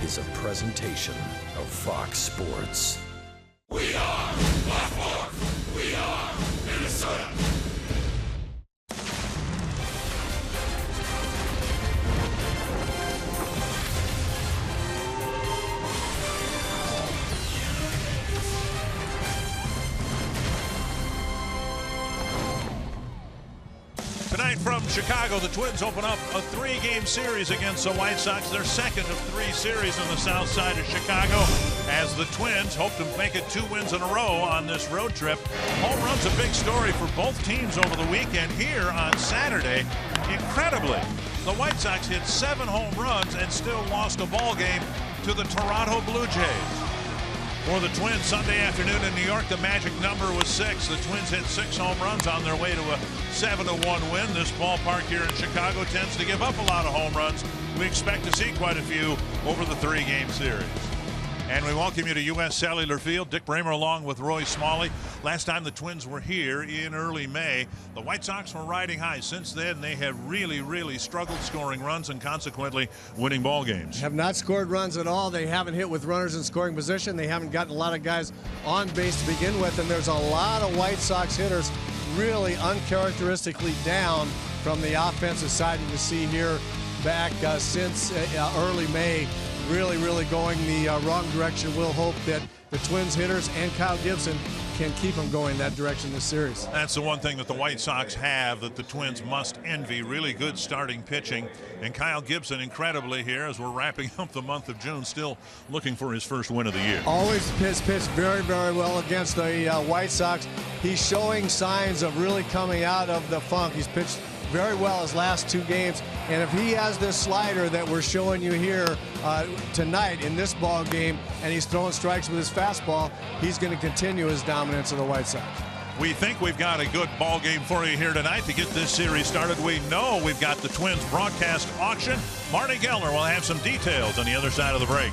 is a presentation of Fox Sports. We are Black Hawk. We are Minnesota. Tonight from Chicago, the Twins open up a three-game series against the White Sox, their second of three series on the south side of Chicago, as the Twins hope to make it 2 wins in a row on this road trip. Home run's a big story for both teams over the weekend. Here on Saturday, incredibly, the White Sox hit 7 home runs and still lost a ball game to the Toronto Blue Jays. For the Twins Sunday afternoon in New York, the magic number was 6. The Twins hit 6 home runs on their way to a 7-1 win. This ballpark here in Chicago tends to give up a lot of home runs. We expect to see quite a few over the 3-game series. And we welcome you to U.S. Cellular Field. Dick Bramer along with Roy Smalley. Last time the Twins were here in early May, the White Sox were riding high. Since then, they have really struggled scoring runs and consequently winning ball games. Have not scored runs at all. They haven't hit with runners in scoring position. They haven't gotten a lot of guys on base to begin with, and there's a lot of White Sox hitters really uncharacteristically down from the offensive side. You can see here back since early May, really going the wrong direction. We'll hope that the Twins hitters and Kyle Gibson can keep them going that direction this series. That's the one thing that the White Sox have that the Twins must envy. Really good starting pitching. And Kyle Gibson, incredibly here, as we're wrapping up the month of June, still looking for his first win of the year. Always pitched very well against the White Sox. He's showing signs of really coming out of the funk. He's pitched very well his last 2 games, and if he has this slider that we're showing you here tonight in this ball game, and he's throwing strikes with his fastball, he's going to continue his dominance of the White Sox. We think we've got a good ball game for you here tonight to get this series started. We know we've got the Twins broadcast auction. Marty Gellner will have some details on the other side of the break.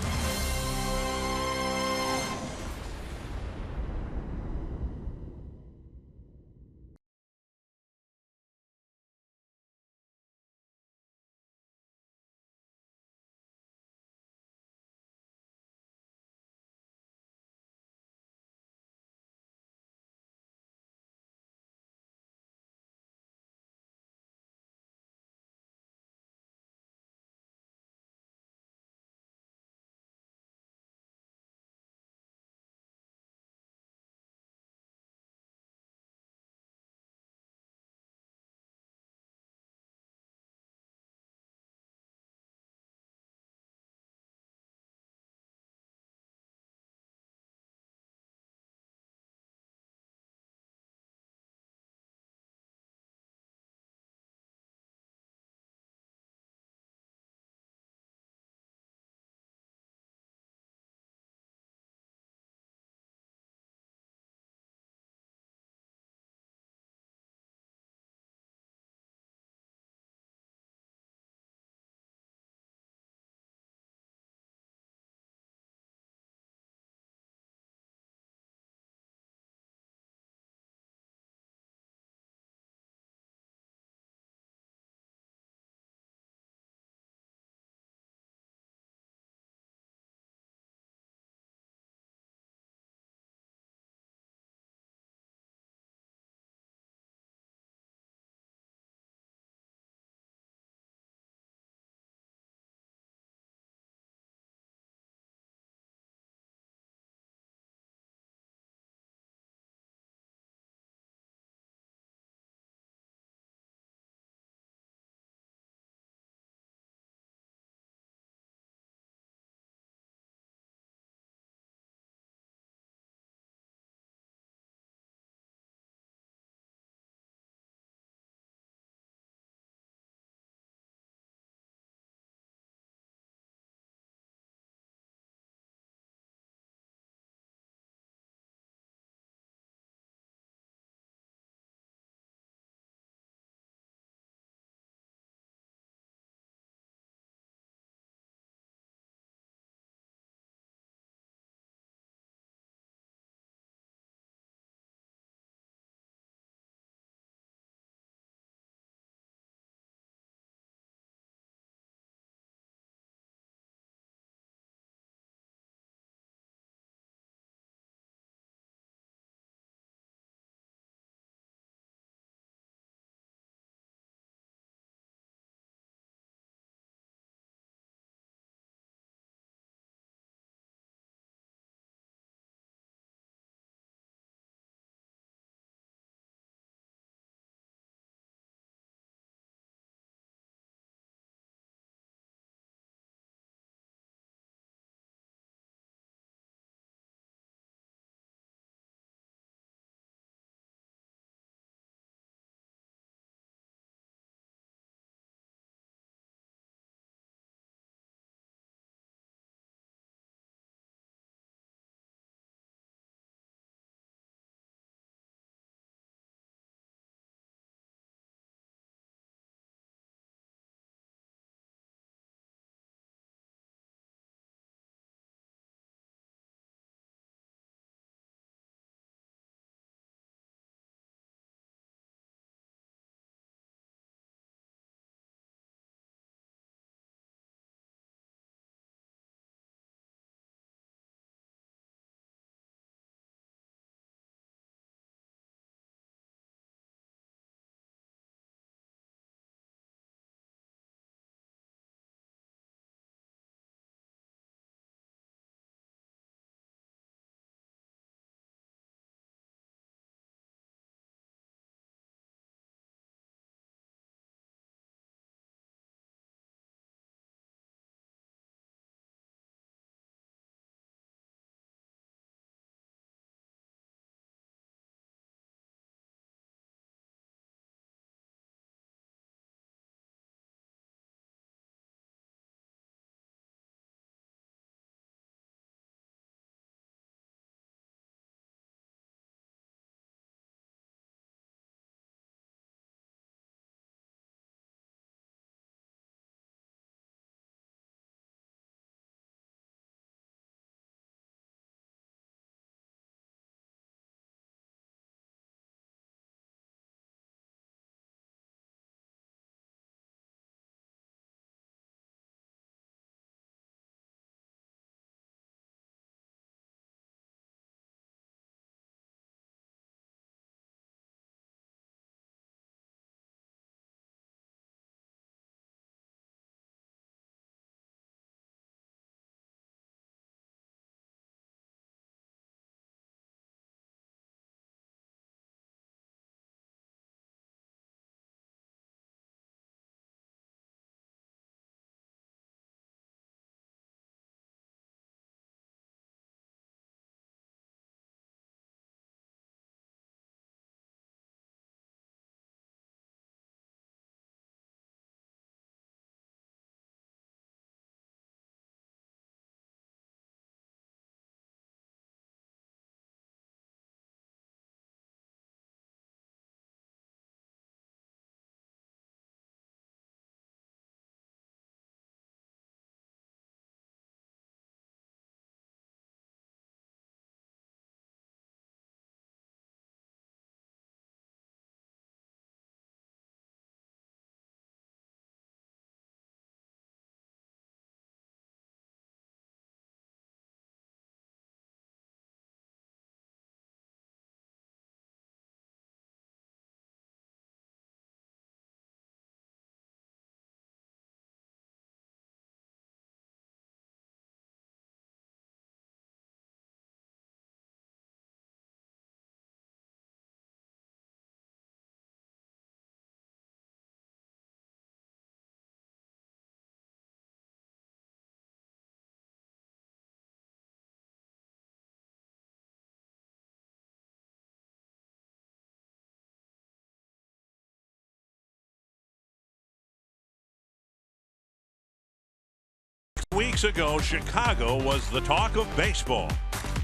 Weeks ago, Chicago was the talk of baseball.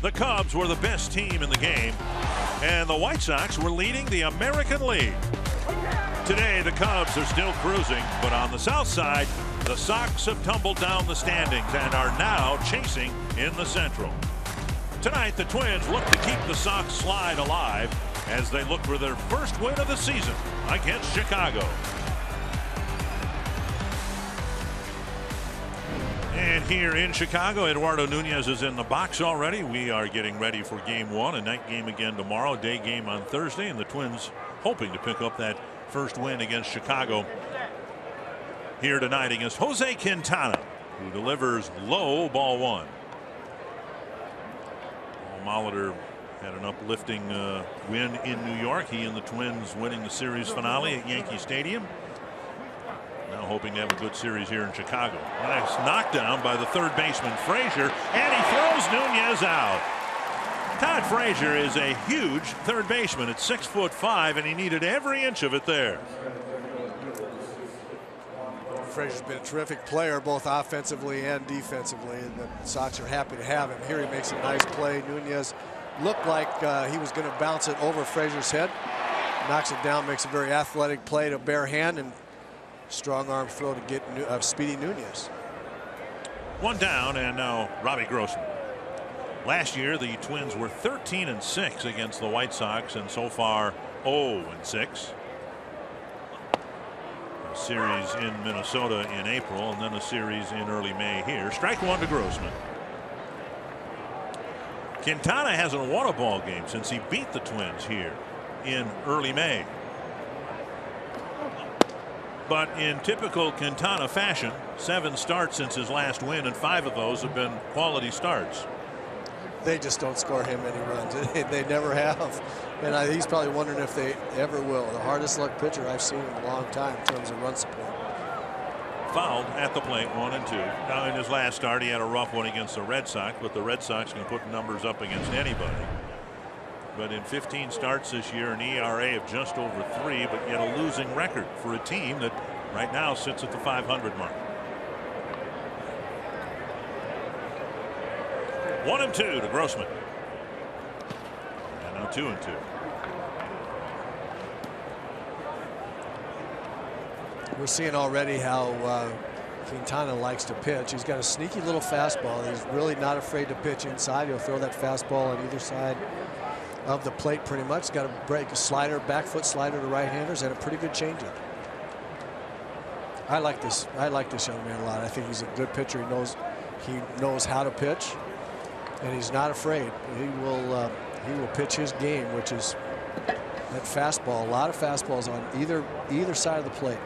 The Cubs were the best team in the game, and the White Sox were leading the American League. Today, the Cubs are still cruising, but on the south side, the Sox have tumbled down the standings and are now chasing in the Central. Tonight, the Twins look to keep the Sox slide alive as they look for their first win of the season against Chicago. And here in Chicago, Eduardo Nunez is in the box already. We are getting ready for game one, a night game again tomorrow, day game on Thursday, and the Twins hoping to pick up that first win against Chicago here tonight against Jose Quintana, who delivers low, ball one. Molitor had an uplifting win in New York. He and the Twins winning the series finale at Yankee Stadium. Now hoping to have a good series here in Chicago. Nice knockdown by the third baseman Frazier, and he throws Nunez out. Todd Frazier is a huge third baseman at 6'5", and he needed every inch of it there. Frazier's been a terrific player, both offensively and defensively, and the Sox are happy to have him. Here he makes a nice play. Nunez looked like he was going to bounce it over Frazier's head. Knocks it down, makes a very athletic play to bare hand, and strong arm throw to get Speedy Nunez. One down, and now Robbie Grossman. Last year, the Twins were 13-6 against the White Sox, and so far 0-6. A series in Minnesota in April, and then a series in early May here. Strike one to Grossman. Quintana hasn't won a ball game since he beat the Twins here in early May. But in typical Quintana fashion, 7 starts since his last win, and 5 of those have been quality starts. They just don't score him any runs. They never have. And he's probably wondering if they ever will. The hardest luck pitcher I've seen in a long time in terms of run support. Fouled at the plate, 1-2. Now in his last start, he had a rough one against the Red Sox, but the Red Sox can put numbers up against anybody. But in 15 starts this year, an ERA of just over 3, but yet a losing record for a team that right now sits at the 500 mark. 1-2 to Grossman. And now 2-2. We're seeing already how Quintana likes to pitch. He's got a sneaky little fastball. He's really not afraid to pitch inside. He'll throw that fastball on either side of the plate pretty much. He's got a break, a slider, back foot slider to right-handers, and a pretty good changeup. I like this young man a lot. I think he's a good pitcher. He knows how to pitch, and he's not afraid. He will pitch his game, which is that fastball. A lot of fastballs on either side of the plate.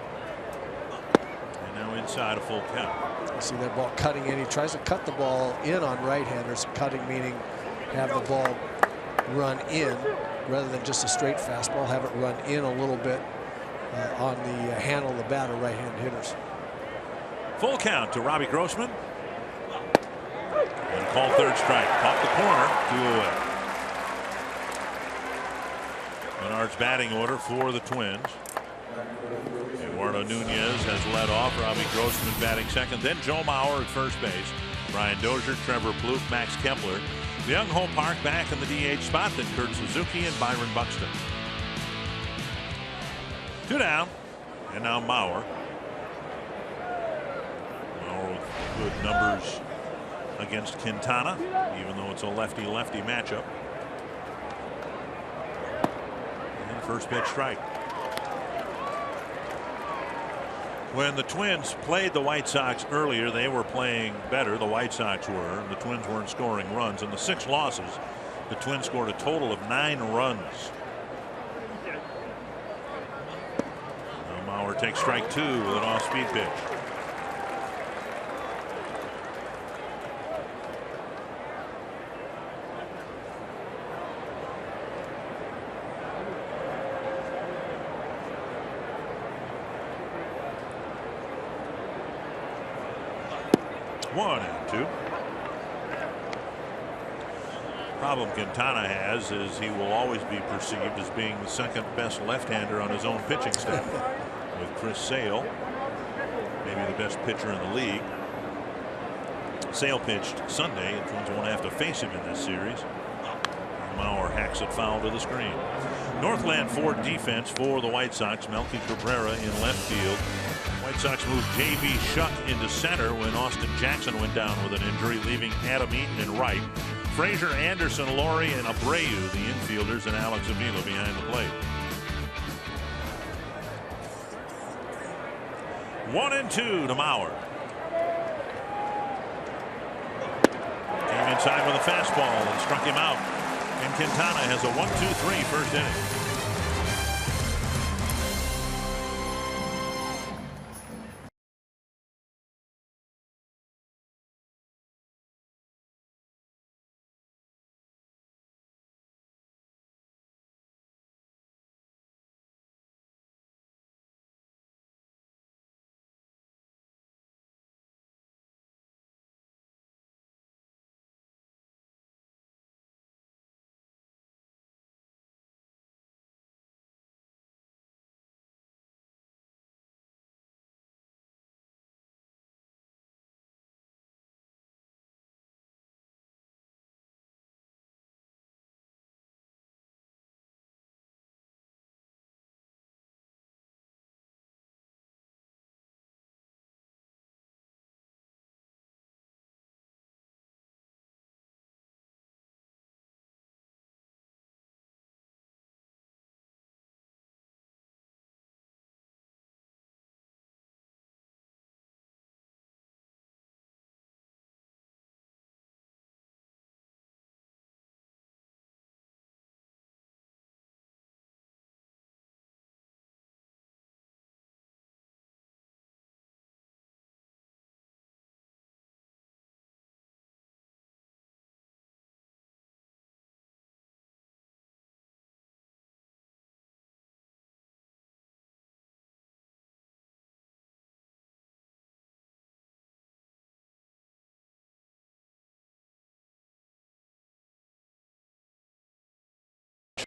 And now inside a full count. You see that ball cutting in. He tries to cut the ball in on right-handers. Cutting meaning have the ball run in rather than just a straight fastball. Have it run in a little bit on the handle of the bat of right-handed hitters. Full count to Robbie Grossman. And call third strike. Off the corner, 2 away. Menard's batting order for the Twins. Eduardo Nunez has led off. Robbie Grossman batting second. Then Joe Mauer at first base. Brian Dozier, Trevor Plouffe, Max Kepler. Young Ho Park back in the DH spot. Then Kurt Suzuki and Byron Buxton. 2 down. And now Mauer. Mauer with good numbers against Quintana, even though it's a lefty-lefty matchup. And first pitch strike. When the Twins played the White Sox earlier, they were playing better. The White Sox were. The Twins weren't scoring runs. In the 6 losses, the Twins scored a total of 9 runs. Now Mauer takes strike 2 with an off-speed pitch. One and 2. Problem Quintana has is he will always be perceived as being the second best left-hander on his own pitching staff, with Chris Sale, maybe the best pitcher in the league. Sale pitched Sunday, and Twins won't have to face him in this series. Mauer hacks it foul to the screen. Northland Ford defense for the White Sox. Melky Cabrera in left field. White Sox moved J.B. Shuck into center when Austin Jackson went down with an injury, leaving Adam Eaton in right. Frazier, Anderson, Laurie, and Abreu, the infielders, and Alex Avila behind the plate. 1-2 to Mauer. Came inside with a fastball and struck him out. And Quintana has a 1-2-3 first inning.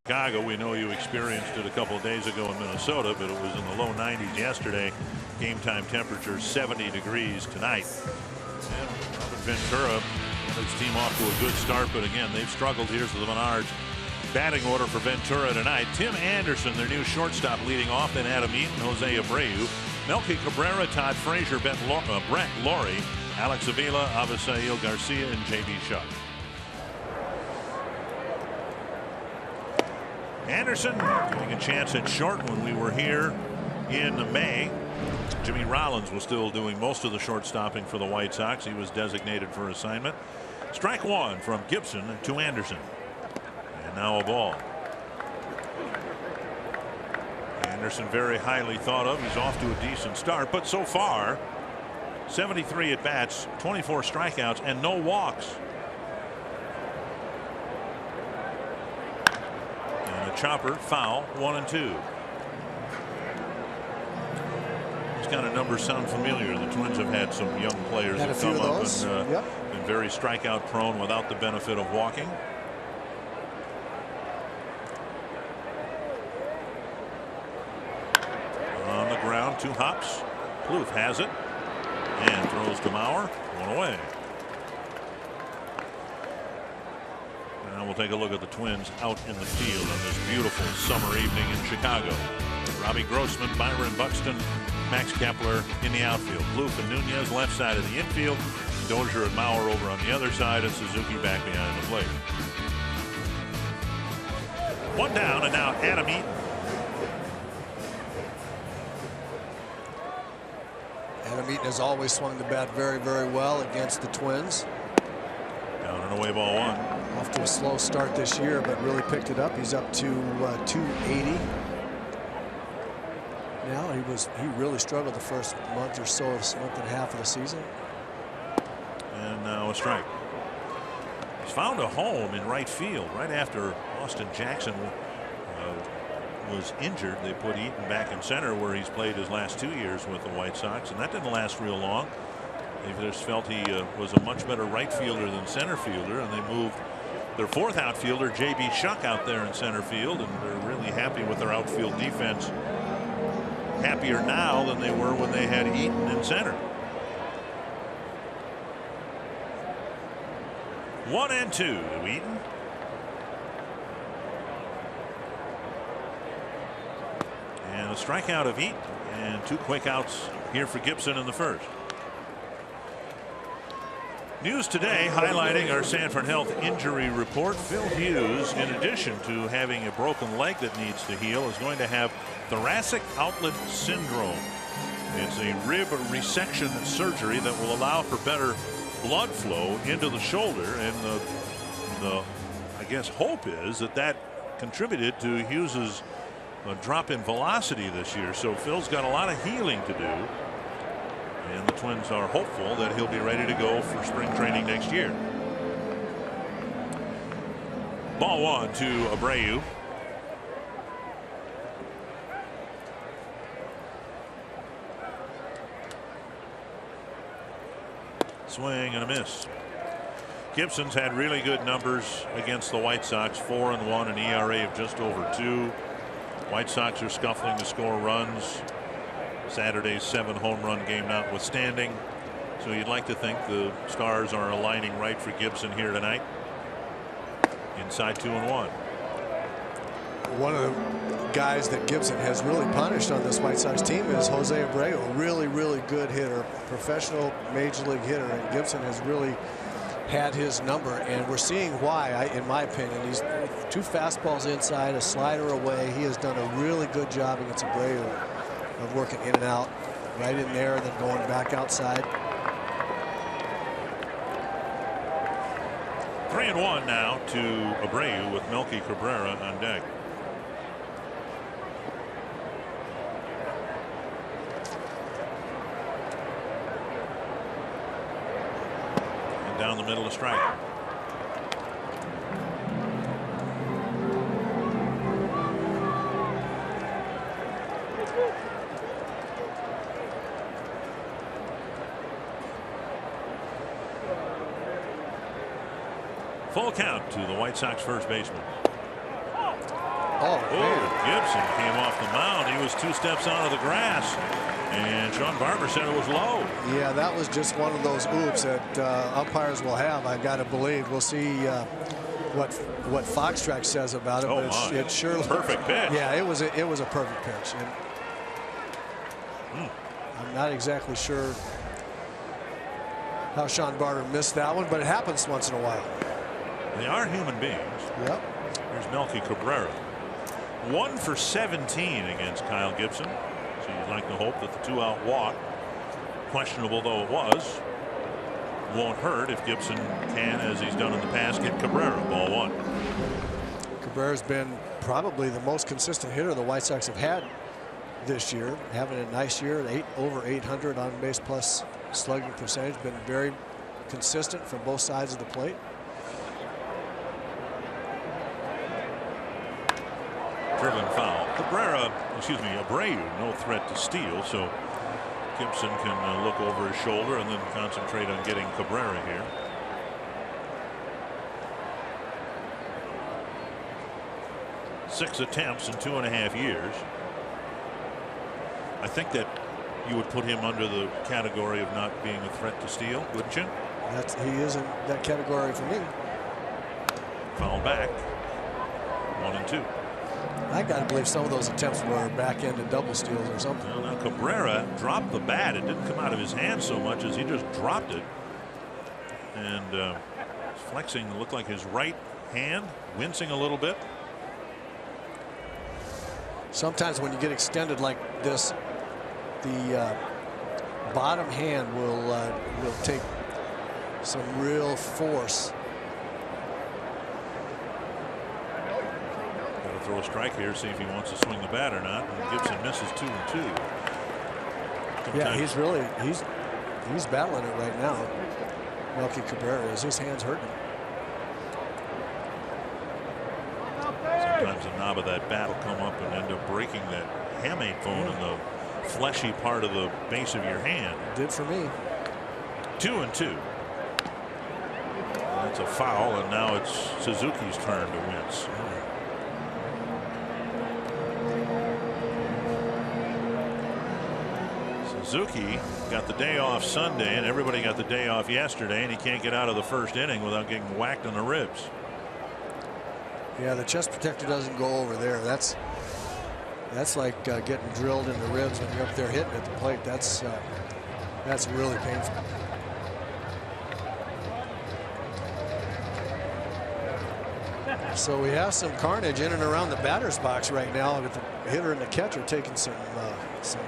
Chicago, we know you experienced it a couple of days ago in Minnesota, but it was in the low 90s yesterday. Game time temperature 70 degrees tonight. And Robert Ventura got his team off to a good start, but again, they've struggled. Here's the Menards batting order for Ventura tonight. Tim Anderson, their new shortstop, leading off, then Adam Eaton, Jose Abreu, Melky Cabrera, Todd Frazier, Brett Laurie, Alex Avila, Avisail Garcia, and J.B. Shuck. Anderson getting a chance at short when we were here in May. Jimmy Rollins was still doing most of the short stopping for the White Sox. He was designated for assignment. Strike one from Gibson to Anderson. And now a ball. Anderson very highly thought of. He's off to a decent start, but so far 73 at bats, 24 strikeouts, and no walks. Chopper foul, 1-2. These kind of numbers sound familiar. The Twins have had some young players that come up and been very strikeout prone without the benefit of walking. On the ground, 2 hops. Plouffe has it and throws to Mauer. 1 away. Now we'll take a look at the Twins out in the field on this beautiful summer evening in Chicago. Robbie Grossman, Byron Buxton, Max Kepler in the outfield. Plouffe and Nunez left side of the infield. Dozier and Mauer over on the other side, and Suzuki back behind the plate. 1 down, and now Adam Eaton. Adam Eaton has always swung the bat very, very well against the Twins. Down and away, ball 1. Off to a slow start this year, but really picked it up. He's up to 280. Now he really struggled the first month or so, month and a half of the season. And now a strike. He's found a home in right field right after Austin Jackson was injured. They put Eaton back in center, where he's played his last 2 years with the White Sox, and that didn't last real long. They just felt he was a much better right fielder than center fielder, and they moved their 4th outfielder, J.B. Shuck, out there in center field, and they're really happy with their outfield defense. Happier now than they were when they had Eaton in center. 1-2 to Eaton. And a strikeout of Eaton and 2 quick outs here for Gibson in the first. News today highlighting our Sanford Health injury report. Phil Hughes, in addition to having a broken leg that needs to heal, is going to have thoracic outlet syndrome. It's a rib resection surgery that will allow for better blood flow into the shoulder, and the I guess hope is that contributed to Hughes's drop in velocity this year. So Phil's got a lot of healing to do, and the Twins are hopeful that he'll be ready to go for spring training next year. Ball 1 to Abreu. Swing and a miss. Gibson's had really good numbers against the White Sox. 4-1, an ERA of just over 2. White Sox are scuffling to score runs. Saturday's 7 home run game notwithstanding. So you'd like to think the stars are aligning right for Gibson here tonight. Inside 2-1. One of the guys that Gibson has really punished on this White Sox team is Jose Abreu. Really good hitter, professional major league hitter, and Gibson has really had his number, and we're seeing why. In my opinion, he's 2 fastballs inside, a slider away. He has done a really good job against Abreu of working in and out, right in there, and then going back outside. 3-1 now to Abreu with Melky Cabrera on deck. And down the middle of strike. Full count to the White Sox first baseman. Oh, Gibson came off the mound. He was 2 steps out of the grass, and Sean Barber said it was low. Yeah, that was just one of those oops that umpires will have. I got to believe. We'll see what Foxtrax says about it. Oh, but it sure perfect pitch. Yeah, it was a perfect pitch. And I'm not exactly sure how Sean Barber missed that one, but it happens once in a while. They are human beings. Yep. Here's Melky Cabrera. 1 for 17 against Kyle Gibson. So you'd like to hope that the 2-out walk, questionable though it was, won't hurt if Gibson can, as he's done in the past, get Cabrera. Ball 1. Cabrera's been probably the most consistent hitter the White Sox have had this year, having a nice year at over 800 on base plus slugging percentage. Been very consistent from both sides of the plate. Driven foul. Abreu, no threat to steal, so Gibson can look over his shoulder and then concentrate on getting Cabrera here. Six attempts in 2.5 years. I think that you would put him under the category of not being a threat to steal, wouldn't you? He is in that category for me. Foul back. 1-2. I got to believe some of those attempts were back-ended double steals or something. Well, now Cabrera dropped the bat. It didn't come out of his hand so much as he just dropped it. And flexing, looked like his right hand, wincing a little bit. Sometimes when you get extended like this, the bottom hand will take some real force. Got to throw a strike here, see if he wants to swing the bat or not. And Gibson misses 2-2. Yeah, he's battling it right now. Melky Cabrera, is his hands hurting him? Sometimes the knob of that bat will come up and end up breaking that hamate bone in the fleshy part of the base of your hand. Did for me. 2-2. That's a foul, and now it's Suzuki's turn to wince. Suzuki got the day off Sunday, and everybody got the day off yesterday, and he can't get out of the first inning without getting whacked in the ribs. Yeah, the chest protector doesn't go over there. That's like getting drilled in the ribs when you're up there hitting at the plate. That's really painful. So we have some carnage in and around the batter's box right now with the hitter and the catcher taking some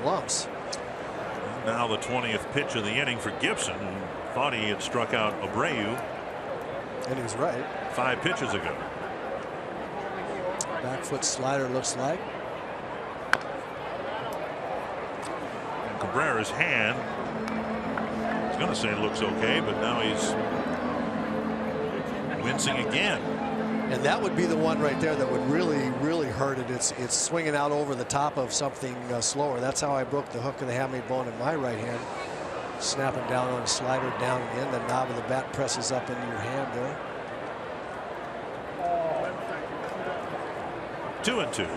lumps. Now the 20th pitch of the inning for Gibson, who thought he had struck out Abreu. And he was right. 5 pitches ago. Back foot slider looks like. And Cabrera's hand, I was going to say it looks okay, but now he's wincing again. And that would be the one right there that would really hurt it. It's swinging out over the top of something slower. That's how I broke the hook of the hamate bone in my right hand. Snapping down on a slider down in. The knob of the bat presses up into your hand there. 2-2.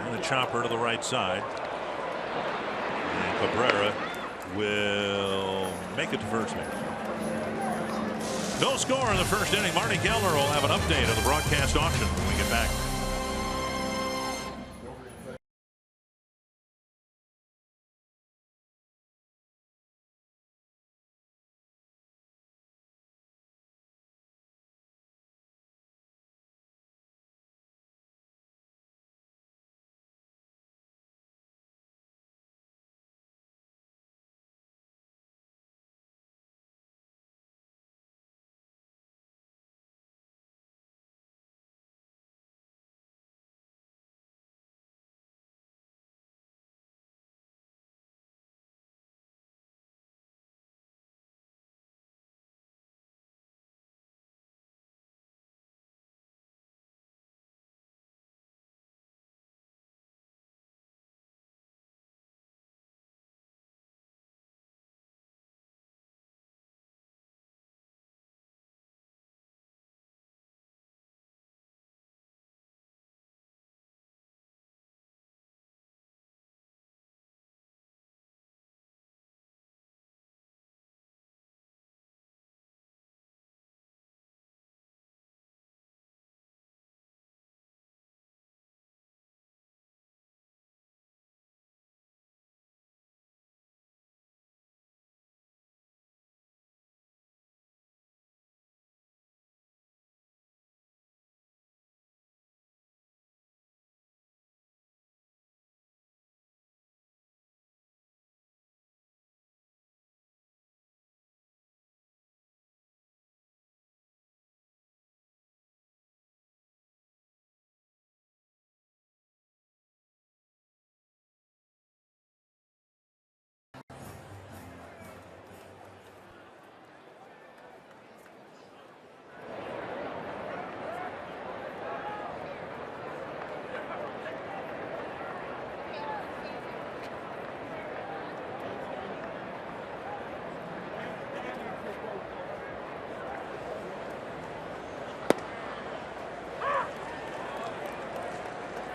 And the chopper to the right side. And Cabrera will make it to first base. No score in the first inning. Marty Kellner will have an update of the broadcast auction when we get back.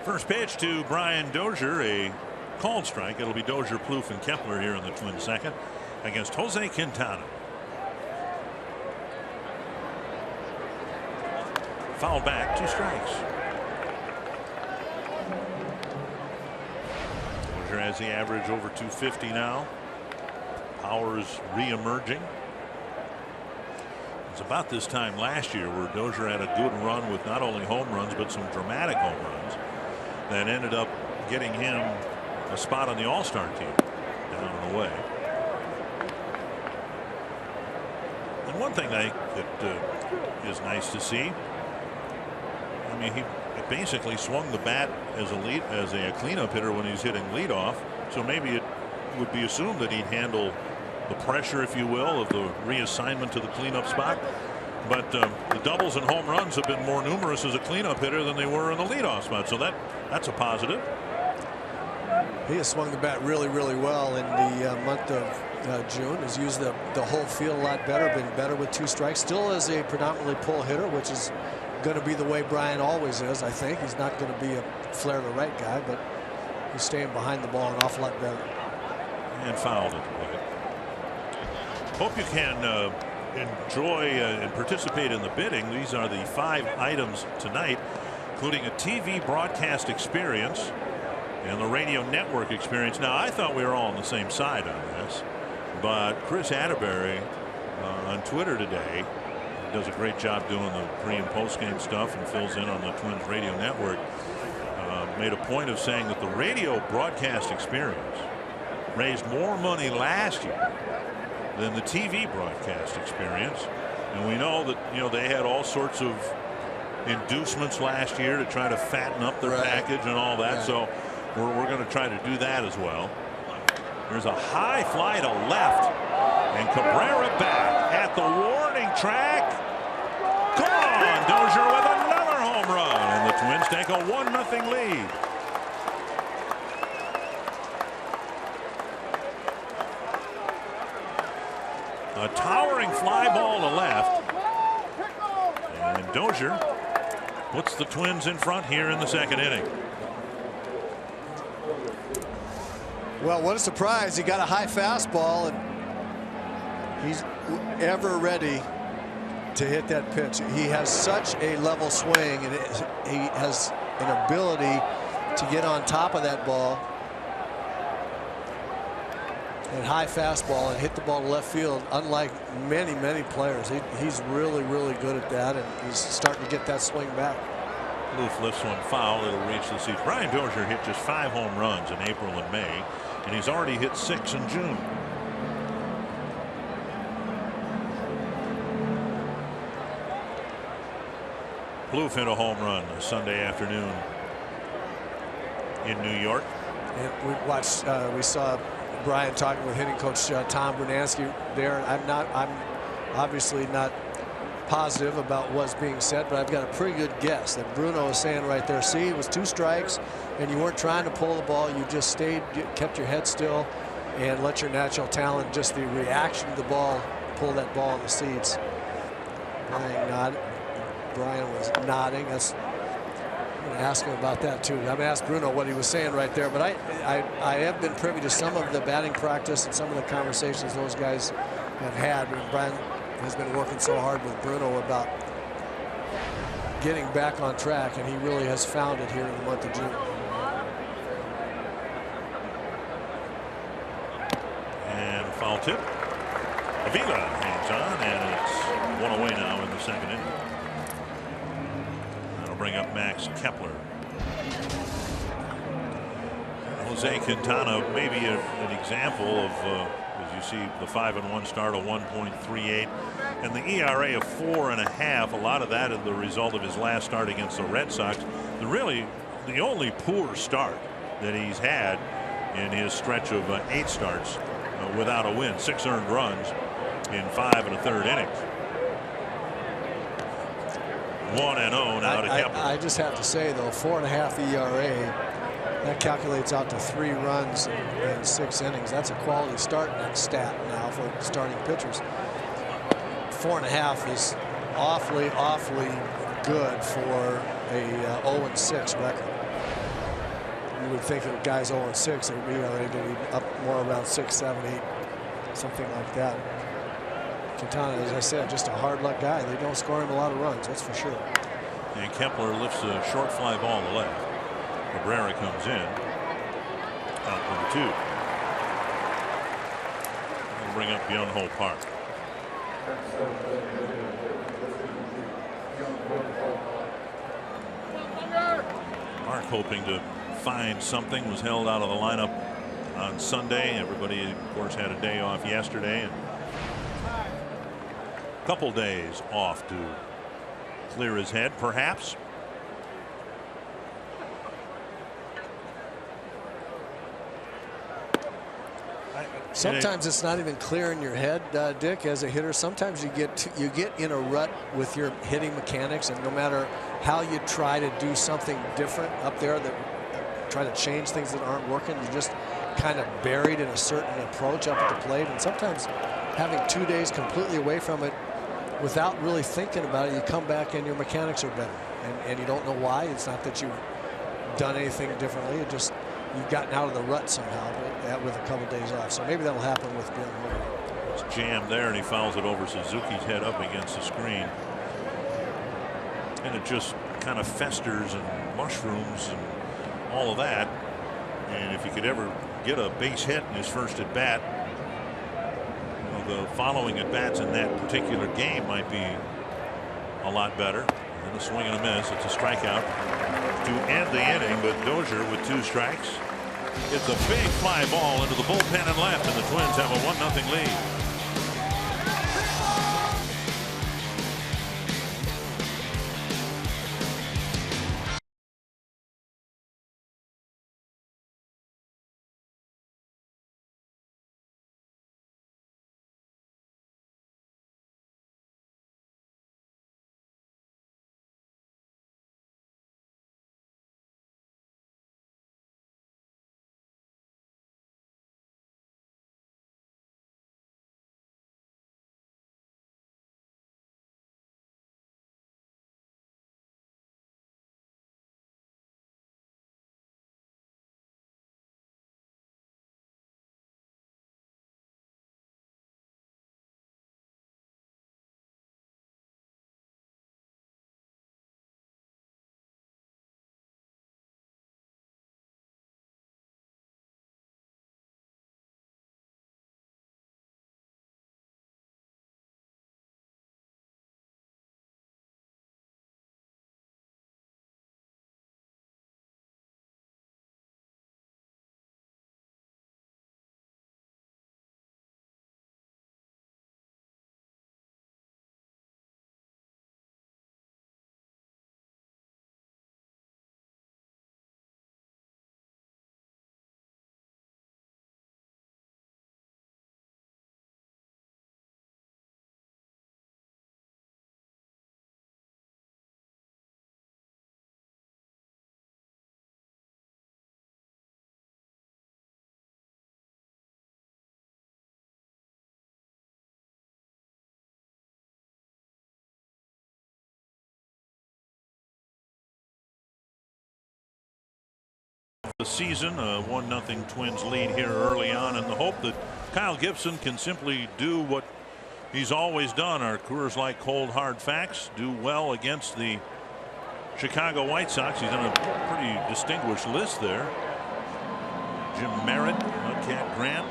First pitch to Brian Dozier, a called strike. It'll be Dozier, Plouffe, and Kepler here in the Twins' second against Jose Quintana. Foul back, 2 strikes. Dozier has the average over 250 now. Power is re-emerging. It's about this time last year where Dozier had a good run with not only home runs but some dramatic home runs that ended up getting him a spot on the All-Star team down and away. And one thing I think that is nice to see, I mean, he basically swung the bat as a cleanup hitter when he's hitting leadoff, so maybe it would be assumed that he'd handle the pressure, if you will, of the reassignment to the cleanup spot. But the doubles and home runs have been more numerous as a cleanup hitter than they were in the leadoff spot, so that's a positive. He has swung the bat really well in the month of June. Has used the whole field a lot better, been better with 2 strikes. Still is a predominantly pull hitter, which is going to be the way Brian always is. I think he's not going to be a flare to right guy, but He's staying behind the ball an awful lot better. And fouled it. Hope you can enjoy and participate in the bidding. These are the 5 items tonight, including a TV broadcast experience and the radio network experience. Now, I thought we were all on the same side on this, but Chris Atterbury on Twitter today does a great job doing the pre and post game stuff and fills in on the Twins radio network. Made a point of saying that the radio broadcast experience raised more money last year than the TV broadcast experience, and we know that they had all sorts of inducements last year to try to fatten up their package and all that. So we're going to try to do that as well. There's a high fly to left, and Cabrera back at the warning track. Gone. Dozier with another home run, and the Twins take a 1-0 lead. A towering fly ball to left, and Dozier puts the Twins in front here in the 2nd inning. Well, what a surprise. He got a high fastball, and he's ever ready to hit that pitch. He has such a level swing, and he has an ability to get on top of that ball and high fastball and hit the ball to left field, unlike many players. He's really good at that, and he's starting to get that swing back. Loof lifts one foul. It'll reach the seats. Brian Dozier hit just 5 home runs in April and May, and he's already hit 6 in June. Plouffe hit a home run Sunday afternoon in New York. And we saw Brian talking with hitting coach Tom Brunansky there. I'm obviously not positive about what's being said, but I've got a pretty good guess that Bruno is saying right there, see, it was 2 strikes and you weren't trying to pull the ball. You just kept your head still and let your natural talent, just the reaction to the ball, pull that ball in the seats. Brian was nodding. I'm going to ask him about that too. I'm going to ask Bruno what he was saying right there, but I have been privy to some of the batting practice and some of the conversations those guys have had. Brian has been working so hard with Bruno about getting back on track, and he really has found it here in the month of June. And foul tip. Avila hangs on, and it's 1 away now in the 2nd inning. That'll bring up Max Kepler. Jose Quintana, maybe an example of, as you see, the 5-1 start, a 1.38, and the ERA of 4.5. A lot of that is the result of his last start against the Red Sox. The only poor start that he's had in his stretch of 8 starts without a win. 6 earned runs in 5 1/3 innings. 1-0 now to Kepler. I just have to say, though, 4.5 ERA, that calculates out to 3 runs in 6 innings. That's a quality start stat now for starting pitchers. 4.5 is awfully good for a 0-6 record. You would think if a guy's 0-6, it would be already going to be up more around 6, 7, 8, something like that. Quintana, as I said, just a hard luck guy. They don't score him a lot of runs, that's for sure. And Kepler lifts a short fly ball to left. Cabrera comes in. Out for the 2. We'll bring up Byung-ho Park. Park hoping to find something, was held out of the lineup on Sunday. Everybody, of course, had a day off yesterday, and a couple days off to clear his head, perhaps. Sometimes it's not even clear in your head, Dick, as a hitter. Sometimes you get in a rut with your hitting mechanics, and no matter how you try to do something different up there, that try to change things that aren't working, you're just kind of buried in a certain approach up at the plate. And sometimes having 2 days completely away from it without really thinking about it, you come back and your mechanics are better, and you don't know why. It's not that you've done anything differently. It just you've gotten out of the rut somehow with a couple days off. So maybe that'll happen with Jalen Hogan. It's jammed there, and he fouls it over Suzuki's head up against the screen. And it just kind of festers and mushrooms and all of that. And if he could ever get a base hit in his first at bat, the following at bats in that particular game might be a lot better. And a swing and a miss. It's a strikeout to end the inning, but Dozier with 2 strikes. It's a big fly ball into the bullpen and left, and the Twins have a 1-0 lead. The season, a 1-0 Twins lead here early on, and the hope that Kyle Gibson can simply do what he's always done. Our Coors Light cold hard facts, do well against the Chicago White Sox. He's on a pretty distinguished list there. Jim Merritt, Mudcat Grant.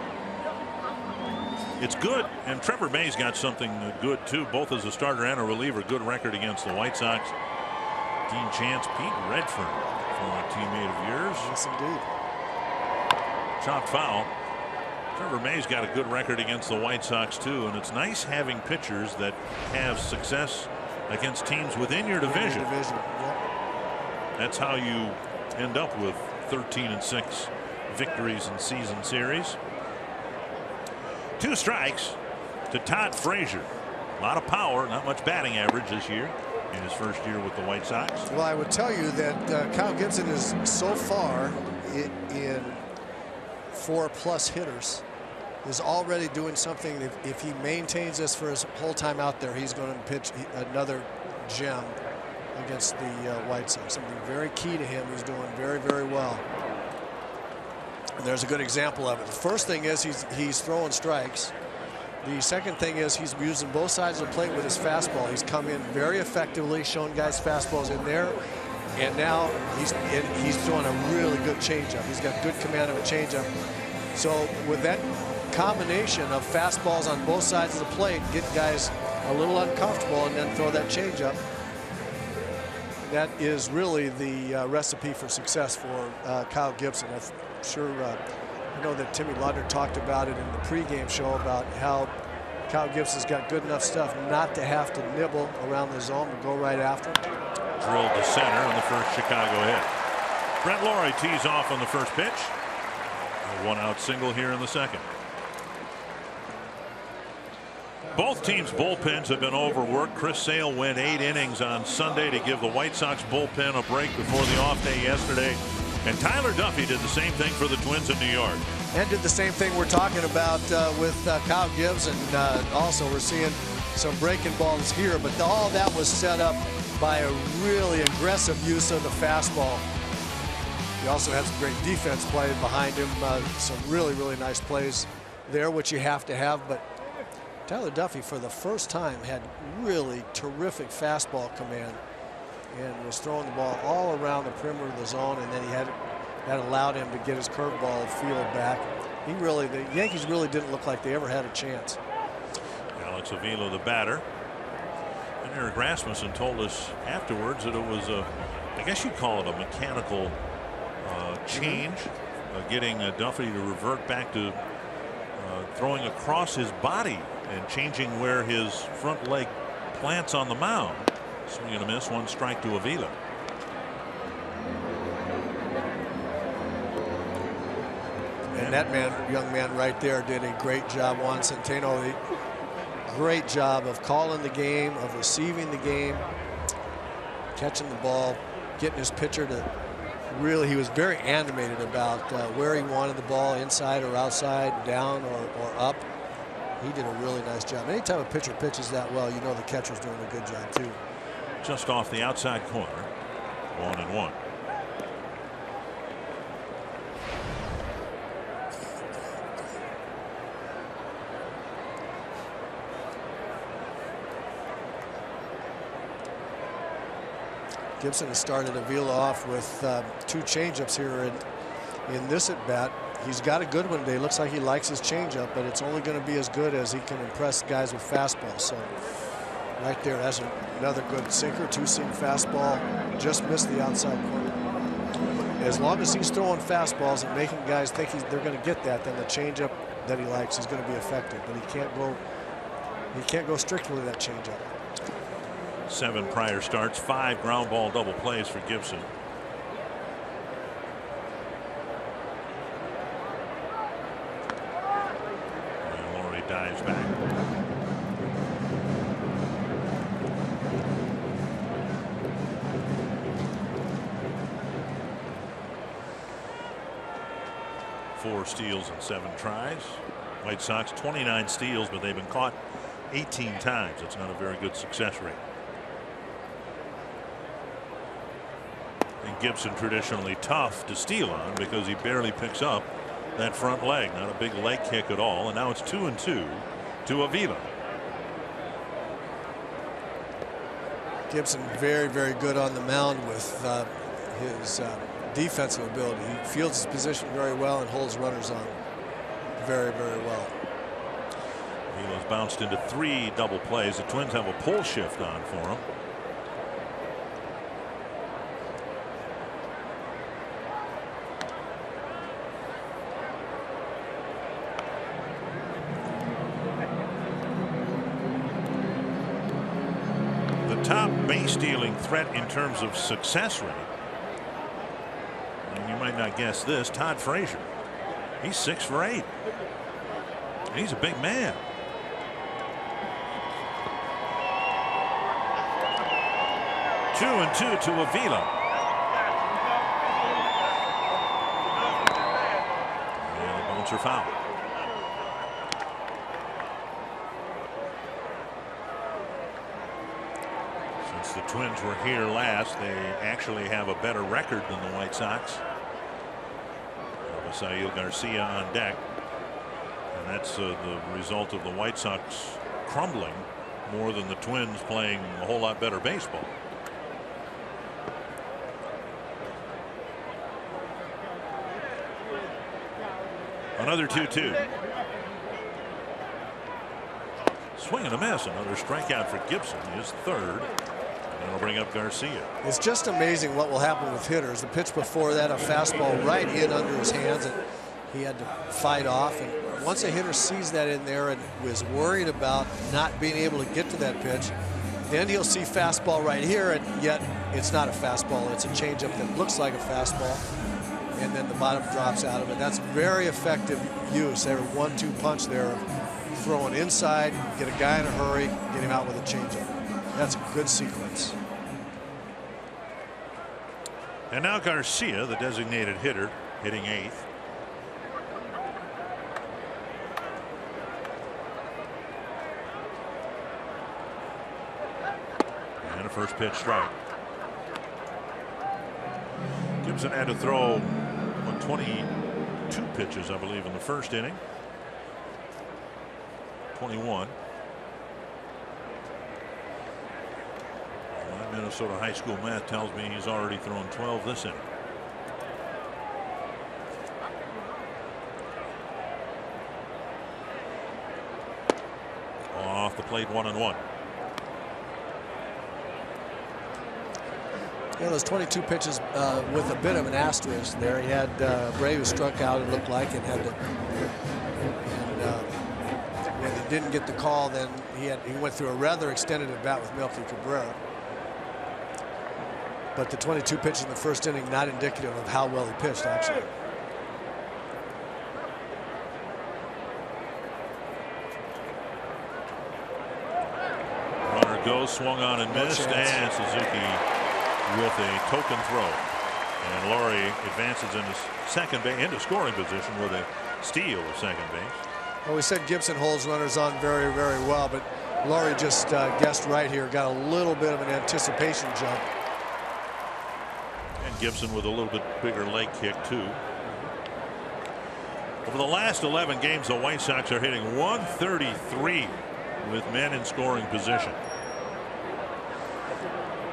It's good, and Trevor May's got something good too, both as a starter and a reliever. Good record against the White Sox. Dean Chance, Pete Redfern, former teammate of yours. Yes, indeed. Chopped foul. Trevor May's got a good record against the White Sox too, and it's nice having pitchers that have success against teams within your division. Yep. That's how you end up with 13-6 victories in season series. 2 strikes to Todd Frazier. A lot of power, not much batting average this year in his first year with the White Sox. Well, I would tell you that Kyle Gibson is so far in 4+ hitters is already doing something. If he maintains this for his whole time out there, he's going to pitch another gem against the White Sox. Something very key to him. He's doing very, very well. And there's a good example of it. The first thing is he's throwing strikes. The second thing is he's using both sides of the plate with his fastball. He's come in very effectively, showing guys fastballs in there, and now he's throwing a really good changeup. He's got good command of a changeup. So with that combination of fastballs on both sides of the plate, get guys a little uncomfortable and then throw that changeup, that is really the recipe for success for Kyle Gibson. I'm sure I know that Timmy Ludner talked about it in the pregame show about how Kyle Gibson's got good enough stuff not to have to nibble around the zone, but go right after him. Drilled to center on the first Chicago hit. Brent Lawrie tees off on the first pitch. A 1-out single here in the second. Both teams' bullpens have been overworked. Chris Sale went 8 innings on Sunday to give the White Sox bullpen a break before the off day yesterday. And Tyler Duffy did the same thing for the Twins in New York. And did the same thing we're talking about with Kyle Gibson. Also, we're seeing some breaking balls here, but all that was set up by a really aggressive use of the fastball. He also had some great defense playing behind him. Some really, really nice plays there, which you have to have. But Tyler Duffey, for the first time, had really terrific fastball command and was throwing the ball all around the perimeter of the zone, and then that allowed him to get his curveball field back. The Yankees really didn't look like they ever had a chance. Alex Avila, the batter. And Eric Rasmussen told us afterwards that it was I guess you'd call it a mechanical change, getting Duffey to revert back to throwing across his body and changing where his front leg plants on the mound. Swing and a miss, 1 strike to Avila. And that young man right there did a great job. Juan Centeno, great job of calling the game, of receiving the game, catching the ball, getting his pitcher to really, he was very animated about where he wanted the ball, inside or outside, down or up. He did a really nice job. Anytime a pitcher pitches that well, you know the catcher's doing a good job too. Just off the outside corner, 1-1. Gibson has started Avila off with 2 changeups here in this at bat. He's got a good one today. Looks like he likes his changeup, but it's only going to be as good as he can impress guys with fastballs. So right there, that's another good sinker, 2-seam fastball. Just missed the outside corner. As long as he's throwing fastballs and making guys think they're going to get that, then the changeup that he likes is going to be effective. But he can't go strictly with that changeup. 7 prior starts, 5 ground ball double plays for Gibson. And Laurie dives back. Four steals and 7 tries. White Sox 29 steals, but they've been caught 18 times. It's not a very good success rate. And Gibson traditionally tough to steal on because he barely picks up that front leg. Not a big leg kick at all. And now it's 2-2 to Avila. Gibson very, very good on the mound with his defensive ability. He fields his position very well and holds runners on very, very well. Avila's bounced into 3 double plays. The Twins have a pull shift on for him. Top base stealing threat in terms of success rate. And you might not guess this, Todd Frazier. He's 6 for 8. He's a big man. Two and 2 to Avila. And the bouncer foul. The Twins were here last. They actually have a better record than the White Sox. Avisail Garcia on deck, and that's the result of the White Sox crumbling more than the Twins playing a whole lot better baseball. Another 2-2. Swing and a miss. Another strikeout for Gibson, his 3rd. That'll bring up Garcia. It's just amazing what will happen with hitters. The pitch before that, a fastball right in under his hands, and he had to fight off. And once a hitter sees that in there and was worried about not being able to get to that pitch, then he'll see fastball right here, and yet it's not a fastball. It's a changeup that looks like a fastball, and then the bottom drops out of it. That's very effective use. There, 1-2 punch there of throwing inside, get a guy in a hurry, get him out with a changeup. That's a good sequence. And now Garcia, the designated hitter, hitting 8th. And a first pitch strike. Gibson had to throw 22 pitches, I believe, in the first inning. 21. My Minnesota high school math tells me he's already thrown 12 this inning. Off the plate, 1-1. Yeah, those 22 pitches with a bit of an asterisk there. He had Bray, who struck out, it looked like, and had to. When he didn't get the call, then he went through a rather extended at bat with Melky Cabrera. But the 22 pitches in the first inning not indicative of how well he pitched, actually. Runner goes, swung on and missed, and Suzuki with a token throw. And Laurie advances into scoring position with a steal of second base. Well, we said Gibson holds runners on very, very well, but Laurie just guessed right here, got a little bit of an anticipation jump. And Gibson with a little bit bigger leg kick, too. Over the last 11 games, the White Sox are hitting 133 with men in scoring position.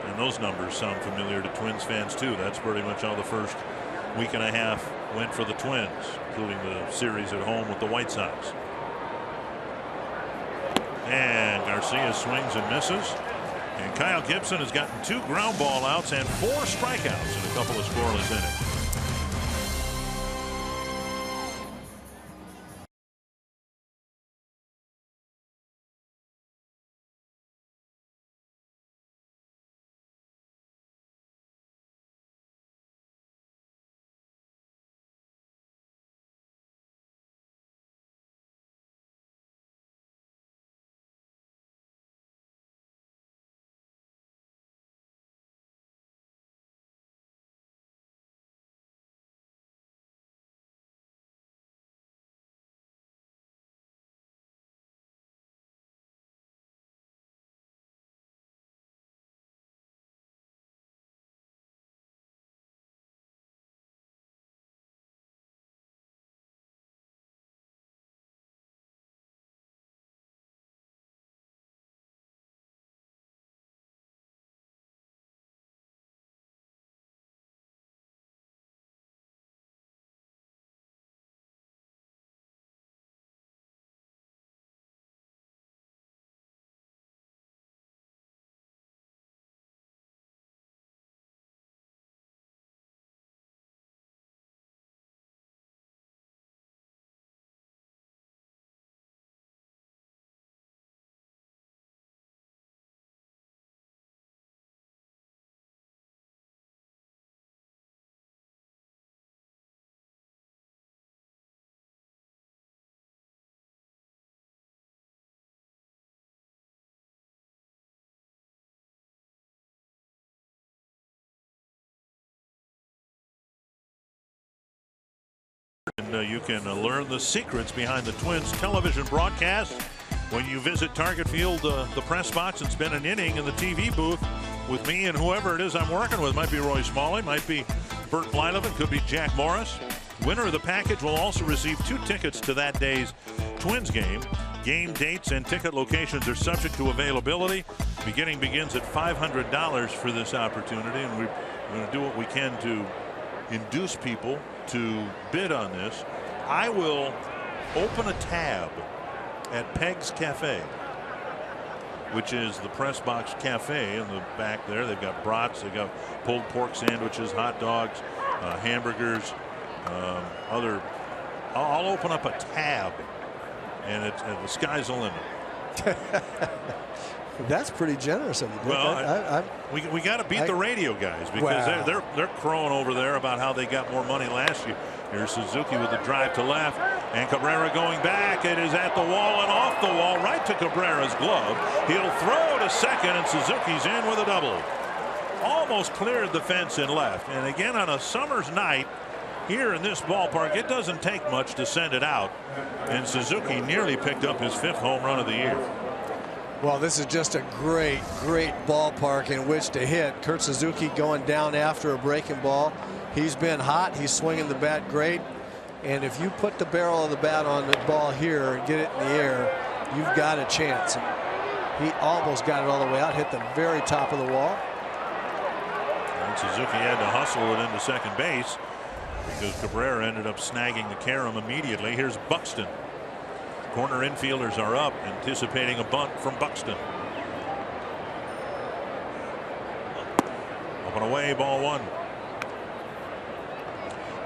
And those numbers sound familiar to Twins fans, too. That's pretty much how the first week and a half went for the Twins, including the series at home with the White Sox. And Garcia swings and misses. And Kyle Gibson has gotten 2 ground ball outs and 4 strikeouts in a couple of scoreless innings. And you can learn the secrets behind the Twins television broadcast when you visit Target Field, the press box, and spend an inning in the TV booth with me and whoever it is I'm working with. Might be Roy Smalley, might be Bert Blyleven, could be Jack Morris. Winner of the package will also receive 2 tickets to that day's Twins game. Game dates and ticket locations are subject to availability. Beginning begins at $500 for this opportunity, and we're going to do what we can to induce people to bid on this. I will open a tab at Peg's Cafe, which is the press box cafe in the back there. They've got brats, they've got pulled pork sandwiches, hot dogs, hamburgers, other. I'll open up a tab, and the sky's the limit. That's pretty generous of you, Dick. Well, we got to beat the radio guys, because they're crowing over there about how they got more money last year. Here's Suzuki with the drive to left, and Cabrera going back. It is at the wall and off the wall, right to Cabrera's glove. He'll throw to second, and Suzuki's in with a double. Almost cleared the fence and left. And again, on a summer's night here in this ballpark, it doesn't take much to send it out. And Suzuki nearly picked up his 5th home run of the year. Well, this is just a great, great ballpark in which to hit. Kurt Suzuki going down after a breaking ball. He's been hot. He's swinging the bat great. And if you put the barrel of the bat on the ball here and get it in the air, you've got a chance. And he almost got it all the way out, hit the very top of the wall. And Suzuki had to hustle it into second base because Cabrera ended up snagging the carom immediately. Here's Buxton. Corner infielders are up, anticipating a bunt from Buxton. Up and away, ball one.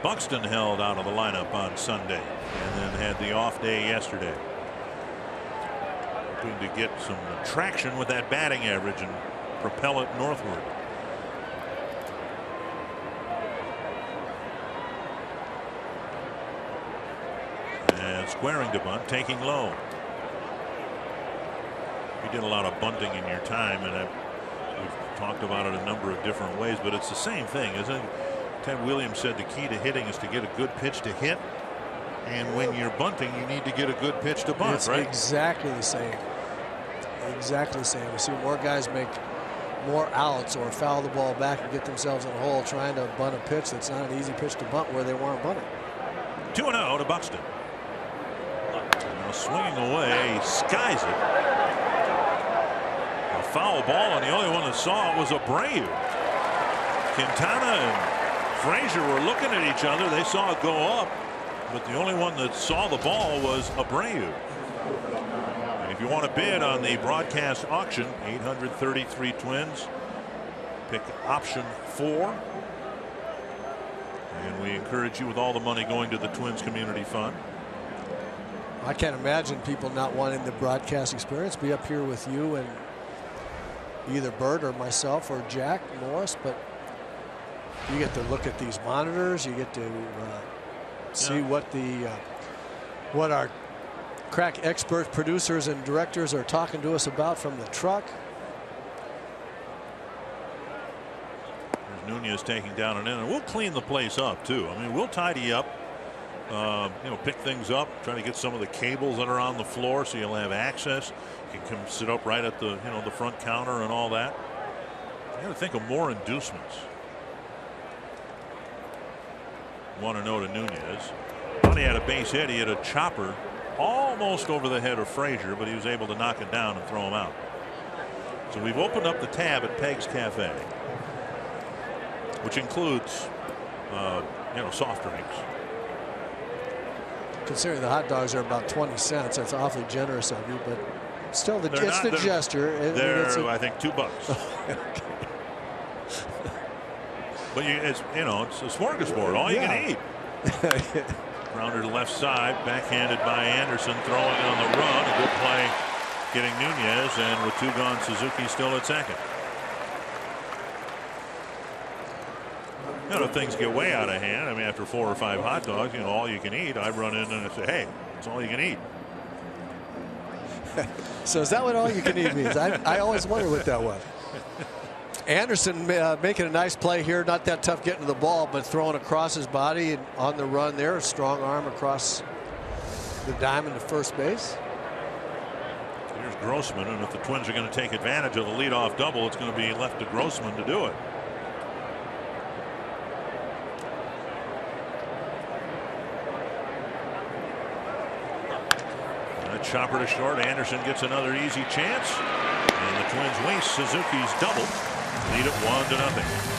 Buxton held out of the lineup on Sunday and then had the off day yesterday. Hoping to get some traction with that batting average and propel it northward. And squaring to bunt, taking low. You did a lot of bunting in your time, and we've talked about it a number of different ways, but it's the same thing, isn't it? Ted Williams said the key to hitting is to get a good pitch to hit, and when you're bunting, you need to get a good pitch to bunt. It's right? Exactly the same. Exactly the same. We see more guys make more outs or foul the ball back and get themselves in a hole trying to bunt a pitch that's not an easy pitch to bunt where they weren't bunting. 2-0 to Buxton. Now swinging away, he skies it. A foul ball, and the only one that saw it was Abreu. Quintana and Frazier were looking at each other. They saw it go up, but the only one that saw the ball was Abreu. And if you want to bid on the broadcast auction, 833 Twins, pick option 4. And we encourage you with all the money going to the Twins Community Fund. I can't imagine people not wanting the broadcast experience. Be up here with you and either Bert or myself or Jack Morris, but you get to look at these monitors. You get to see what our crack expert producers and directors are talking to us about from the truck. There's Nunez taking down an inning. We'll clean the place up too. I mean, we'll tidy up. Pick things up, try to get some of the cables that are on the floor so you'll have access. You can come sit up right at the the front counter and all that. I got to think of more inducements. 1-0 to Nunez. Thought he had a base hit. He had a chopper almost over the head of Frazier, but he was able to knock it down and throw him out. So we've opened up the tab at Peg's Cafe, which includes soft drinks. Considering the hot dogs are about 20 cents, that's awfully generous of you, but still, it's the gesture. They're, I think, $2. Okay. But it's a smorgasbord, all you can eat. Grounder to left side, backhanded by Anderson, throwing it on the run. A good play getting Nunez, and with 2 gone, Suzuki still at second. If things get way out of hand, I mean, after 4 or 5 hot dogs, all you can eat, I run in and I say, hey, it's all you can eat. So is that what all you can eat means? I always wonder what that was. Anderson making a nice play here. Not that tough getting to the ball, but throwing across his body and on the run there. A strong arm across the diamond to first base. Here's Grossman, and if the Twins are going to take advantage of the leadoff double, it's going to be left to Grossman to do it. Chopper to short. Anderson gets another easy chance, and the Twins waste Suzuki's double, lead it 1-0.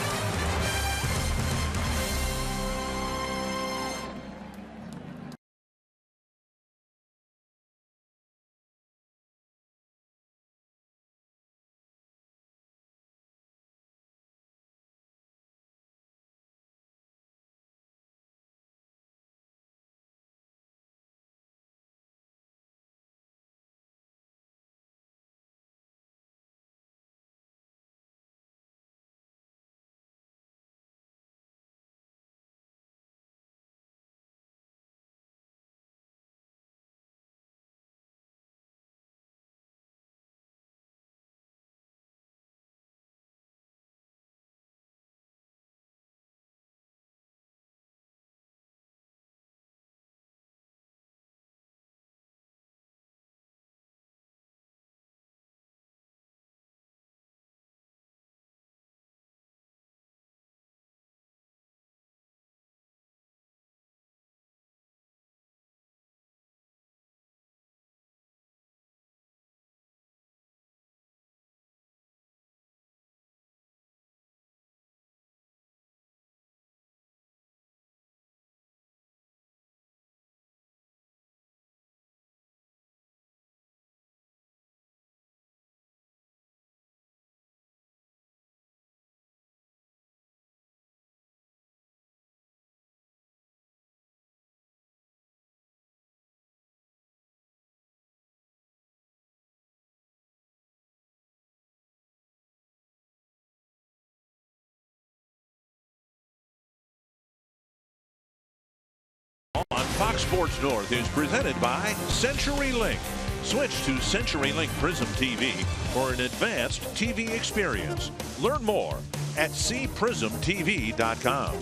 Fox Sports North is presented by CenturyLink. Switch to CenturyLink Prism TV for an advanced TV experience. Learn more at cprismtv.com.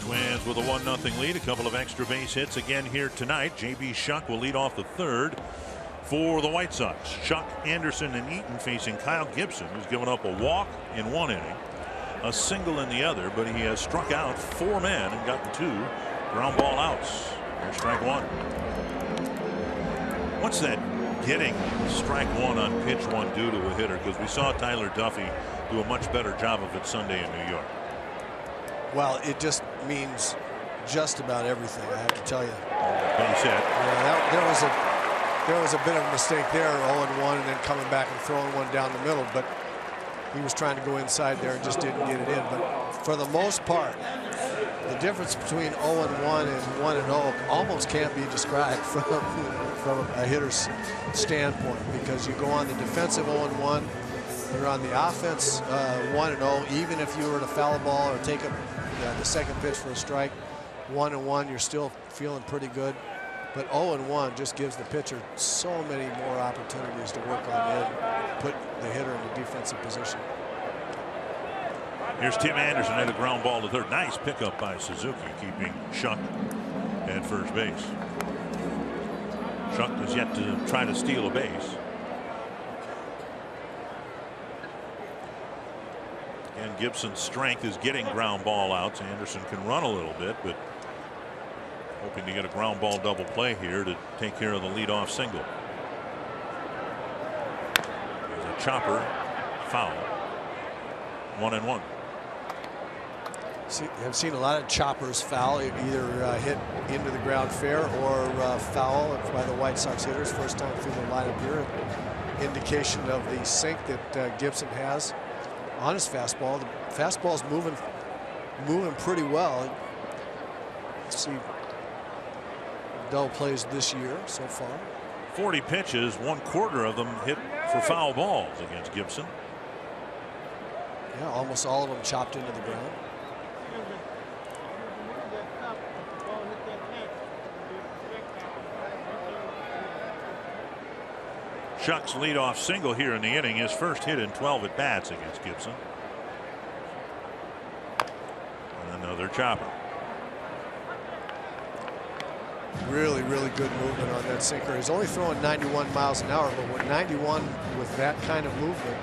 Twins with a 1-0 lead. A couple of extra base hits again here tonight. J.B. Shuck will lead off the third for the White Sox. Shuck, Anderson, and Eaton facing Kyle Gibson, who's given up a walk in one inning, a single in the other, but he has struck out 4 men and gotten 2 ground ball outs. There's strike 1. What's that getting strike 1 on pitch 1 do to a hitter? Because we saw Tyler Duffy do a much better job of it Sunday in New York. Well, it just means just about everything, I have to tell you. Base hit. Yeah, there was a bit of a mistake there, 0-1, and then coming back and throwing one down the middle, but he was trying to go inside there and just didn't get it in. But for the most part, the difference between 0-1 and 1-0 almost can't be described from a hitter's standpoint, because you go on the defensive 0-1, you're on the offense 1-0. Even if you were to foul a ball or take the second pitch for a strike, 1-1, you're still feeling pretty good. But 0-1 just gives the pitcher so many more opportunities to work on it, put the hitter in a defensive position. Here's Tim Anderson at a ground ball to third. Nice pickup by Suzuki, keeping Shuck at first base. Shuck has yet to try to steal a base. And Gibson's strength is getting ground ball outs. Anderson can run a little bit, but hoping to get a ground ball double play here to take care of the leadoff single. There's a chopper, foul. 1-1. I've seen a lot of choppers foul, either hit into the ground fair or foul by the White Sox hitters. First time through the lineup here. Indication of the sink that Gibson has on his fastball. The fastball's moving pretty well. Let's see double plays this year so far. 40 pitches, 1/4 of them hit for foul balls against Gibson. Yeah, almost all of them chopped into the ground. Shuck's leadoff single here in the inning, his first hit in 12 at bats against Gibson. And another chopper. Really good movement on that sinker. He's only throwing 91 miles an hour, but with 91 with that kind of movement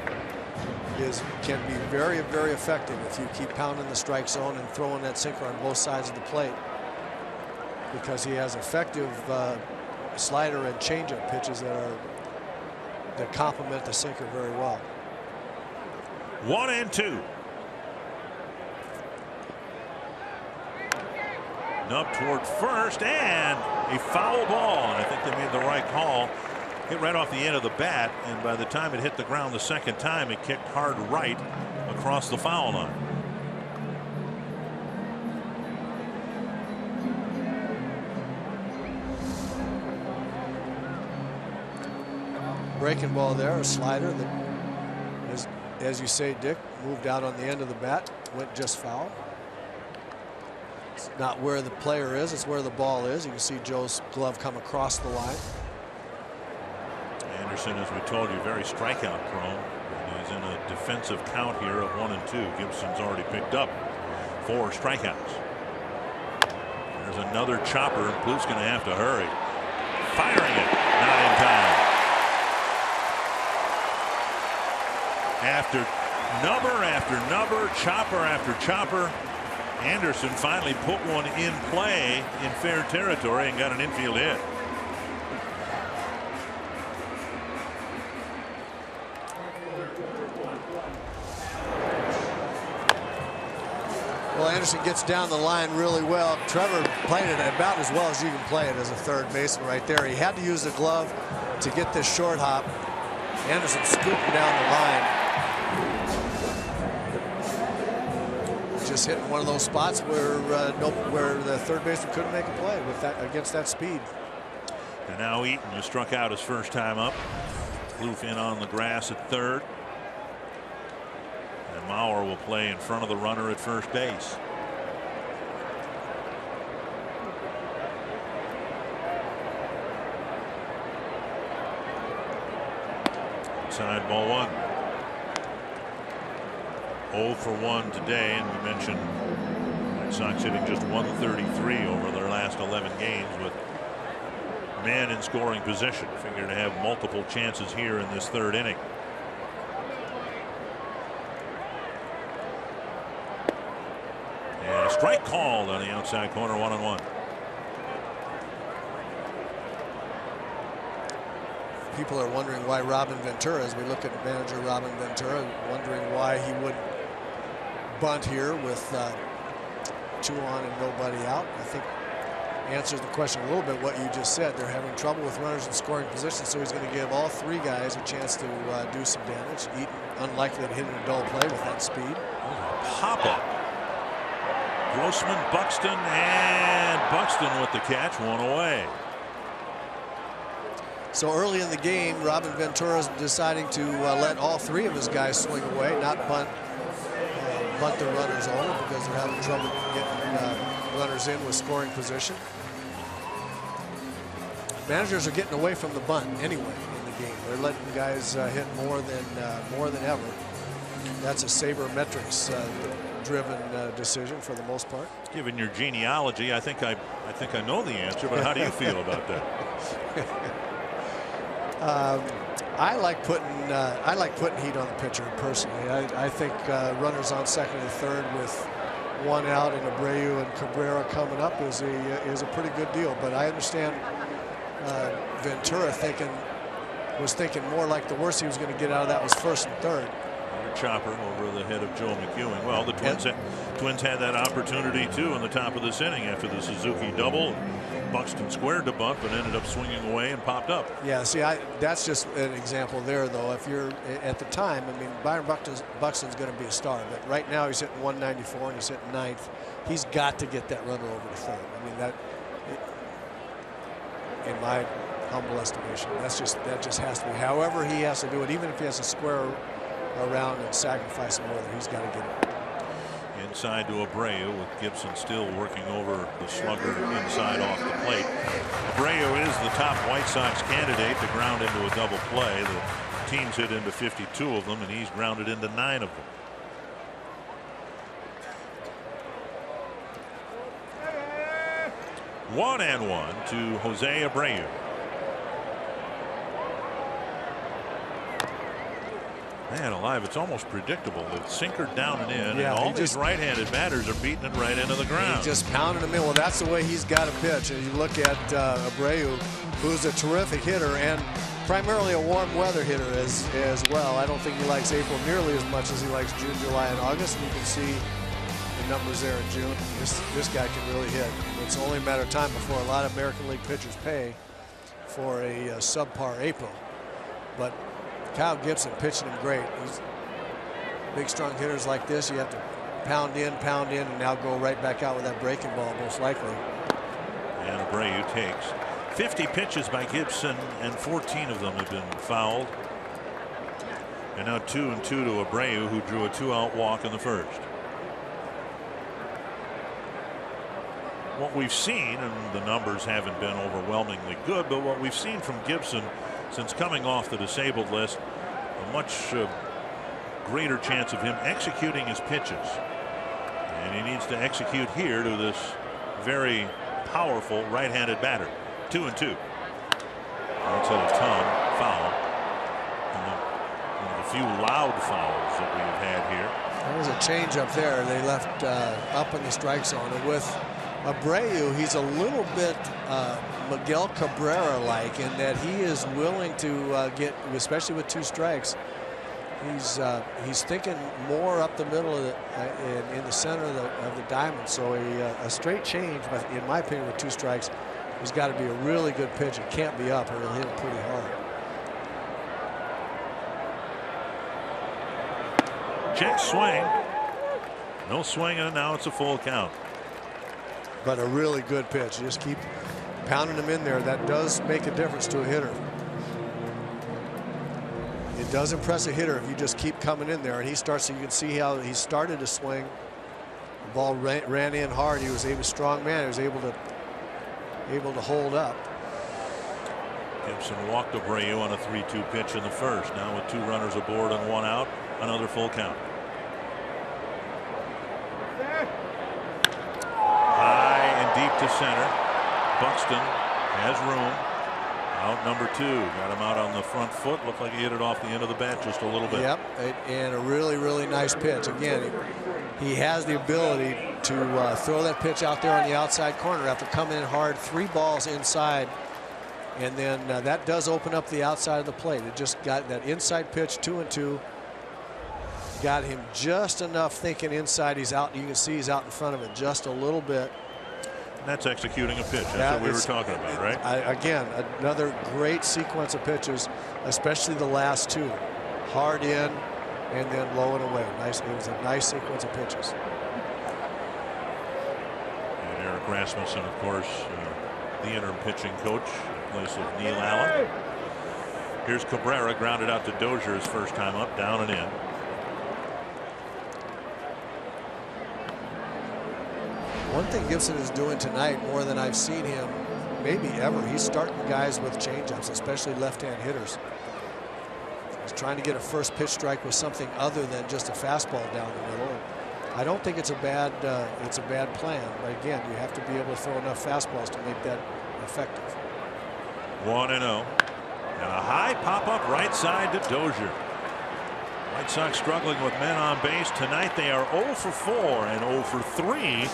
can be very effective if you keep pounding the strike zone and throwing that sinker on both sides of the plate, because he has effective slider and changeup pitches that complement the sinker very well. 1-2. Nub toward first, and a foul ball. And I think they made the right call. Hit right off the end of the bat, and by the time it hit the ground the second time, it kicked hard right across the foul line. Breaking ball there, a slider that is, as you say, Dick, moved out on the end of the bat, went just foul. It's not where the player is, it's where the ball is. You can see Joe's glove come across the line. Anderson, as we told you, very strikeout prone. He's in a defensive count here of 1 and 2. Gibson's already picked up 4 strikeouts. There's another chopper. Blue's going to have to hurry. Firing it, not in time. After number, chopper after chopper, Anderson finally put one in play in fair territory and got an infield hit. Well, Anderson gets down the line really well. Trevor played it about as well as you can play it as a third baseman right there. He had to use the glove to get this short hop. Anderson scooping down the line. Just hitting one of those spots where the third baseman couldn't make a play with that against that speed. And now Eaton, who struck out his first time up. Kloof in on the grass at third. And Mauer will play in front of the runner at first base. Inside, ball 1. 0 for 1 today, and we mentioned White Sox hitting just 133 over their last 11 games with men in scoring position. Figure to have multiple chances here in this 3rd inning. And a strike called on the outside corner, 1-1. People are wondering why Robin Ventura, as we look at manager Robin Ventura, wondering why he would bunt here with 2 on and nobody out. I think answers the question a little bit what you just said. They're having trouble with runners in scoring position, so he's going to give all 3 guys a chance to do some damage. Eaton unlikely to hit a double play with that speed. Pop up. Grossman, Buxton, and Buxton with the catch, 1 away. So early in the game, Robin Ventura is deciding to let all 3 of his guys swing away, not bunt the runners over because they're having trouble getting runners in with scoring position. Managers are getting away from the bunt anyway in the game. They're letting guys hit more than ever. That's a sabermetrics driven decision for the most part. Given your genealogy, I think I know the answer, but how do you feel about that? I like putting heat on the pitcher personally. I think runners on 2nd and 3rd with 1 out and Abreu and Cabrera coming up is a pretty good deal. But I understand Ventura was thinking more like the worst he was going to get out of that was 1st and 3rd. Chopper over the head of Joe McEwing. Well, the Twins had that opportunity too in the top of this inning after the Suzuki double. Buxton squared the bunt, but ended up swinging away and popped up. Yeah, see, that's just an example there, though. If you're at the time, I mean, Byron Buxton's going to be a star, but right now he's hitting 194 and he's hitting 9th. He's got to get that runner over to 3rd. I mean, in my humble estimation, that just has to be. However, he has to do it, even if he has to square around and sacrifice some weather, he's got to get it. Inside to Abreu with Gibson still working over the slugger inside off the plate. Abreu is the top White Sox candidate to ground into a double play. The team's hit into 52 of them, and he's grounded into 9 of them. One and 1 to Jose Abreu. Man alive, it's almost predictable. It's sinker down and in, yeah, and all these right-handed batters are beating it right into the ground. He's just pounding them in. Well, that's the way he's got to pitch. And you look at Abreu, who's a terrific hitter and primarily a warm weather hitter as well. I don't think he likes April nearly as much as he likes June, July, and August. And you can see the numbers there in June. This guy can really hit. It's only a matter of time before a lot of American League pitchers pay for a subpar April. But Kyle Gibson pitching him great. He's big, strong hitters like this. You have to pound in, and now go right back out with that breaking ball, most likely. And Abreu takes 50 pitches by Gibson, and 14 of them have been fouled. And now 2-2 to Abreu, who drew a 2-out walk in the 1st. What we've seen, and the numbers haven't been overwhelmingly good, but what we've seen from Gibson since coming off the disabled list, a much greater chance of him executing his pitches. And he needs to execute here to this very powerful right-handed batter. 2-2. That's a ton foul. One of the few loud fouls that we have had here. There was a change up there. They left up in the strike zone. And with Abreu, he's a little bit Miguel Cabrera-like in that he is willing to get, especially with 2 strikes, he's thinking more up the middle of the, in the center of the diamond. So a straight change, but in my opinion, with 2 strikes, has got to be a really good pitch. It can't be up, or it'll hit it pretty hard. Check swing. No swing, and now it's a full count. But a really good pitch. You just keep pounding them in there. That does make a difference to a hitter. It does impress a hitter if you just keep coming in there. And he starts, you can see how he started to swing. The ball ran in hard. He was a strong man. He was able to hold up. Gibson walked Abreu on a 3-2 pitch in the first. Now with 2 runners aboard and 1 out, another full count. High and deep to center. Buxton has room. Out number 2. Got him out on the front foot. Looked like he hit it off the end of the bat just a little bit. Yep, and a really nice pitch. Again, he has the ability to throw that pitch out there on the outside corner after coming in hard. 3 balls inside. And then that does open up the outside of the plate. It just got that inside pitch, 2-2. Got him just enough thinking inside. He's out. You can see he's out in front of it just a little bit. That's executing a pitch. That's what we were talking about, right? Again, another great sequence of pitches, especially the last 2. Hard in and then low and away. Nice. It was a nice sequence of pitches. And Eric Rasmussen, of course, the interim pitching coach in place of Neil Allen. Here's Cabrera, grounded out to Dozier his first time up, down and in. One thing Gibson is doing tonight more than I've seen him maybe ever, he's starting guys with changeups, especially left-hand hitters. He's trying to get a first pitch strike with something other than just a fastball down the middle. I don't think it's a bad plan, but again, you have to be able to throw enough fastballs to make that effective. 1-0, and a high pop-up right side to Dozier. White Sox struggling with men on base tonight. They are 0 for 4 and 0 for 3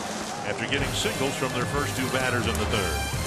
after getting singles from their first 2 batters in the third.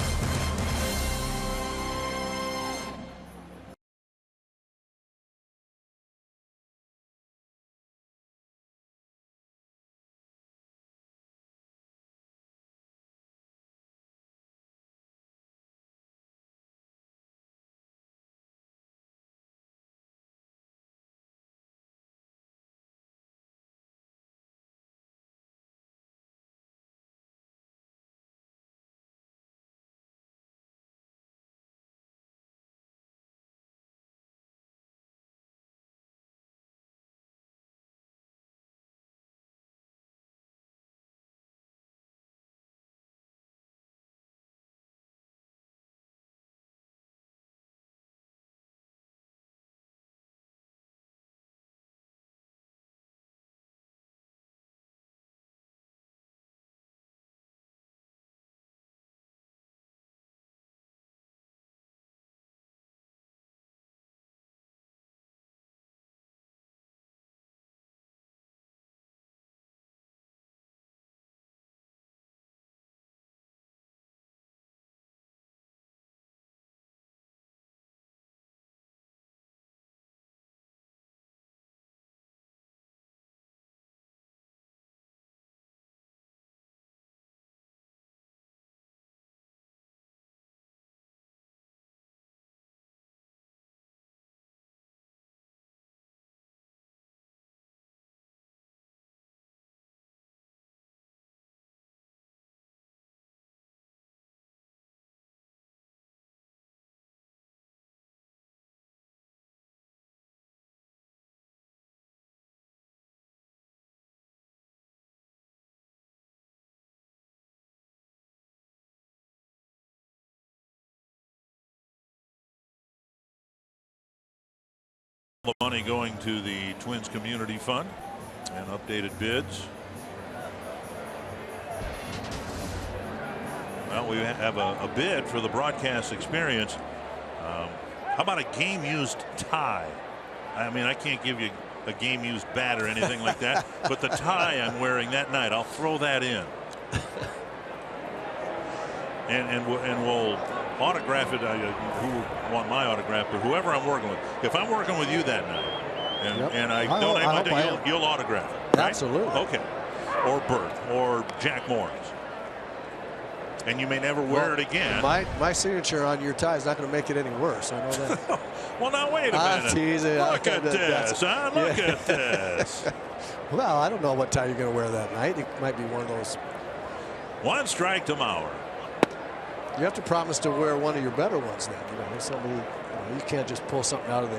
The money going to the Twins Community Fund and updated bids. Well, we have a bid for the broadcast experience. How about a game used tie? I mean, I can't give you a game used bat or anything like that, but the tie I'm wearing that night, I'll throw that in. And we'll autograph it. Who want my autograph, but whoever I'm working with. If I'm working with you that night, and I donate my thing, you'll autograph it. Right? Absolutely. Okay. Or Bert or Jack Morris. And you may never wear it again. My signature on your tie is not going to make it any worse. I know that. Well, now wait a minute. Teasing. Look at this. Look at this. Well, I don't know what tie you're going to wear that night. It might be one of those. 1 strike to Mauer. You have to promise to wear one of your better ones then. You know, somebody, you can't just pull something out of the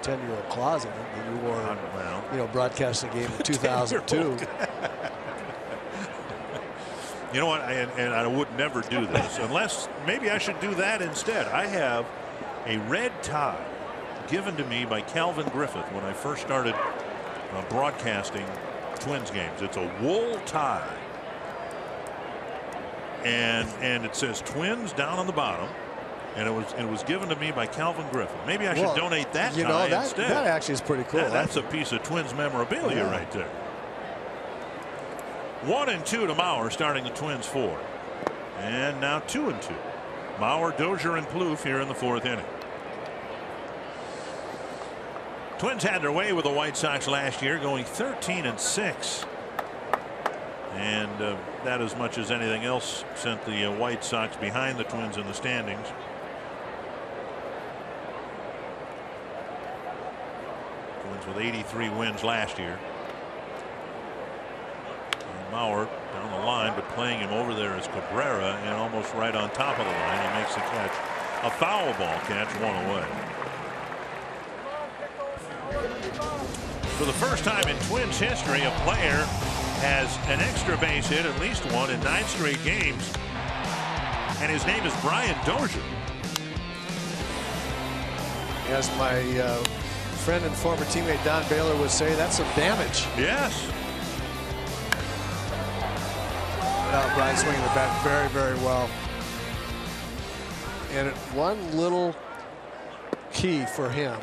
10-year-old closet that you wore, broadcasting game in 2002. You know what? And I would never do this unless maybe I should do that instead. I have A red tie given to me by Calvin Griffith when I first started broadcasting Twins games. It's a wool tie. And it says Twins down on the bottom. And it was given to me by Calvin Griffith. Maybe I should donate that tie instead. That actually is pretty cool. Yeah, that's a piece of Twins memorabilia right there. 1-2 to Mauer, starting the Twins 4. And now 2-2. Mauer, Dozier, and Plouffe here in the 4th inning. Twins had their way with the White Sox last year, going 13-6. And that, as much as anything else, sent the White Sox behind the Twins in the standings. Twins with 83 wins last year. And Mauer down the line, but playing him over there is Cabrera, and almost right on top of the line. He makes the catch. A foul ball catch, 1 away. For the first time in Twins history, a player has an extra base hit, at least one, in 9 straight games. And his name is Brian Dozier. As my friend and former teammate Don Baylor would say, that's some damage. Yes. Brian swinging the bat very, very well. And one little key for him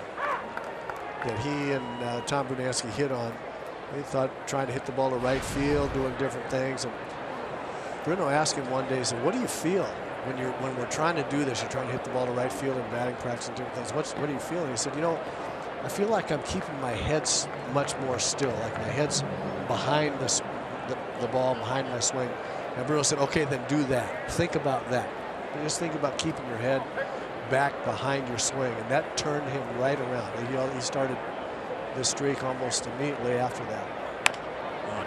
that he and Tom Brunansky hit on. They thought trying to hit the ball to right field, doing different things. And Bruno asked him one day, he said, "What do you feel when we're trying to do this? You're trying to hit the ball to right field and batting practice and different things. What do you feel?" And he said, "You know, I feel like I'm keeping my head much more still, like my head's behind the ball, behind my swing." And Bruno said, "Okay, then do that. Think about that. Just think about keeping your head back behind your swing." And that turned him right around. He started the streak almost immediately after that.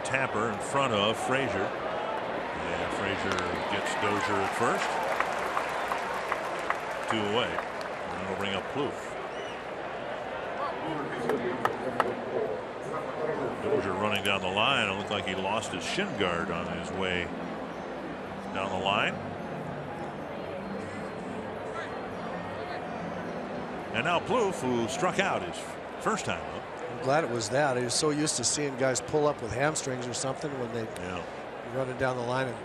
Tapper in front of Frazier. And Frazier gets Dozier at first. 2 away. And that'll bring up Plouffe. Dozier running down the line. It looked like he lost his shin guard on his way down the line. And now Plouffe, who struck out his first time up. I'm glad it was that. He was so used to seeing guys pull up with hamstrings or something when they running down the line and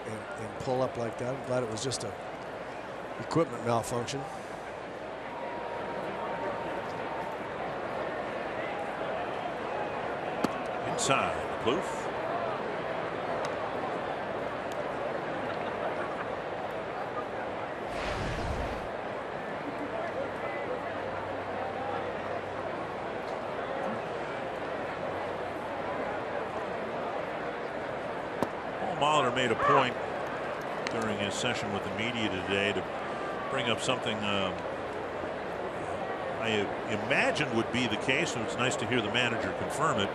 pull up like that. I'm glad it was just a equipment malfunction. Inside, Plouffe. Molitor made a point during his session with the media today to bring up something I imagined would be the case, and it's nice to hear the manager confirm it.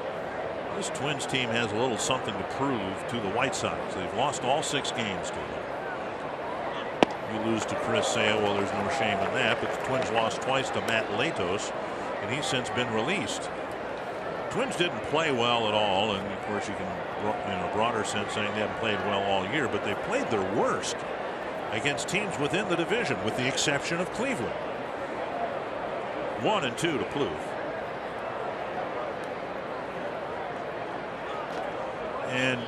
This Twins team has a little something to prove to the White Sox. They've lost all 6 games to them. You lose to Chris Sale, well, there's no shame in that, but the Twins lost twice to Matt Latos, and he's since been released. Twins didn't play well at all, and of course you can, in a broader sense, saying they haven't played well all year, but they played their worst against teams within the division, with the exception of Cleveland. 1-2 to Plouffe. And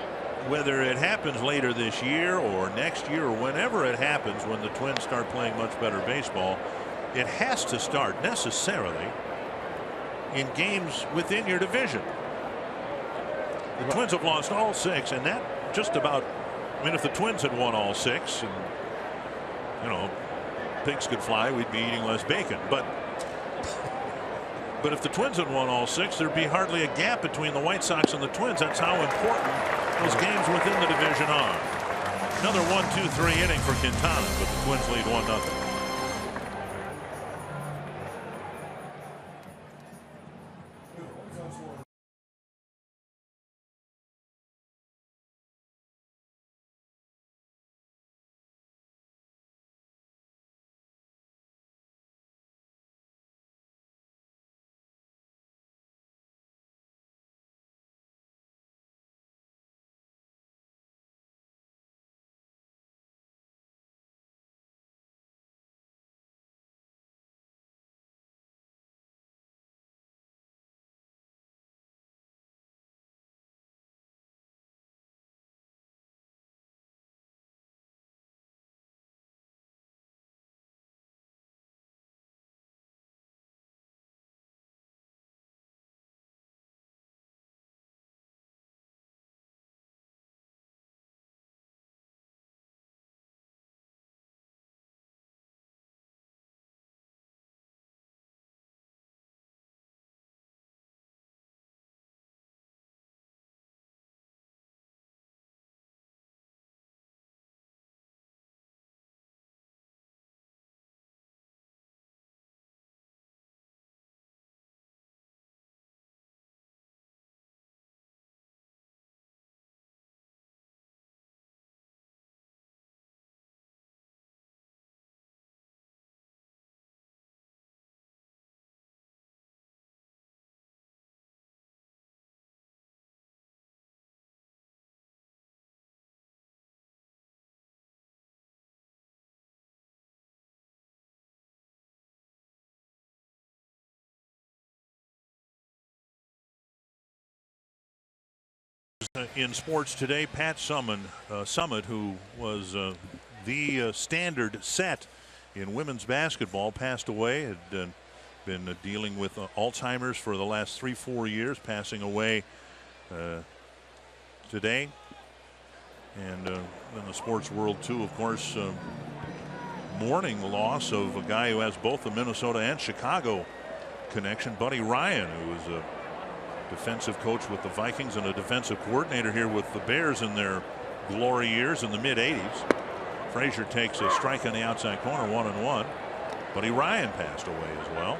whether it happens later this year or next year or whenever it happens, when the Twins start playing much better baseball, it has to start necessarily in games within your division. The Twins have lost all 6, and that just about, I mean, if the Twins had won all 6 and, you know, pigs could fly, we'd be eating less bacon. But if the Twins had won all 6, there'd be hardly a gap between the White Sox and the Twins. That's how important those games within the division are. Another 1-2-3 inning for Quintana, but the Twins lead 1-0. In sports today, Pat Summit, who was the standard set in women's basketball, passed away. Had been dealing with Alzheimer's for the last 3-4 years, passing away today. And in the sports world too, of course, mourning the loss of a guy who has both the Minnesota and Chicago connection, Buddy Ryan, who was a defensive coach with the Vikings and a defensive coordinator here with the Bears in their glory years in the mid-'80s. Frazier takes a strike on the outside corner, 1-1. Buddy Ryan passed away as well.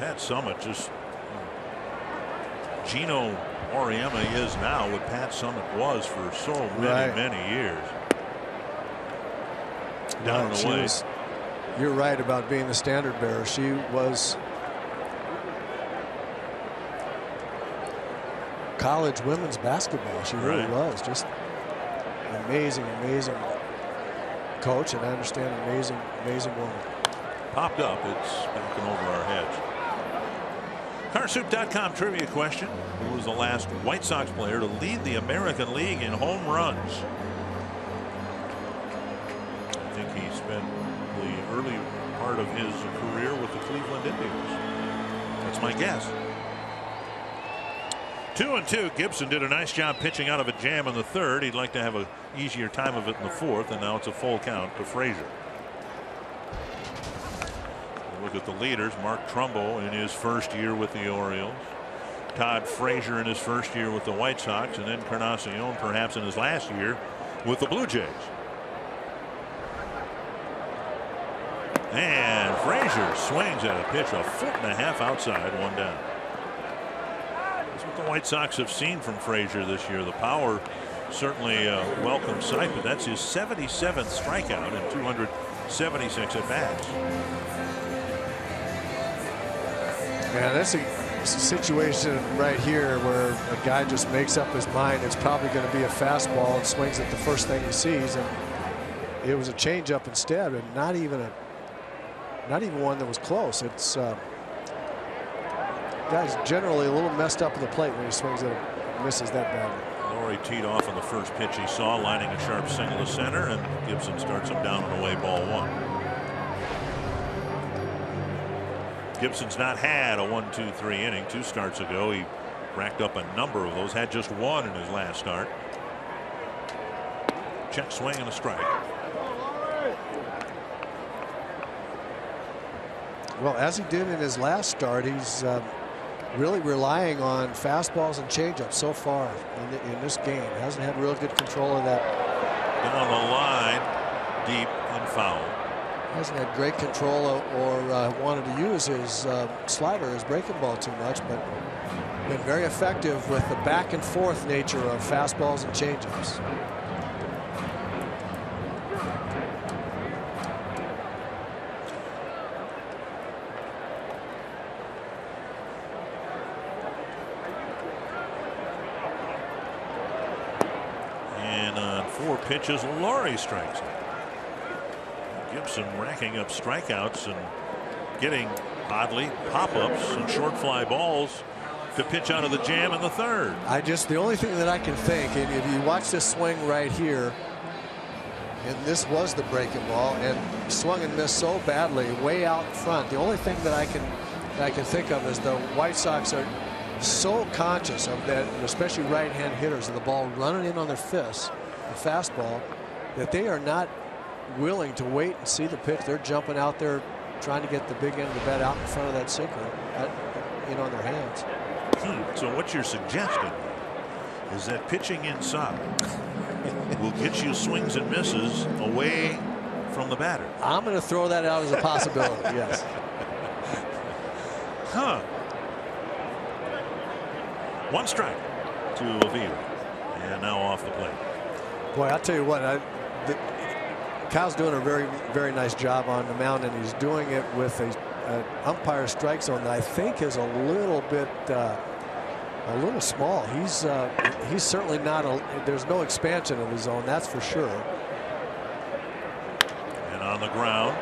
Pat Summit, just Gino Auriemma is now what Pat Summit was for so many years. Down and away. You're right about being the standard bearer. She was college women's basketball. She really was just an amazing coach, and I understand amazing woman. Popped up. It's backing over our heads. Carsoup.com trivia question. Who was the last White Sox player to lead the American League in home runs? I think he spent the early part of his career with the Cleveland Indians. That's my guess. 2-2. Gibson did a nice job pitching out of a jam in the third. He'd like to have an easier time of it in the fourth, and now it's a full count to Frazier. Look at the leaders. Mark Trumbo in his first year with the Orioles. Todd Frazier in his first year with the White Sox, and then Encarnacion perhaps in his last year with the Blue Jays. And Frazier swings at a pitch 1.5 feet outside, 1 down. That's what the White Sox have seen from Frazier this year. The power certainly a welcome sight, but that's his 77th strikeout in 276 at bats. Yeah, that's a situation right here where a guy just makes up his mind it's probably going to be a fastball and swings at the first thing he sees, and it was a changeup instead, and not even one that was close. It's guy's generally a little messed up at the plate when he swings at it, misses that badly. Laurie teed off on the first pitch he saw, lining a sharp single to center, and Gibson starts him down and away, ball 1. Gibson's not had a 1-2-3 inning. 2 starts ago. He racked up a number of those. Had just 1 in his last start. Check swing and a strike. Well, as he did in his last start, he's really relying on fastballs and changeups so far in this game. Hasn't had real good control of that. Down the line, deep and foul. Hasn't had great control or wanted to use his slider, his breaking ball too much, but been very effective with the back and forth nature of fastballs and changeups. And on 4 pitches, Laurie strikes him. Gibson racking up strikeouts and getting, oddly, pop-ups and short fly balls to pitch out of the jam in the third. The only thing that I can think, and if you watch this swing right here, and this was the breaking ball, and swung and missed so badly way out in front. The only thing that I can think of is the White Sox are so conscious of that, especially right-hand hitters, of the ball running in on their fists, the fastball, that they are not willing to wait and see the pitch. They're jumping out there trying to get the big end of the bat out in front of that sinker on their hands. So what you're suggesting is that pitching inside will get you swings and misses away from the batter. I'm going to throw that out as a possibility. Yes. Huh. 1 strike to Avila, and now off the plate. Boy, I'll tell you what, Kyle's doing a very nice job on the mound, and he's doing it with a umpire strike zone that I think is a little small. He's certainly not there's no expansion of the zone, that's for sure. And on the ground,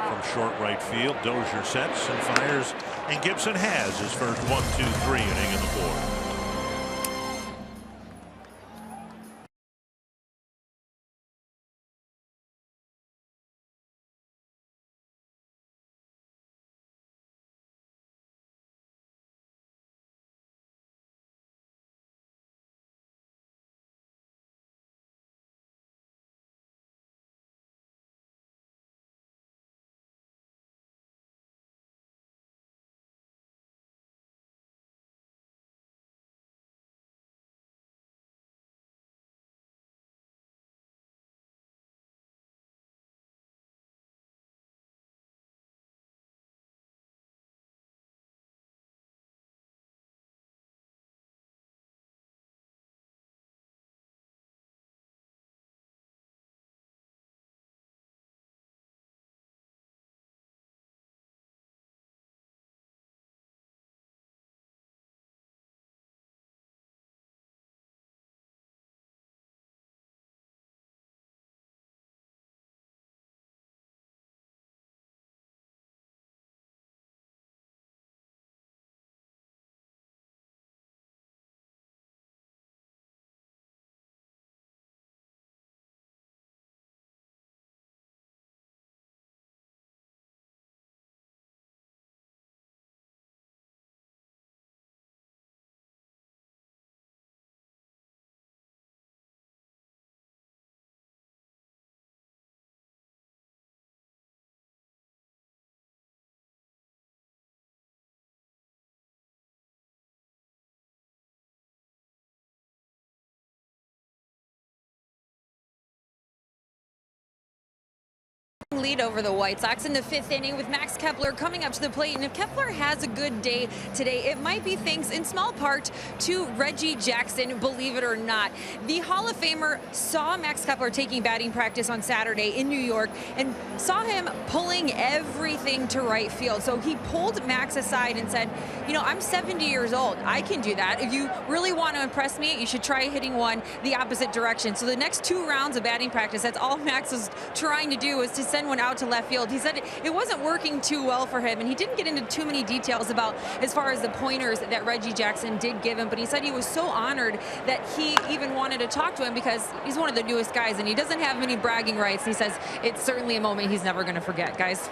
from short right field. Dozier sets and fires, and Gibson has his first 1-2-3 inning in the fourth. Lead over the White Sox in the 5th inning with Max Kepler coming up to the plate. And if Kepler has a good day today, it might be thanks in small part to Reggie Jackson, believe it or not. The Hall of Famer saw Max Kepler taking batting practice on Saturday in New York and saw him pulling everything to right field. So he pulled Max aside and said, you know, I'm 70 years old. I can do that. If you really want to impress me, you should try hitting one the opposite direction. So the next 2 rounds of batting practice, that's all Max was trying to do, was to send one out to left field. He said it wasn't working too well for him, and he didn't get into too many details about as far as the pointers that Reggie Jackson did give him, but he said he was so honored that he even wanted to talk to him because he's one of the newest guys and he doesn't have many bragging rights. He says it's certainly a moment he's never going to forget, guys.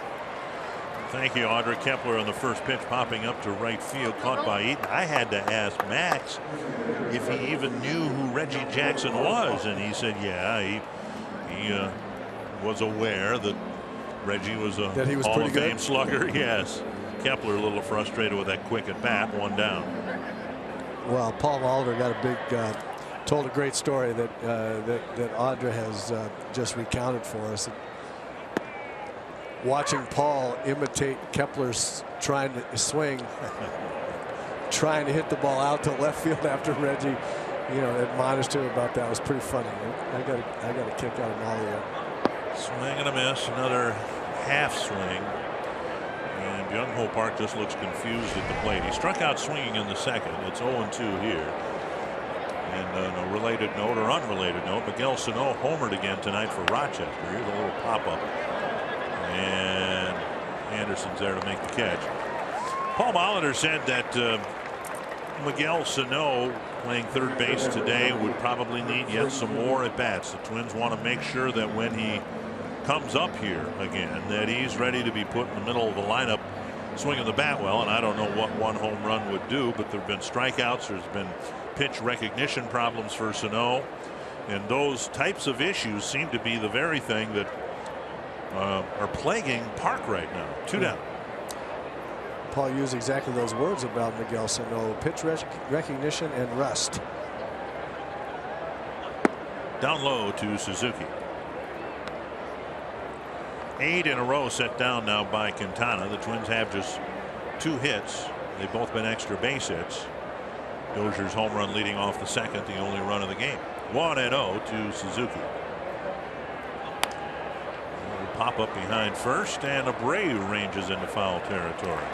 Thank you, Audrey. Kepler on the first pitch popping up to right field, caught by Eaton. I had to ask Max if he even knew who Reggie Jackson was, and he said yeah, he was aware that Reggie was a Hall of Fame slugger. Yes. Kepler a little frustrated with that quick at bat, 1 down. Well, Paul Molitor got a big, told a great story that that Audra has just recounted for us. Watching Paul imitate Kepler's trying to swing, trying to hit the ball out to left field after Reggie, you know, admonished him about that was pretty funny. I got a kick out of Molitor. Swing and a miss, another half swing, and Byung-Ho Park just looks confused at the plate. He struck out swinging in the second. It's 0-2 here. And on a related note or unrelated note, Miguel Sano homered again tonight for Rochester. Here's a little pop-up, and Anderson's there to make the catch. Paul Molitor said that Miguel Sano, playing third base today, would probably need yet some more at bats. The Twins want to make sure that when he comes up here again, that he's ready to be put in the middle of the lineup swinging the bat well. And I don't know what 1 home run would do, but there have been strikeouts, there's been pitch recognition problems for Sano, and those types of issues seem to be the very thing that are plaguing Park right now. 2 down. Paul used exactly those words about Miguel Sano: pitch recognition and rust. Down low to Suzuki. 8 in a row set down now by Quintana. The Twins have just 2 hits. They've both been extra base hits. Dozier's home run leading off the second, the only run of the game. 1-0 to Suzuki. Pop up behind first, and Abreu ranges into foul territory.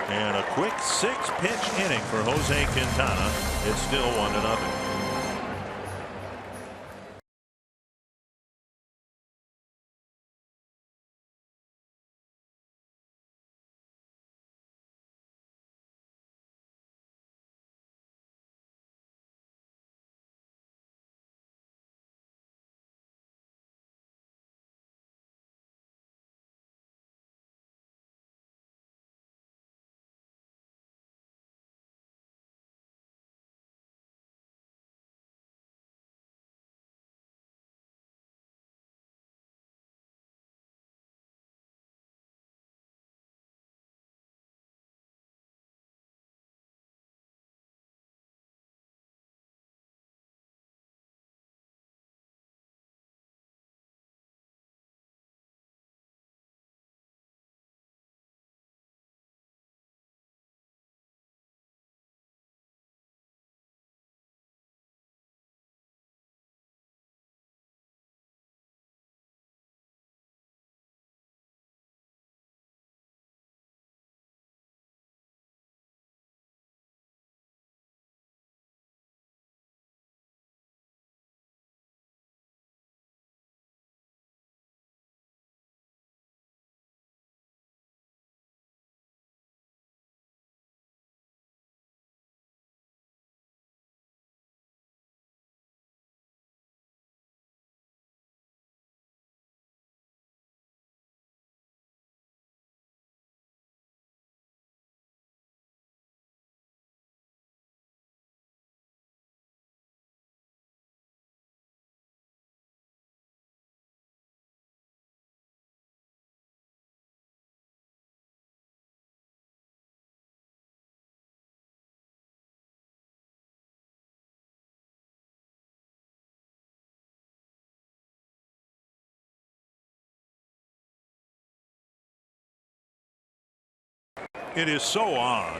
And a quick 6-pitch inning for Jose Quintana. It's still 1-0. It is so on.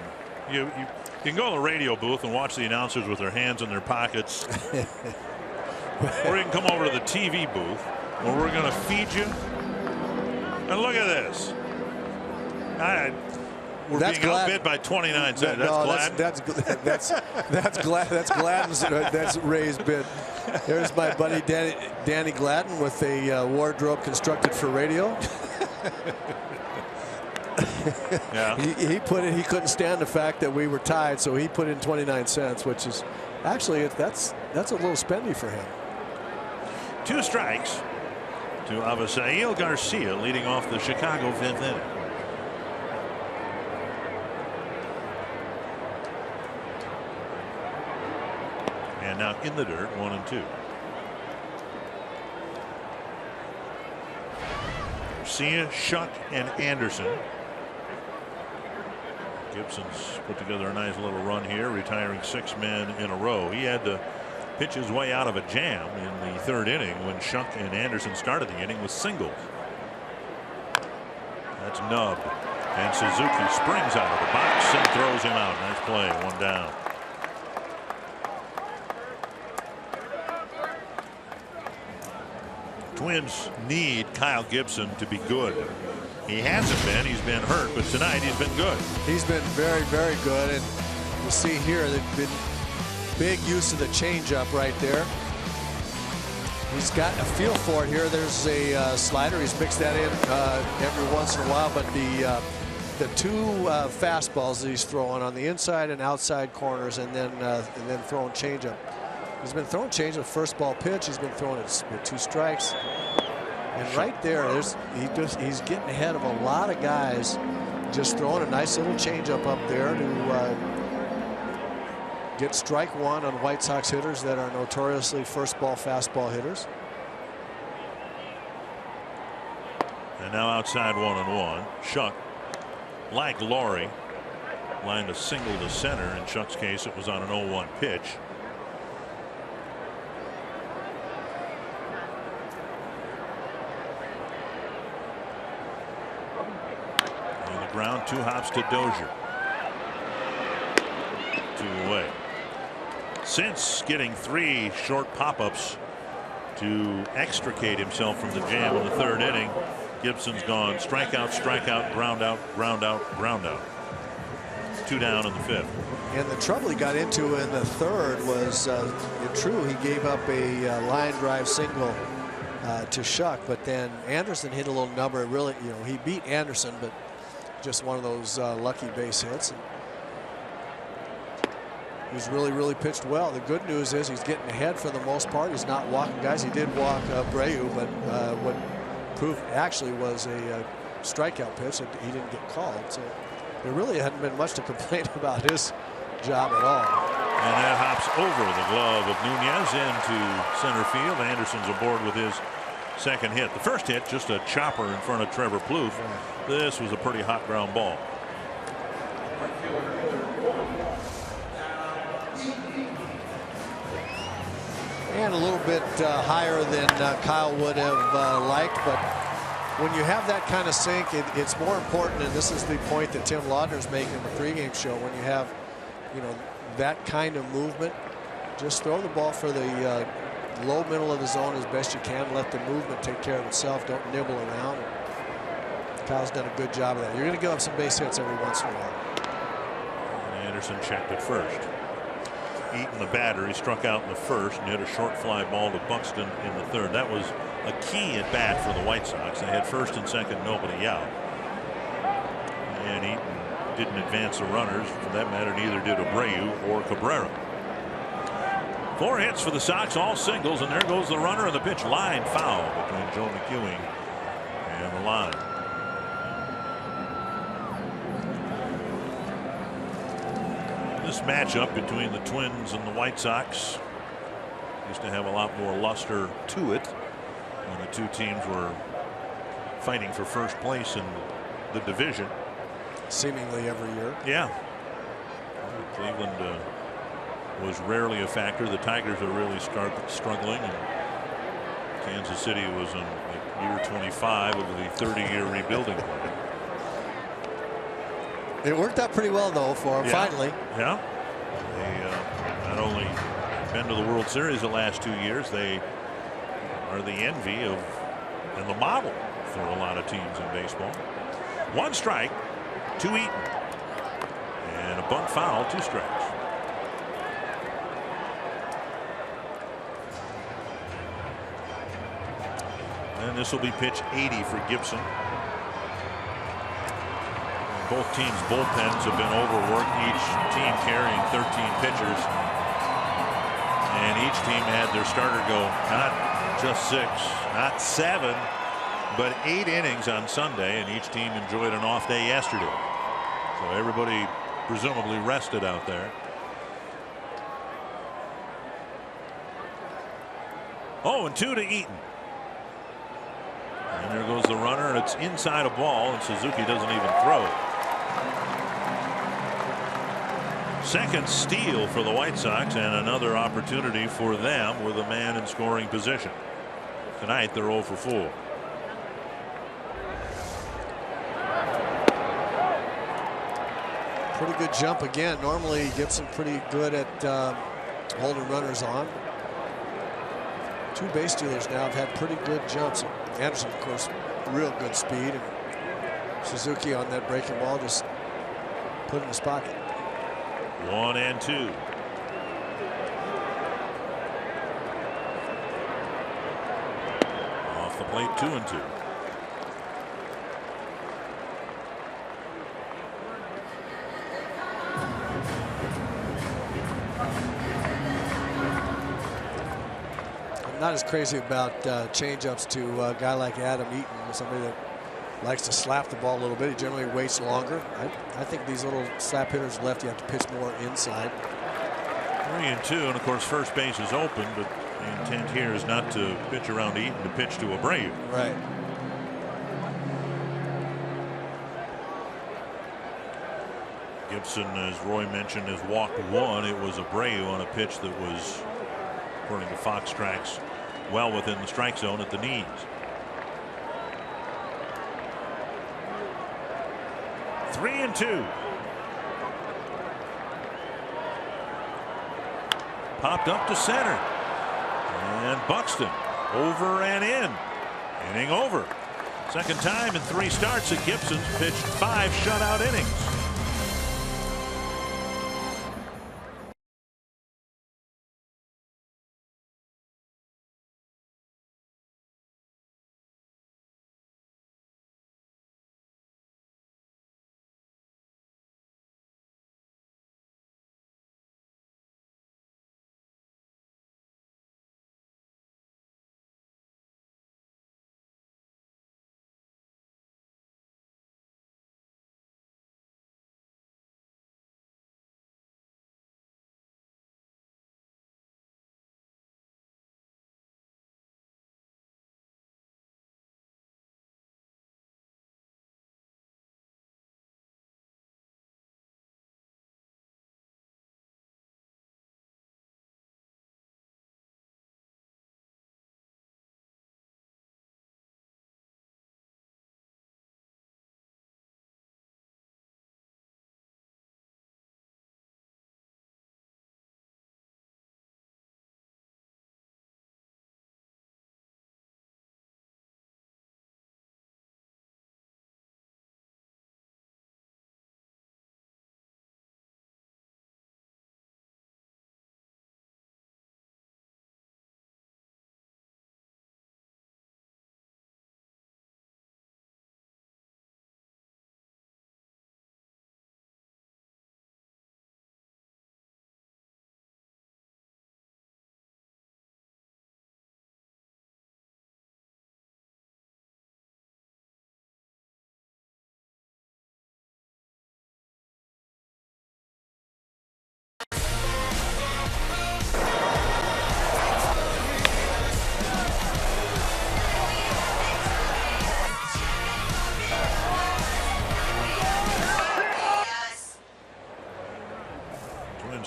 You can go to the radio booth and watch the announcers with their hands in their pockets. Or you can come over to the TV booth where we're going to feed you. And look at this. We're being outbid by 29 cents. That's Gladden's. That's Ray's bid. There's my buddy Danny Gladden with a wardrobe constructed for radio. Yeah. He put in. He couldn't stand the fact that we were tied, so he put in 29 cents, which is actually that's a little spendy for him. 2 strikes to Avisail Garcia leading off the Chicago 5th inning. And now in the dirt, 1-2. Garcia, Shuck, and Anderson. Gibson's put together a nice little run here, retiring 6 men in a row. He had to pitch his way out of a jam in the 3rd inning when Shuck and Anderson started the inning with singles. That's nubbed, and Suzuki springs out of the box and throws him out. Nice play, 1 down. Twins need Kyle Gibson to be good. He hasn't been. He's been hurt, but tonight he's been good. He's been very, very good, and you see here they've been big use of the changeup right there. He's got a feel for it here. There's a slider. He's mixed that in every once in a while, but the 2 fastballs that he's throwing on the inside and outside corners, and then throwing changeup. He's been throwing changeup first ball pitch. He's been throwing it with 2 strikes. And right there, he's getting ahead of a lot of guys, just throwing a nice little changeup up there to get strike 1 on White Sox hitters that are notoriously first ball fastball hitters. And now outside 1-1. Shuck, like Laurie, lined a single to center. In Shuck's case, it was on an 0-1 pitch. Ground, 2 hops to Dozier. 2 away. Since getting 3 short pop-ups to extricate himself from the jam in the 3rd inning, Gibson's gone strikeout, strikeout, ground out, ground out, ground out. 2 down in the 5th. And the trouble he got into in the 3rd was true. He gave up a line drive single to Shuck, but then Anderson hit a little number. Really, he beat Anderson, but just one of those lucky base hits. He's really pitched well. The good news is he's getting ahead for the most part. He's not walking guys. He did walk Abreu, but what proved actually was a strikeout pitch that he didn't get called. So there really hadn't been much to complain about his job at all. And that hops over the glove of Nunez into center field. Anderson's aboard with his 2nd hit. The first hit, just a chopper in front of Trevor Plouffe. This was a pretty hot ground ball. And a little bit higher than Kyle would have liked, but when you have that kind of sink, it's more important, and this is the point that Tim Laudner's making in the pregame show. When you have, that kind of movement, just throw the ball for the low middle of the zone as best you can. Let the movement take care of itself. Don't nibble around. Kyle's done a good job of that. You're going to give up some base hits every once in a while. And Anderson checked at first. Eaton, the batter, he struck out in the 1st and hit a short fly ball to Buxton in the 3rd. That was a key at bat for the White Sox. They had 1st and 2nd, nobody out. And Eaton didn't advance the runners. For that matter, neither did Abreu or Cabrera. 4 hits for the Sox, all singles, and there goes the runner, and the pitch line foul between Joe McEwing and the line. This matchup between the Twins and the White Sox used to have a lot more luster to it when the 2 teams were fighting for first place in the division. Seemingly every year. Yeah. Cleveland was rarely a factor. The Tigers are really struggling, and Kansas City was in year 25 of the 30-year rebuilding plan. It worked out pretty well, though, for him, finally. Yeah. They not only been to the World Series the last 2 years, they are the envy of and the model for a lot of teams in baseball. 1 strike to Eaton. And a bunt foul, 2 strikes. And this will be pitch 80 for Gibson. Both teams' bullpens have been overworked, each team carrying 13 pitchers. And each team had their starter go not just 6, not 7, but 8 innings on Sunday, and each team enjoyed an off day yesterday. So everybody presumably rested out there. 0-2 to Eaton. And there goes the runner, and it's inside a ball, and Suzuki doesn't even throw. Second steal for the White Sox, and another opportunity for them with a man in scoring position. Tonight they're 0 for 4. Pretty good jump again. Normally Gibson pretty good at holding runners on. 2 base stealers now have had pretty good jumps. Anderson, of course, real good speed. And Suzuki on that breaking ball just put in his pocket. 1-2. Off the plate, 2-2. I'm not as crazy about changeups to a guy like Adam Eaton, somebody that likes to slap the ball a little bit. He generally waits longer. I think these little slap hitters left, you have to pitch more inside. 3-2, and of course first base is open, but the intent here is not to pitch around Eaton, to pitch to Abreu. Right. Gibson, as Roy mentioned, has walked 1. It was Abreu on a pitch that was, according to Fox Tracks, well within the strike zone at the knees. Three and 2. Popped up to center. And Buxton over and in. Inning over. Second time in 3 starts that Gibson's pitched 5 shutout innings.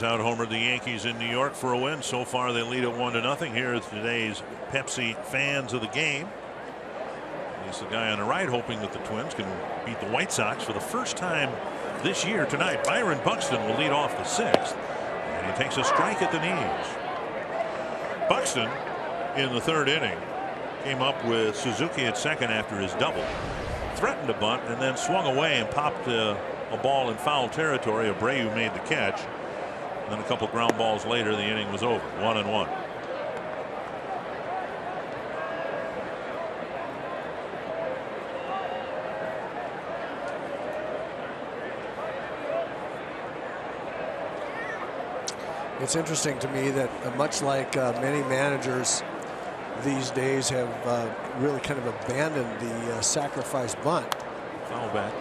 Out homered the Yankees in New York for a win. So far they lead at 1-0. Here is today's Pepsi fans of the game. He's the guy on the right, hoping that the Twins can beat the White Sox for the first time this year tonight. Byron Buxton will lead off the 6th, and he takes a strike at the knees. Buxton, in the 3rd inning, came up with Suzuki at second after his double, threatened a bunt, and then swung away and popped a ball in foul territory. Abreu made the catch. And then a couple ground balls later, the inning was over, 1-1. It's interesting to me that much like many managers these days have really kind of abandoned the sacrifice bunt. Foul back.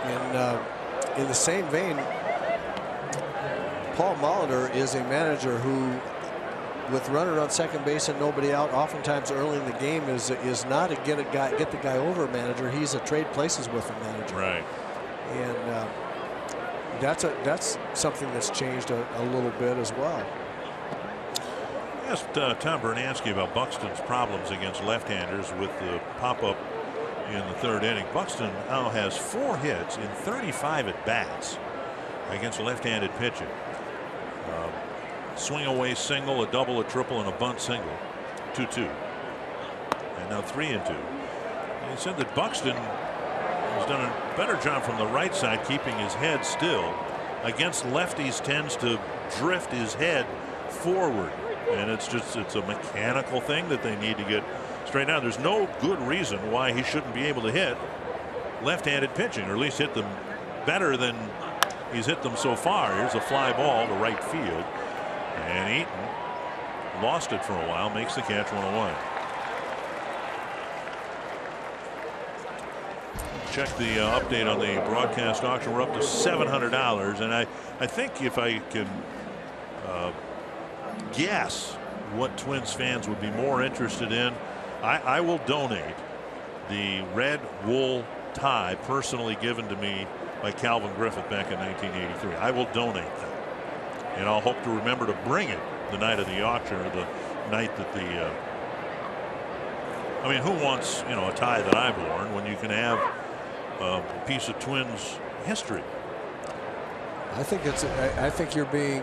And in the same vein, Paul Molitor is a manager who, with runner on second base and nobody out, oftentimes early in the game is not a get the guy over manager. He's a trade places with a manager. Right. And that's something that's changed a little bit as well. I asked Tom Bernansky about Buxton's problems against left-handers with the pop-up in the 3rd inning. Buxton now has 4 hits in 35 at-bats against left-handed pitching. Swing away single, a double, a triple, and a bunt single. 2-2. And now 3-2. He said that Buxton has done a better job from the right side keeping his head still. Against lefties tends to drift his head forward. And it's a mechanical thing that they need to get straightened out. There's no good reason why he shouldn't be able to hit left-handed pitching, or at least hit them better than he's hit them so far. Here's a fly ball to right field. And Eaton lost it for a while, makes the catch 1-1. Check the update on the broadcast auction. We're up to $700, and I think if I can guess what Twins fans would be more interested in, I will donate the red wool tie personally given to me by Calvin Griffith back in 1983. I will donate that. And I'll hope to remember to bring it the night of the auction, or the night that the I mean, who wants, a tie that I've worn when you can have a piece of Twins history? I think you're being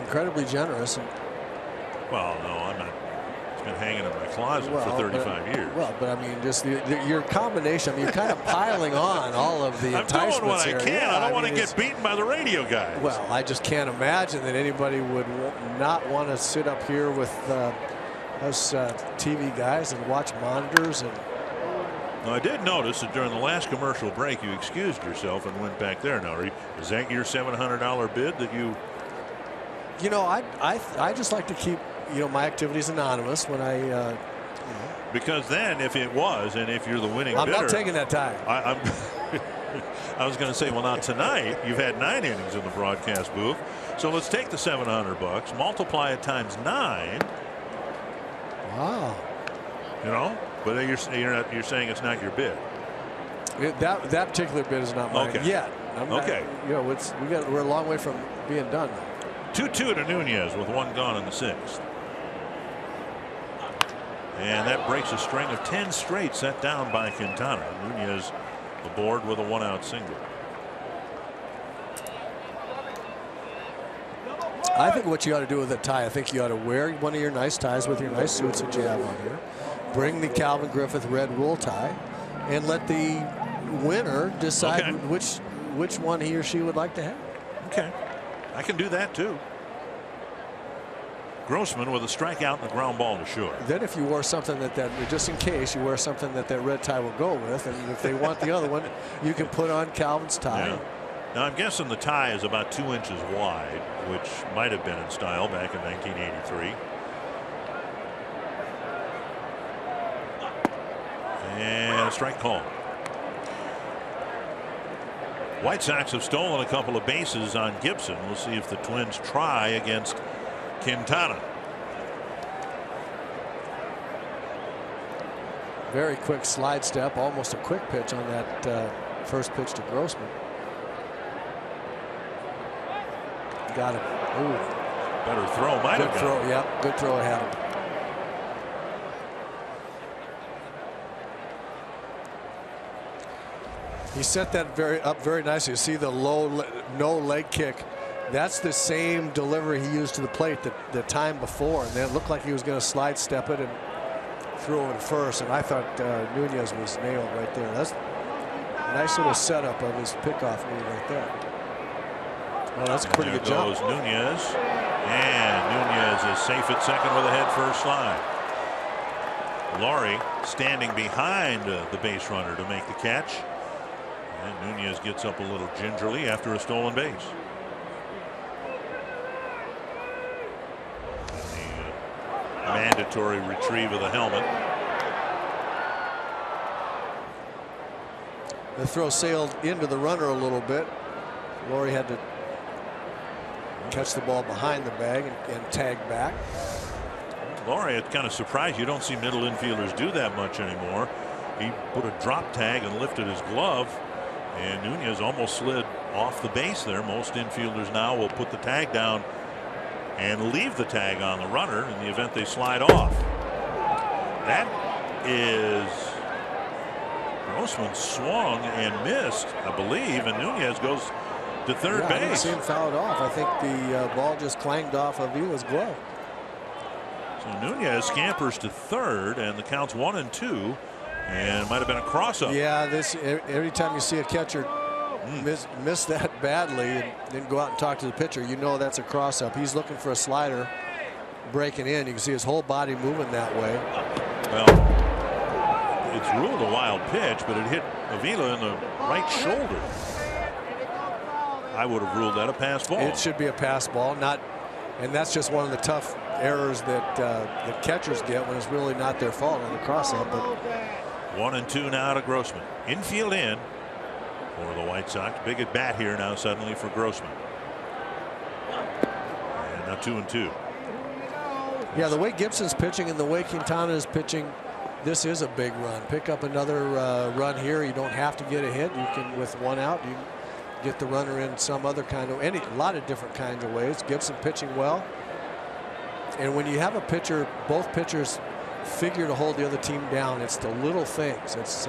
incredibly generous. Well, no, I'm not. It's been hanging in my closet for 35 years. Well, but I mean, just your combination. I mean, you're kind of piling on all of the enticements. I'm doing what I can. Yeah, I don't want to get beaten by the radio guys. Well, I just can't imagine that anybody would not want to sit up here with us TV guys and watch monitors. And now, I did notice that during the last commercial break, you excused yourself and went back there. Now, is that your $700 bid that you? I just like to keep my activities anonymous when I. Because then, if it was, and if you're the winning bidder, I'm not taking that time. I was going to say, well, now tonight you've had 9 innings in the broadcast booth, so let's take the $700, multiply it times 9. Wow. But you're saying it's not your bid. That particular bid is not mine yet. Okay. We're a long way from being done. 2-2 to Nunez with 1 gone in the 6th. And that breaks a string of 10 straight set down by Quintana. Nunez aboard with a 1-out single. I think what you ought to do with a tie, I think you ought to wear one of your nice ties with your nice suits that you have on here. Bring the Calvin Griffith red wool tie and let the winner decide which one he or she would like to have. Okay. I can do that too. Grossman with a strikeout and a ground ball to short. Then if you wore something that just in case you wear something that red tie will go with, and if they want the other one, you can put on Calvin's tie. Yeah. Now I'm guessing the tie is about 2 inches wide, which might have been in style back in 1983. And a strike call. White Sox have stolen a couple of bases on Gibson. We'll see if the Twins try against Quintana. Very quick slide step, almost a quick pitch on that first pitch to Grossman. Got him. Ooh. Better throw. Might have throw. Yep. Good throw ahead of him. He set that up very nicely. You see the no leg kick. That's the same delivery he used to the plate the time before, and then it looked like he was going to slide step it and throw it first. And I thought Nunez was nailed right there. That's a nice little setup of his pickoff move right there. Well, that's a pretty good job. There goes Nunez, and Nunez is safe at second with a head first slide. Laurie standing behind the base runner to make the catch. And Nunez gets up a little gingerly after a stolen base. And the mandatory retrieve of the helmet. The throw sailed into the runner a little bit. Laurie had to catch the ball behind the bag and tag back. Laurie, it's kind of surprised you don't see middle infielders do that much anymore. He put a drop tag and lifted his glove, and Nunez almost slid off the base there. Most infielders now will put the tag down and leave the tag on the runner in the event they slide off. That is Grossman swung and missed, I believe, and Nunez goes to third base. I didn't see him foul it off. I think the ball just clanged off Avila's glove. So Nunez scampers to third, and the count's 1-2, and it might have been a cross-up. Yeah, every time you see a catcher miss that badly and then go out and talk to the pitcher, you know that's a cross-up. He's looking for a slider breaking in. You can see his whole body moving that way. Well, it's ruled a wild pitch, but it hit Avila in the right shoulder. I would have ruled that a pass ball. It should be a pass ball, and that's just one of the tough errors that the catchers get when it's really not their fault on the cross-up. But 1-2 now to Grossman. Infield in for the White Sox. Big at bat here now suddenly for Grossman. And now 2-2. Yeah, the way Gibson's pitching and the way Quintana is pitching, this is a big run. Pick up another run here. You don't have to get a hit. You can, with one out, you get the runner in some other kind of a lot of different kinds of ways. Gibson pitching well. And when you have a pitcher, both pitchers figure to hold the other team down. It's the little things. It's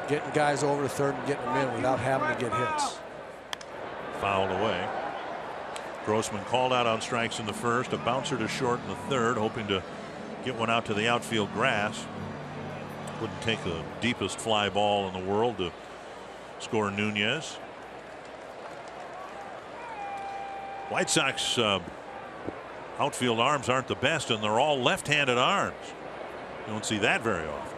getting guys over to third and getting them in without having to get hits. Fouled away. Grossman called out on strikes in the first, a bouncer to short in the third, hoping to get one out to the outfield grass. Wouldn't take the deepest fly ball in the world to score Nunez. White Sox outfield arms aren't the best, and they're all left-handed arms. You don't see that very often.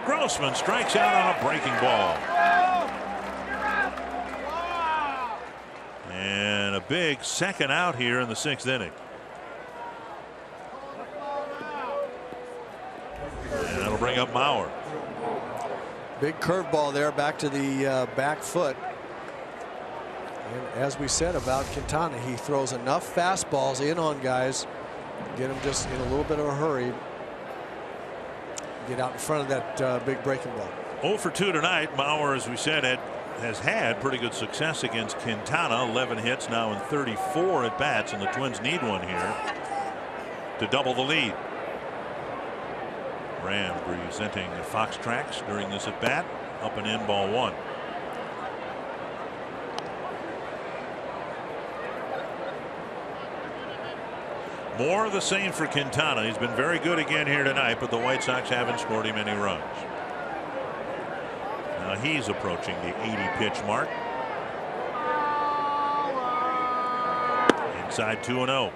Grossman strikes out on a breaking ball. And a big second out here in the 6th inning. And that'll bring up Mauer. Big curveball there back to the back foot. And as we said about Quintana, he throws enough fastballs in on guys, get them just in a little bit of a hurry, get out in front of that big breaking ball. 0 for 2 tonight. Mauer, as we said, has had pretty good success against Quintana. 11 hits now in 34 at bats, and the Twins need one here to double the lead. Ram presenting the Fox Tracks during this at bat. Up and in, ball 1. More of the same for Quintana. He's been very good again here tonight, but the White Sox haven't scored him any runs. Now he's approaching the 80 pitch mark. Inside 2-0.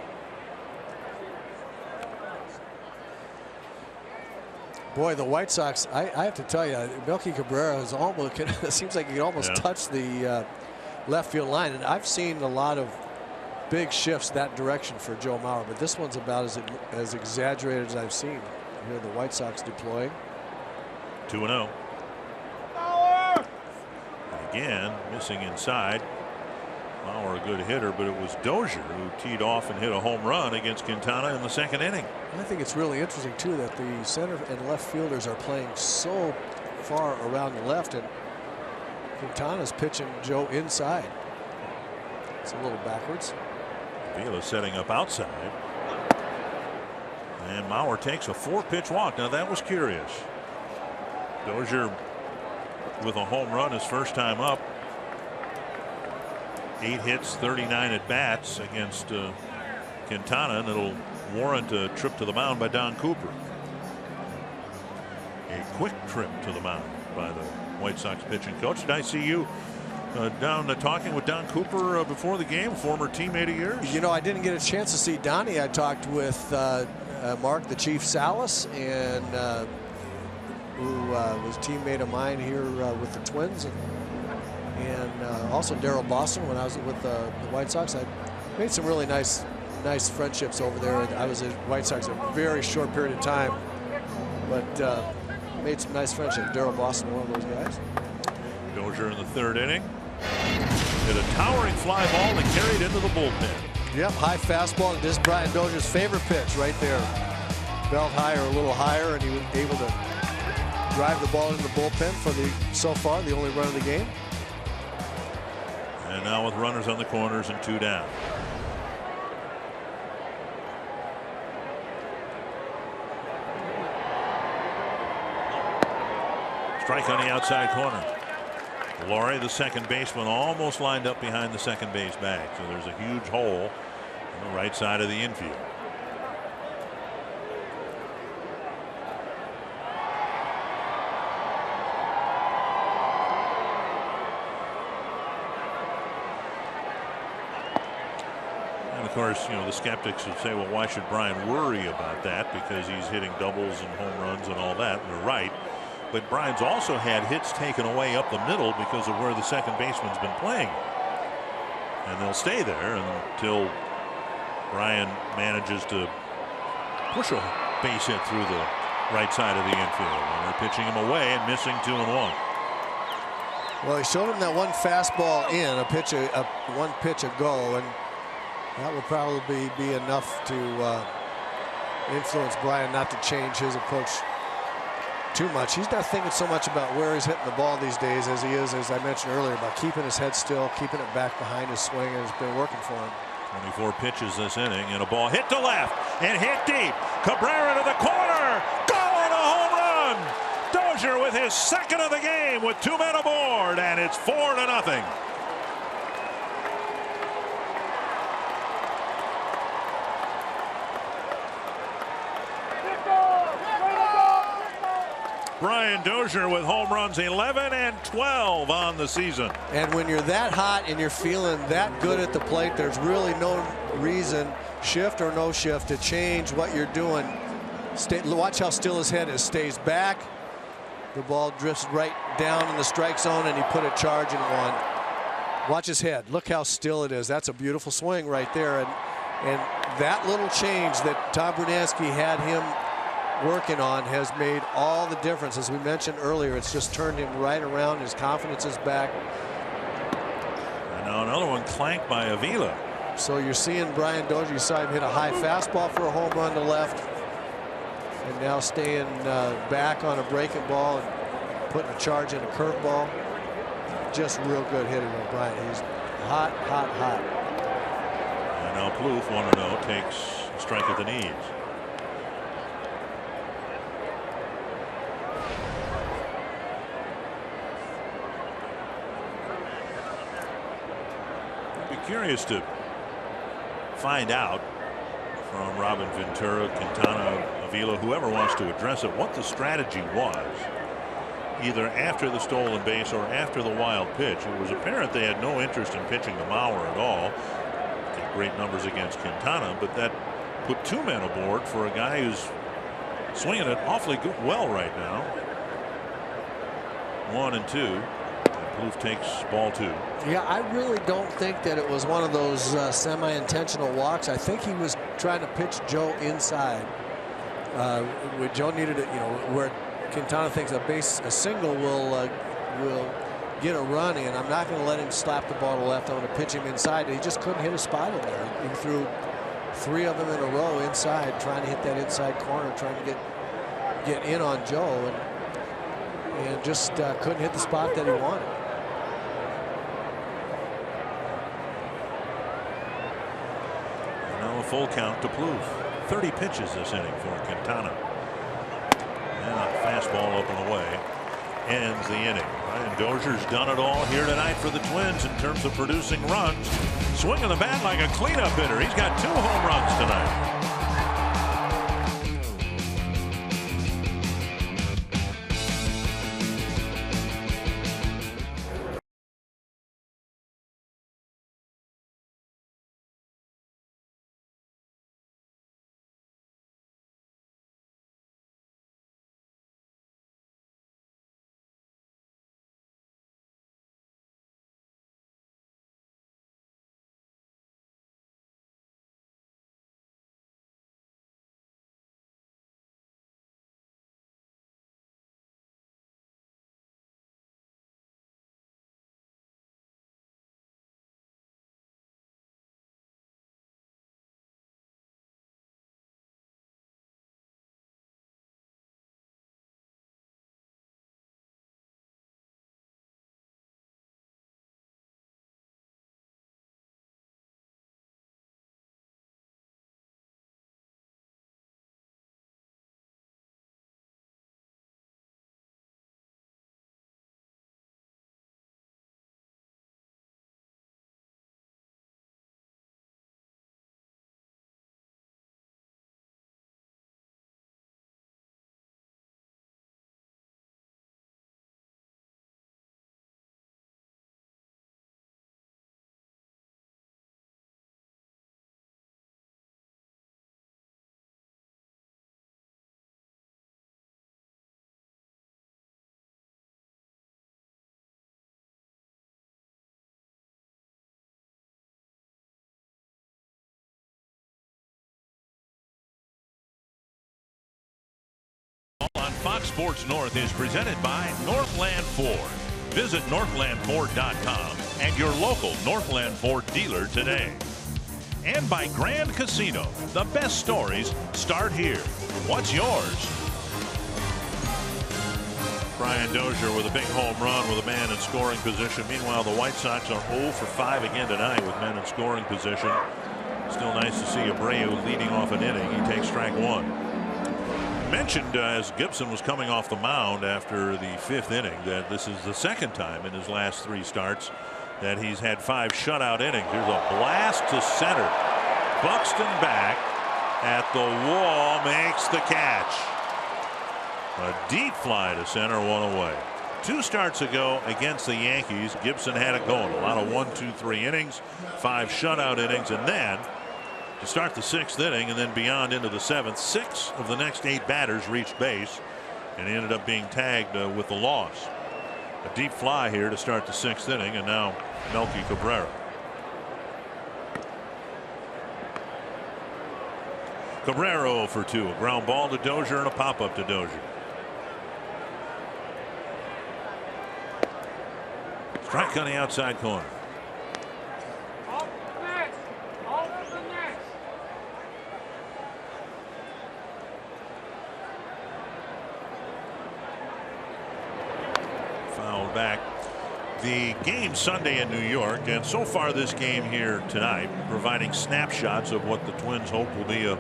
Boy, the White Sox, I have to tell you, Melky Cabrera is almost, it seems like he can almost touch the left field line. And I've seen a lot of big shifts that direction for Joe Mauer, but this one's about as exaggerated as I've seen. Here the White Sox deploying. 2-0. Again, missing inside. Mauer a good hitter, but it was Dozier who teed off and hit a home run against Quintana in the 2nd inning. I think it's really interesting too that the center and left fielders are playing so far around the left, and Quintana's pitching Joe inside. It's a little backwards. Avila setting up outside. And Mauer takes a 4-pitch walk. Now that was curious. Dozier with a home run his first time up. 8 hits, 39 at bats against Quintana, and it'll warrant a trip to the mound by Don Cooper. A quick trip to the mound by the White Sox pitching coach. Did I see you down talking with Don Cooper before the game, former teammate of yours? You know, I didn't get a chance to see Donnie. I talked with Mark, the Chief Salas, and who was a teammate of mine here with the Twins, and also Daryl Boston when I was with the White Sox. I made some really nice friendships over there. I was at White Sox a very short period of time, but made some nice friendships. Daryl Boston, one of those guys. Dozier in the 3rd inning. Hit a towering fly ball and carried into the bullpen. Yep, high fastball. This is Brian Dozier's favorite pitch right there. Belt high or a little higher, and he was able to drive the ball into the bullpen for so far the only run of the game. And now with runners on the corners and 2 down. Strike on the outside corner. Laurie, the second baseman, almost lined up behind the second base bag. So there's a huge hole on the right side of the infield. And of course, you know, the skeptics would say, well, why should Brian worry about that? Because he's hitting doubles and home runs and all that. And they're right. But Brian's also had hits taken away up the middle because of where the second baseman's been playing. And they'll stay there until Brian manages to push a base hit through the right side of the infield. And they're pitching him away and missing 2 and 1. Well, he showed him that one fastball in, one pitch ago, and that will probably be enough to influence Brian not to change his approach too much. He's not thinking so much about where he's hitting the ball these days as he is, as I mentioned earlier, about keeping his head still, keeping it back behind his swing, and it's been working for him. 24 pitches this inning, and a ball hit to left and hit deep. Cabrera to the corner, going a home run. Dozier with his 2nd of the game with 2 men aboard, and it's 4-0. Brian Dozier with home runs 11 and 12 on the season. And when you're that hot and you're feeling that good at the plate, there's really no reason, shift or no shift, to change what you're doing. Watch how still his head is. Stays back. The ball drifts right down in the strike zone, and he put a charge in one. Watch his head. Look how still it is. That's a beautiful swing right there. And that little change that Tom Brunansky had him working on has made all the difference. As we mentioned earlier, it's just turned him right around. His confidence is back. And now another one clanked by Avila. So you're seeing Brian Dozier. You saw him hit a high fastball for a home run to left, and now staying back on a breaking ball and putting a charge in a curveball. Just real good hitting with Brian. He's hot, hot, hot. And now Plouffe, 1-0, takes a strike at the knees. Curious to find out from Robin Ventura, Quintana, Avila, whoever wants to address it, what the strategy was, either after the stolen base or after the wild pitch. It was apparent they had no interest in pitching to Mauer at all. Got great numbers against Quintana, but that put 2 men aboard for a guy who's swinging it awfully well right now. 1 and 2. Plouffe takes ball 2. Yeah, I really don't think that it was one of those semi-intentional walks. I think he was trying to pitch Joe inside. Where Joe needed it, you know, where Quintana thinks a single will get a run in. I'm not going to let him slap the ball to left. I'm going to pitch him inside. He just couldn't hit a spot in there. He threw 3 of them in a row inside, trying to hit that inside corner, trying to get in on Joe, and just couldn't hit the spot that he wanted. Now a full count to Plouffe. 30 pitches this inning for Quintana. And a fastball up and away ends the inning. Brian Dozier's done it all here tonight for the Twins in terms of producing runs. Swinging the bat like a cleanup hitter. He's got 2 home runs tonight. On Fox Sports North is presented by Northland Ford. Visit northlandford.com and your local Northland Ford dealer today. And by Grand Casino. The best stories start here. What's yours? Brian Dozier with a big home run with a man in scoring position. Meanwhile, the White Sox are 0 for 5 again tonight with men in scoring position. Still nice to see Abreu leading off an inning. He takes strike 1. Mentioned as Gibson was coming off the mound after the 5th inning that this is the 2nd time in his last 3 starts that he's had 5 shutout innings. Here's a blast to center. Buxton back at the wall, makes the catch. A deep fly to center, 1 away. 2 starts ago against the Yankees, Gibson had it going. A lot of 1, 2, 3 innings, 5 shutout innings, and then to start the 6th inning and then beyond into the 7th, 6 of the next 8 batters reached base, and he ended up being tagged with the loss. A deep fly here to start the 6th inning, and now Melky Cabrera. Cabrera 0 for 2. A ground ball to Dozier and a pop-up to Dozier. Strike on the outside corner. Fouled back. The game Sunday in New York, and so far this game here tonight, providing snapshots of what the Twins hope will be a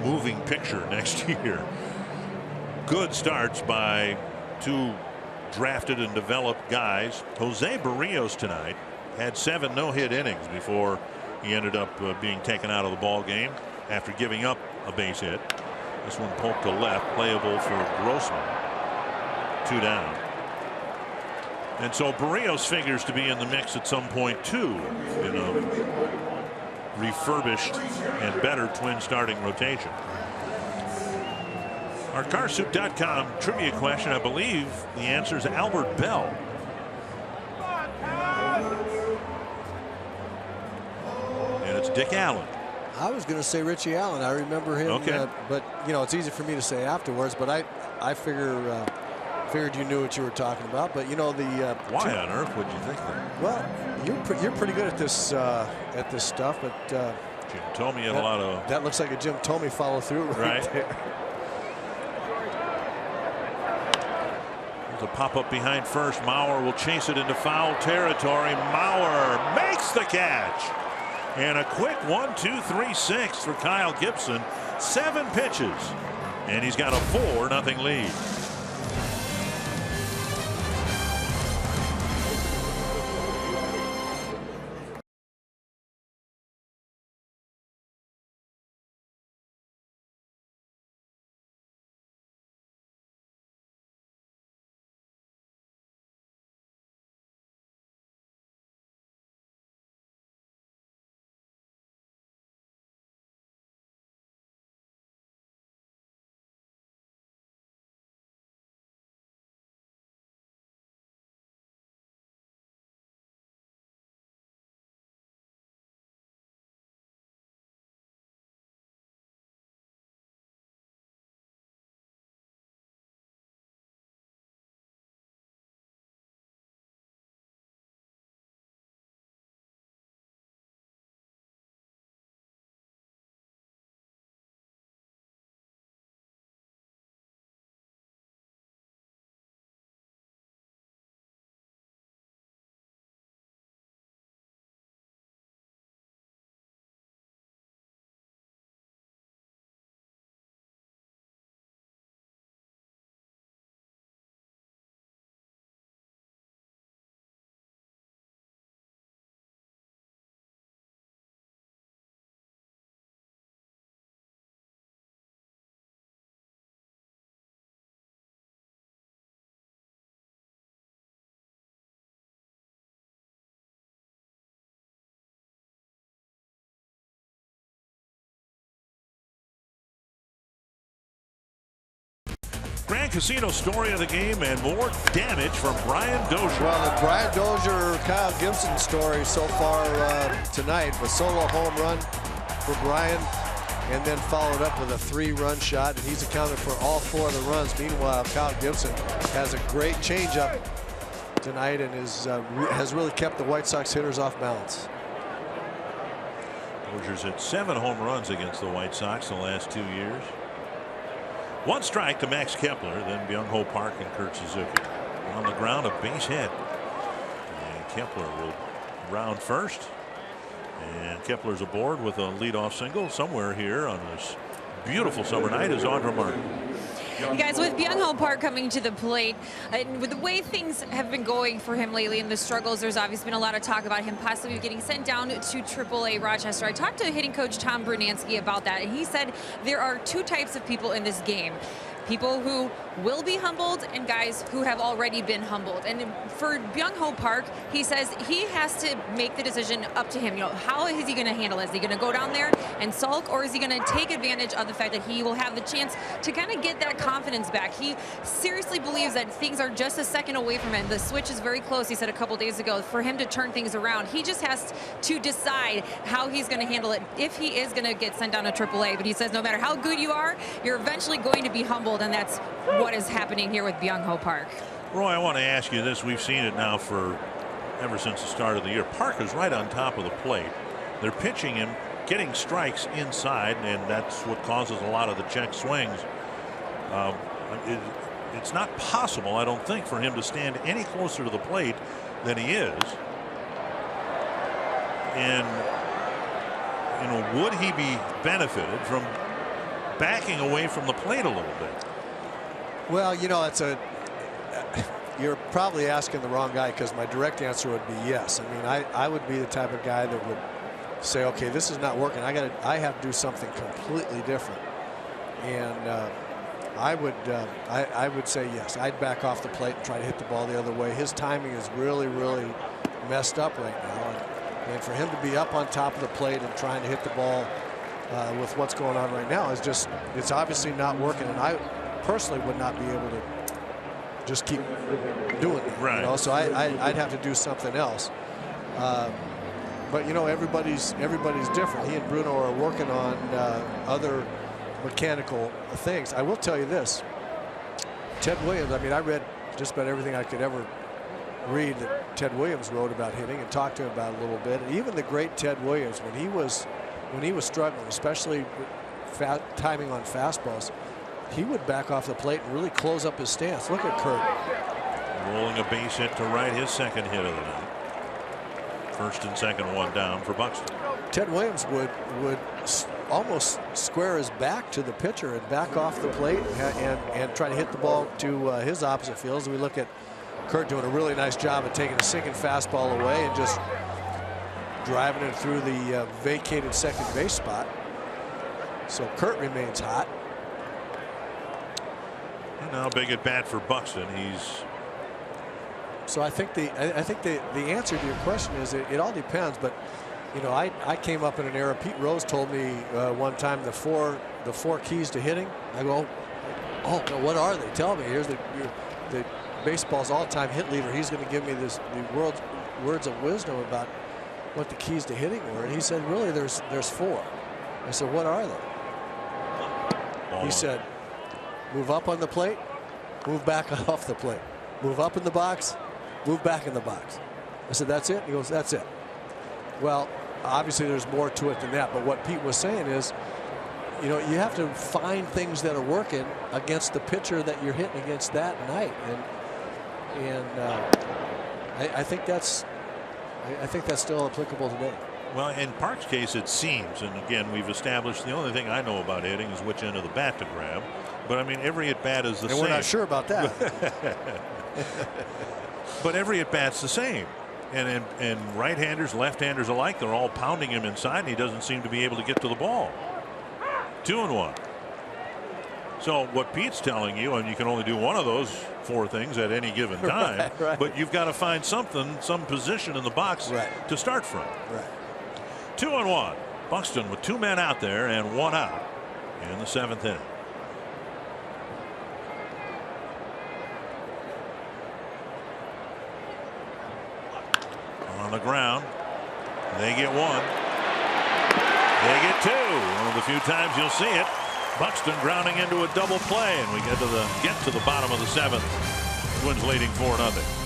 moving picture next year. Good starts by 2 drafted and developed guys. Jose Barrios tonight had 7 no-hit innings before he ended up being taken out of the ball game after giving up a base hit. This one poked to left, playable for Grossman. 2 down. And so Barrios figures to be in the mix at some point too in a refurbished and better Twin starting rotation. Our CarSoup.com trivia question, I believe the answer is Albert Bell. And it's Dick Allen. I was going to say Richie Allen. I remember him. Okay. But you know, it's easy for me to say afterwards. But I figured you knew what you were talking about. But you know the. Why on earth would you think that? Well, you're pretty good at this stuff. But Jim Thome had a lot of. That looks like a Jim Thome follow through right there. There's a pop up behind first. Mauer will chase it into foul territory. Mauer makes the catch. And a quick 1, 2, 3, 6 for Kyle Gibson 7 pitches, and he's got a 4-0 lead. Grand Casino story of the game and more damage from Brian Dozier. Well, the Brian Dozier, Kyle Gibson story so far tonight, a solo home run for Brian, and then followed up with a 3-run shot, and he's accounted for all 4 of the runs. Meanwhile, Kyle Gibson has a great changeup tonight and has really kept the White Sox hitters off balance. Dozier's hit 7 home runs against the White Sox the last 2 years. 1 strike to Max Kepler, then Byung-Ho Park and Kurt Suzuki. On the ground, a base hit. And Kepler will round first. And Kepler's aboard with a leadoff single. Somewhere here on this beautiful summer night is Audra Martin. You guys, with Byung-Ho Park coming to the plate, and with the way things have been going for him lately and the struggles, there's obviously been a lot of talk about him possibly getting sent down to AAA Rochester. I talked to hitting coach Tom Brunansky about that, and he said there are 2 types of people in this game. People who will be humbled and guys who have already been humbled. And for Byung-Ho Park, he says he has to make the decision up to him. You know, how is he going to handle it? Is he going to go down there and sulk, or is he going to take advantage of the fact that he will have the chance to kind of get that confidence back? He seriously believes that things are just a second away from him. The switch is very close, he said a couple days ago, for him to turn things around. He just has to decide how he's going to handle it if he is going to get sent down to AAA. But he says no matter how good you are, you're eventually going to be humbled, and that's what is happening here with Byung-Ho Park. Roy, I want to ask you this. We've seen it now for ever since the start of the year. Park is right on top of the plate. They're pitching him, getting strikes inside, and that's what causes a lot of the check swings. It's not possible, I don't think, for him to stand any closer to the plate than he is. And, you know, would he be benefited from backing away from the plate a little bit? Well, you know, you're probably asking the wrong guy, because my direct answer would be yes. I mean, I would be the type of guy that would say, okay, this is not working. I have to do something completely different. And I would say yes. I'd back off the plate and try to hit the ball the other way. His timing is really, really messed up right now. And for him to be up on top of the plate and trying to hit the ball with what's going on right now is just, it's obviously not working. And I personally would not be able to just keep doing it. Right. You know? So I'd have to do something else. But you know, everybody's different. He and Bruno are working on other mechanical things. I will tell you this: Ted Williams. I mean, I read just about everything I could ever read that Ted Williams wrote about hitting, and talked to him about it a little bit. And even the great Ted Williams, when he was struggling, especially timing on fastballs, he would back off the plate and really close up his stance. Look at Kurt. Rolling a base hit to right, his 2nd hit of the night. 1st and 2nd, 1 down for Buxton. Ted Williams would almost square his back to the pitcher and back off the plate and try to hit the ball to his opposite field. As we look at Kurt doing a really nice job of taking a sinking fastball away and just driving it through the vacated second base spot. So Kurt remains hot. And now big at bat for Buxton. So I think the answer to your question is it all depends. But you know, I came up in an era. Pete Rose told me one time the four keys to hitting. I go, oh, no, what are they? Tell me. Here's the baseball's all-time hit leader. He's going to give me the world's words of wisdom about what the keys to hitting were. And he said, really, there's 4. I said, what are they? He said, move up on the plate, move back off the plate, move up in the box, move back in the box. I said, that's it? He goes, that's it. Well, obviously there's more to it than that. But what Pete was saying is, you know, you have to find things that are working against the pitcher that you're hitting against that night. And I think that's still applicable today. Well, in Park's case, it seems, and again, we've established the only thing I know about hitting is which end of the bat to grab. But I mean, every at bat is the same. And we're not sure about that. But every at bat's the same. And right-handers, left-handers alike, they're all pounding him inside, and he doesn't seem to be able to get to the ball. 2-1. So what Pete's telling you, and you can only do one of those 4 things at any given time, right. But you've got to find something, some position in the box to start from. Right. 2-1. Buxton with 2 men out there and 1 out in the 7th inning. On the ground, they get 1. They get 2. One of the few times you'll see it. Buxton grounding into a double play, and we get to the bottom of the 7th. Twins leading 4-0.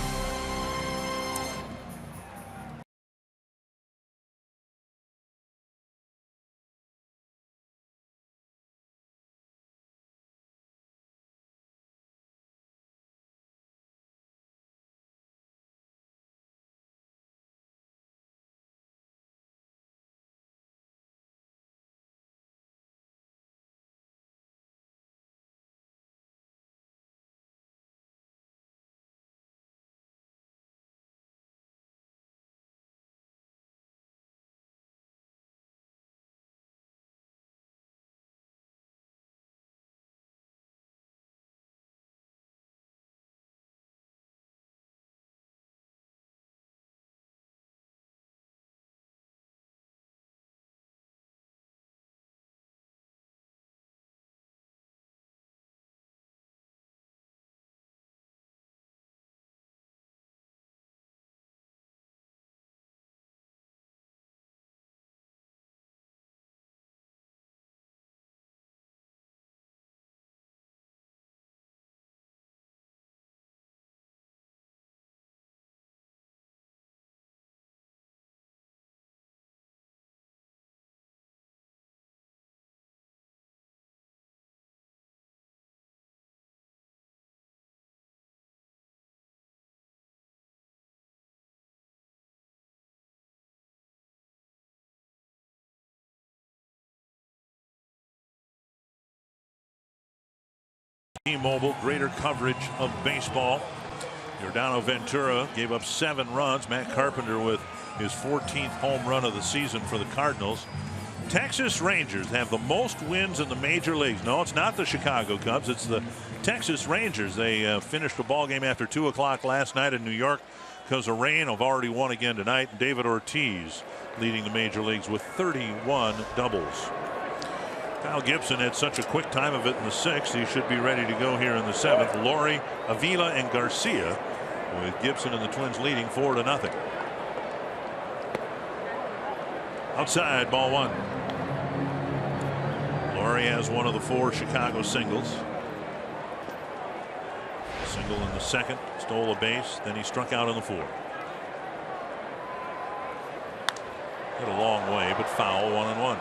T-Mobile, greater coverage of baseball. Yordano Ventura gave up 7 runs. Matt Carpenter with his 14th home run of the season for the Cardinals. Texas Rangers have the most wins in the major leagues. No, it's not the Chicago Cubs. It's the Texas Rangers. They finished the ball game after 2 o'clock last night in New York because of rain. Have already won again tonight. David Ortiz leading the major leagues with 31 doubles. Kyle Gibson had such a quick time of it in the 6th. He should be ready to go here in the 7th. Laurie, Avila, and Garcia, with Gibson and the Twins leading 4-0. Outside, ball 1. Laurie has one of the 4 Chicago singles. Single in the 2nd, stole a base, then he struck out in the 4th. Hit a long way, but foul, 1-1.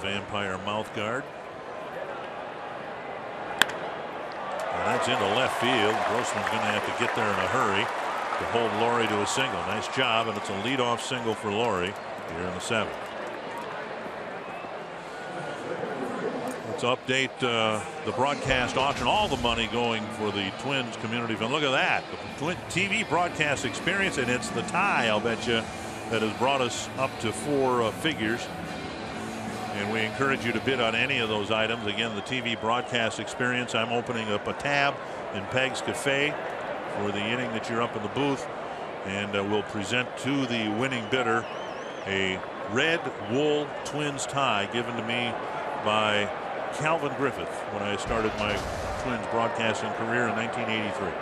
Vampire mouth guard. It's into left field. Grossman's going to have to get there in a hurry to hold Laurie to a single. Nice job, and it's a leadoff single for Laurie here in the 7th. Let's update the broadcast auction. All the money going for the Twins community fund. Look at that. The Twin TV broadcast experience, and it's the tie, I'll bet you, that has brought us up to 4 figures. And we encourage you to bid on any of those items. Again, the TV broadcast experience. I'm opening up a tab in Peg's Cafe for the inning that you're up in the booth. And we'll present to the winning bidder a red wool Twins tie given to me by Calvin Griffith when I started my Twins broadcasting career in 1983.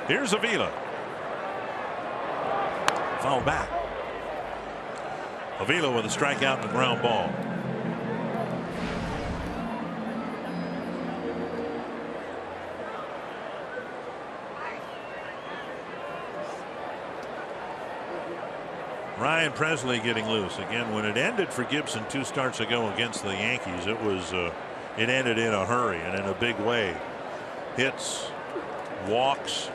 Here's Avila. Foul back. Avila with a strikeout and a ground ball. Ryan Presley getting loose again. When it ended for Gibson 2 starts ago against the Yankees, it ended in a hurry and in a big way. Hits, walks,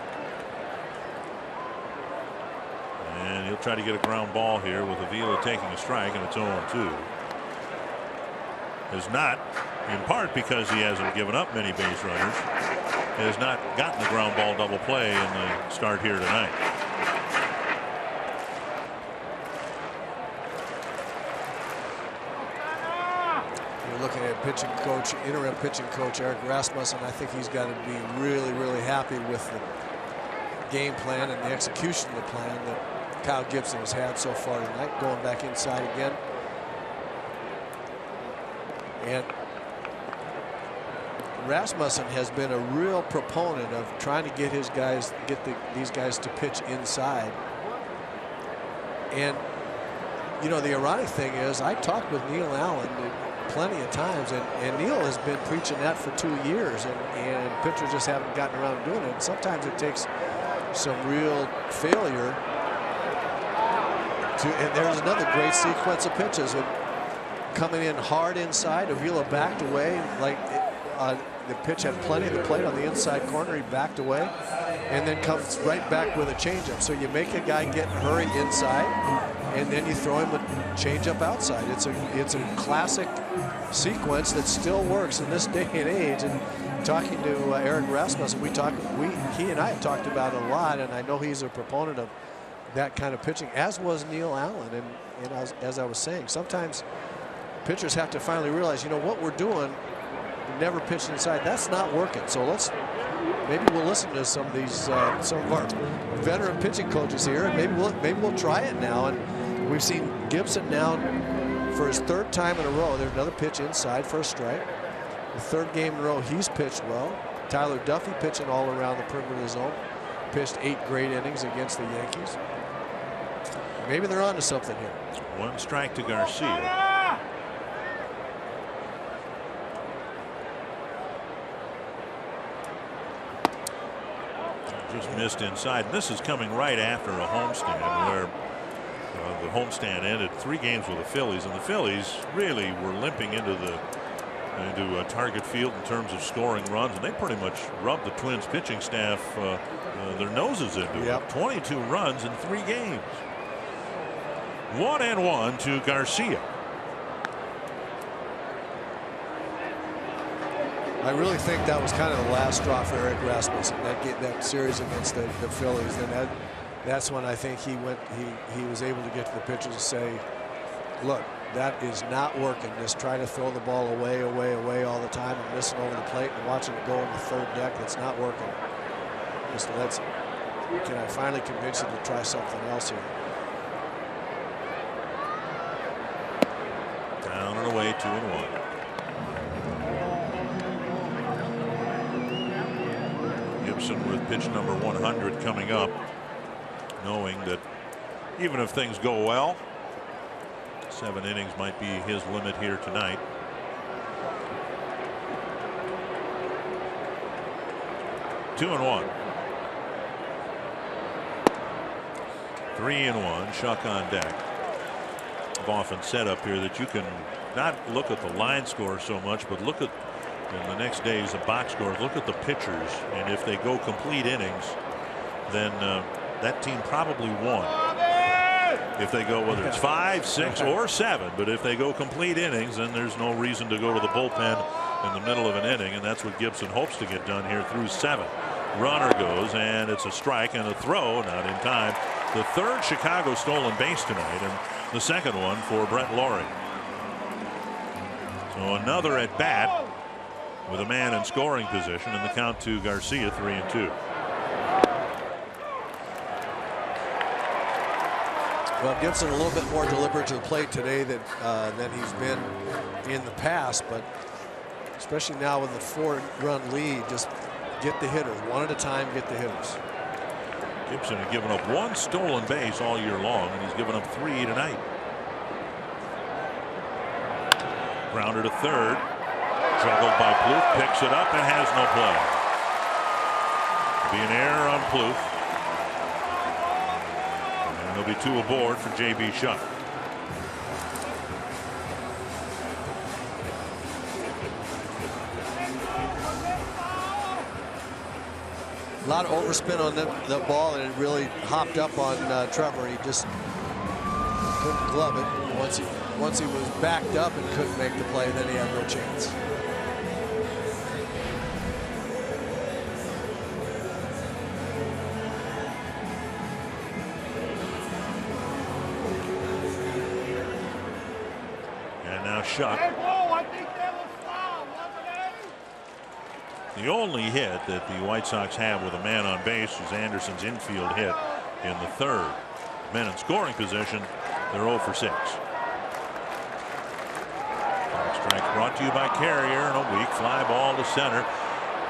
and he'll try to get a ground ball here with Avila taking a strike, and it's 0-2. Has not, in part because he hasn't given up many base runners, has not gotten the ground ball double play in the start here tonight. Looking at pitching coach, interim pitching coach Eric Rasmussen, I think he's got to be really, really happy with the game plan and the execution of the plan that Kyle Gibson has had so far tonight. Going back inside again, and Rasmussen has been a real proponent of trying to get his guys, these guys to pitch inside. And you know, the ironic thing is, I talked with Neil Allen plenty of times, and Neil has been preaching that for 2 years, and pitchers just haven't gotten around to doing it. And sometimes it takes some real failure to, and there's another great sequence of pitches coming in hard inside. Avila backed away, like the pitch had plenty of the plate on the inside corner. He backed away and then comes right back with a changeup. So you make a guy get in a hurry inside, and then you throw him a changeup outside. It's a classic sequence that still works in this day and age. And talking to Eric Rasmussen, he and I have talked about it a lot, and I know he's a proponent of that kind of pitching, as was Neil Allen. And as I was saying, sometimes pitchers have to finally realize, you know, what we're doing, never pitched inside, that's not working. So maybe we'll listen to some of these some of our veteran pitching coaches here, and maybe we'll try it now. And we've seen Gibson now for his 3rd time in a row. There's another pitch inside for a strike. The 3rd game in a row he's pitched well. Tyler Duffy pitching all around the perimeter of the zone. Pitched 8 great innings against the Yankees. Maybe they're on to something here. 1 strike to Garcia. Just missed inside. This is coming right after a homestand where the homestand ended 3 games with the Phillies, and the Phillies really were limping into Target Field in terms of scoring runs, and they pretty much rubbed the Twins pitching staff their noses into it. 22 runs in 3 games. 1-1 to Garcia. I really think that was kind of the last straw for Eric Rasmussen, that series against the Phillies. And that's when I think he was able to get to the pitchers and say, look, that is not working. Just trying to throw the ball away all the time and missing over the plate and watching it go in the 3rd deck. That's not working. Just can I finally convince you to try something else here? Down and away, 2-1. Gibson with pitch number 100 coming up, knowing that even if things go well, 7 innings might be his limit here tonight. Two and 1. 3-1. Shuck on deck. I've often said up here that you can not look at the line score so much, but look at And the next day is a box score. Look at the pitchers, and if they go complete innings, then that team probably won. If they go, whether it's 5, 6, or 7, but if they go complete innings, then there's no reason to go to the bullpen in the middle of an inning, and that's what Gibson hopes to get done here through 7. Runner goes, and it's a strike and a throw, not in time. The third Chicago stolen base tonight, and the second one for Brett Lawrie. So another at bat with a man in scoring position, and the count to Garcia, 3-2. Well, Gibson a little bit more deliberate to the plate today than he's been in the past, but especially now with the 4-run lead, just get the hitters one at a time, get the hitters. Gibson had given up 1 stolen base all year long, and he's given up 3 tonight. Grounder to third, juggled by Plouffe, picks it up and has no play. Be an error on Plouffe. There'll be 2 aboard for J.B. Shutt. A lot of overspin on that ball, and it really hopped up on Trevor. He just couldn't glove it. Once he was backed up and couldn't make the play, then he had no chance. Shutt. The only hit that the White Sox have with a man on base is Anderson's infield hit in the third. Men in scoring position, they're 0 for 6. Strike brought to you by Carrier, and a weak fly ball to center.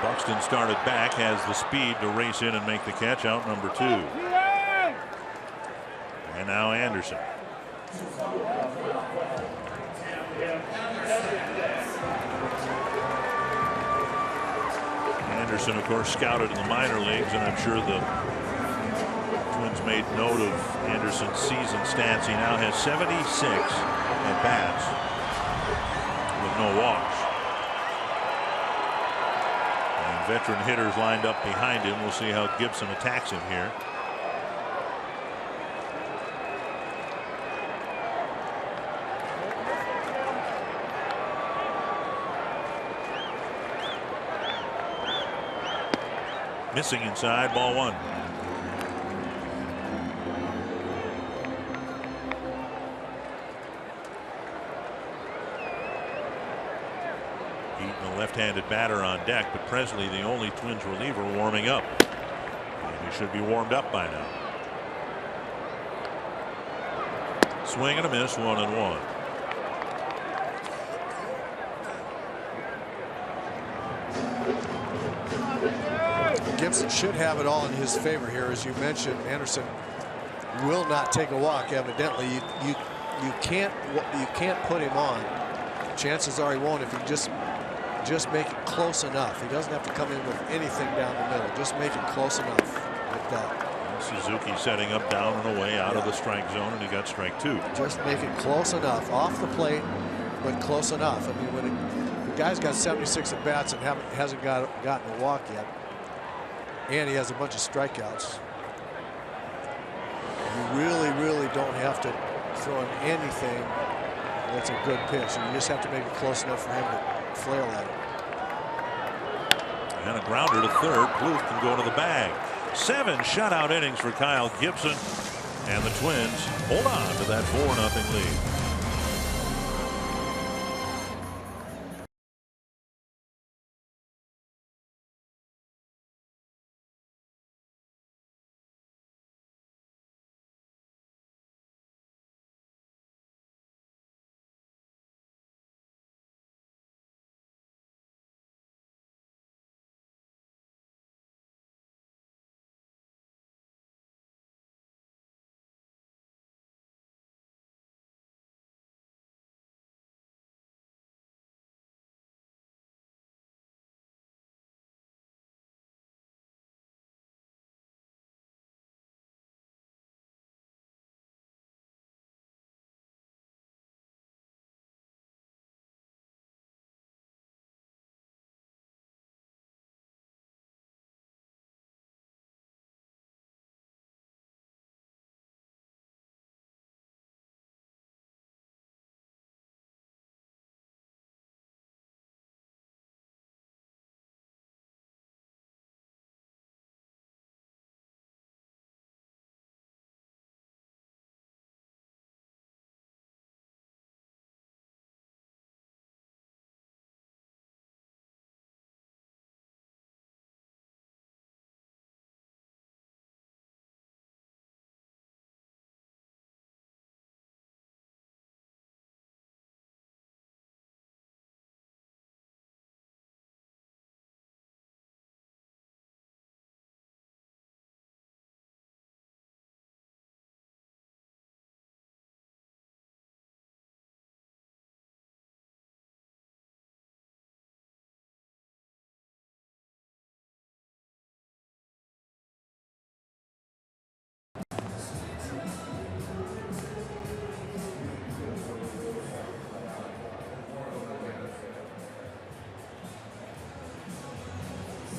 Buxton started back, has the speed to race in and make the catch, out number 2. And now Anderson. Anderson, of course, scouted in the minor leagues, and I'm sure the Twins made note of Anderson's season stats. He now has 76 at bats with no walks. And veteran hitters lined up behind him. We'll see how Gibson attacks him here. Missing inside, ball 1. Eaton, a left-handed batter on deck, but Presley, the only Twins reliever, warming up. And he should be warmed up by now. Swing and a miss, 1-1. Gibson should have it all in his favor here. As you mentioned, Anderson will not take a walk. Evidently, you can't put him on. Chances are he won't if he just make it close enough. He doesn't have to come in with anything down the middle. Just make it close enough like that. Suzuki setting up down and away out of the strike zone, and he got strike 2. Just make it close enough, off the plate, but close enough. I mean, when the guy's got 76 at bats and hasn't gotten a walk yet, and he has a bunch of strikeouts, you really don't have to throw him anything that's a good pitch. You just have to make it close enough for him to flail at it. And a grounder to third. Plouffe can go to the bag. 7 shutout innings for Kyle Gibson, and the Twins hold on to that 4-0 lead.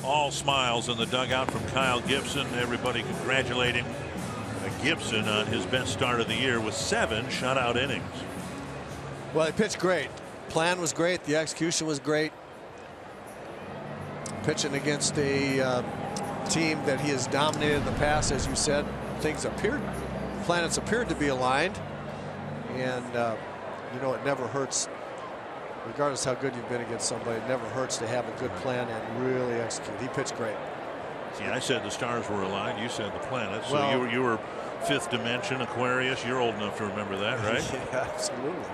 All smiles in the dugout from Kyle Gibson. Everybody congratulating Gibson on his best start of the year with 7 shutout innings. Well, he pitched great. Plan was great. The execution was great. Pitching against a team that he has dominated in the past, as you said, planets appeared to be aligned, and you know, it never hurts, regardless how good you've been against somebody, it never hurts to have a good plan and really execute. He pitched great. See, I said the stars were aligned. You said the planets. Well, so you were fifth dimension Aquarius. You're old enough to remember that, right? Yeah, absolutely.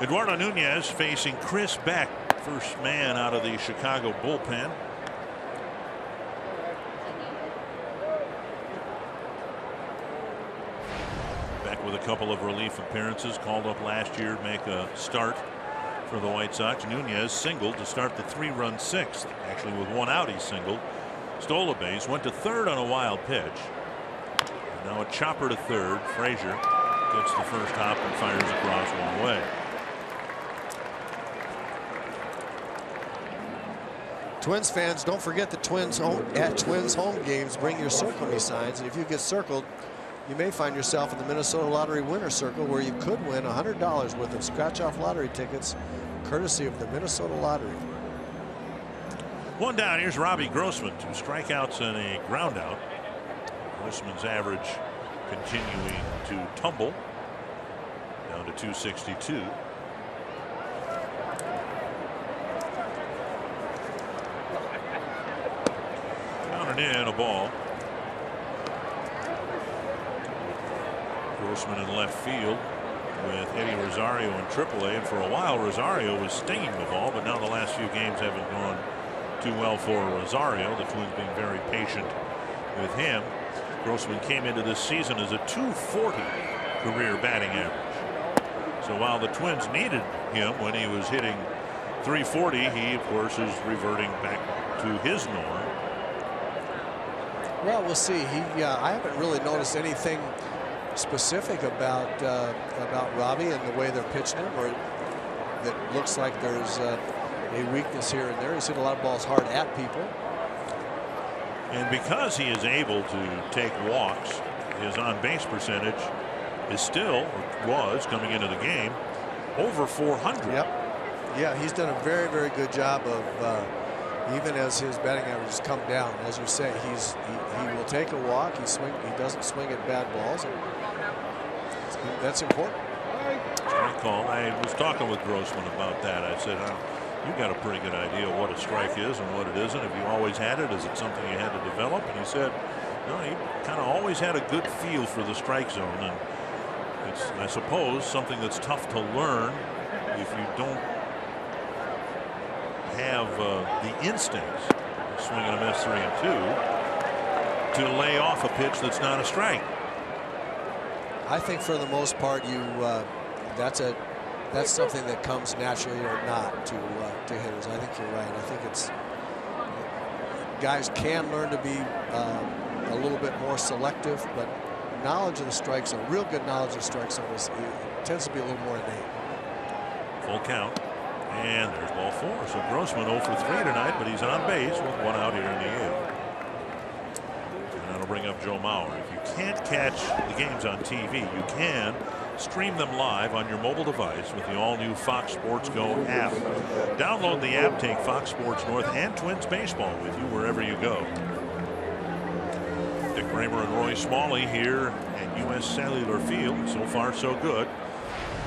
Eduardo Nunez facing Chris Beck, first man out of the Chicago bullpen. Beck with a couple of relief appearances, called up last year to make a start for the White Sox. Nunez singled to start the 3-run 6th. Actually, with 1 out, he singled. Stole a base, went to third on a wild pitch. Now a chopper to third. Frazier gets the first hop and fires across one way. Twins fans, don't forget the Twins home games. Bring your Circle Me signs, and if you get circled, you may find yourself in the Minnesota Lottery winner circle, where you could win $100 worth of scratch-off lottery tickets, courtesy of the Minnesota Lottery. One down. Here's Robbie Grossman. 2 strikeouts and a ground out. Grossman's average continuing to tumble down to 262. Down and in, a ball. Grossman in left field with Eddie Rosario in AAA, and for a while Rosario was stinging the ball, but now the last few games haven't gone too well for Rosario. The Twins being very patient with him. Grossman came into this season as a .240 career batting average. So while the Twins needed him when he was hitting .340, he of course is reverting back to his norm. Well, we'll see. I haven't really noticed anything specific about Robbie and the way they're pitching him, or that looks like there's a weakness here and there. He's hit a lot of balls hard at people. And because he is able to take walks, his on-base percentage is still, or was coming into the game, over 400. Yep. Yeah, he's done a very, very good job of, even as his batting average has come down, as you say, he will take a walk. He doesn't swing at bad balls. And that's important. Strike call. I was talking with Grossman about that. I said, you've got a pretty good idea of what a strike is and what it isn't. Have you always had it? Is it something you had to develop? And he said, no, he kind of always had a good feel for the strike zone. And it's, I suppose, something that's tough to learn if you don't have the instincts, swing and a miss 3-2, to lay off a pitch that's not a strike. I think for the most part, that's something that comes naturally or not to hitters. I think you're right. I think it's guys can learn to be a little bit more selective, but knowledge of the strike zone, real good knowledge of the strike zone, tends to be a little more innate. Full count, and there's ball 4. So Grossman 0 for 3 tonight, but he's on base with 1 out here in the 8th. And that'll bring up Joe Mauer. If you can't catch the games on TV, you can stream them live on your mobile device with the all-new Fox Sports Go app. Download the app, take Fox Sports North and Twins baseball with you wherever you go. Dick Kramer and Roy Smalley here at U.S. Cellular Field. So far, so good.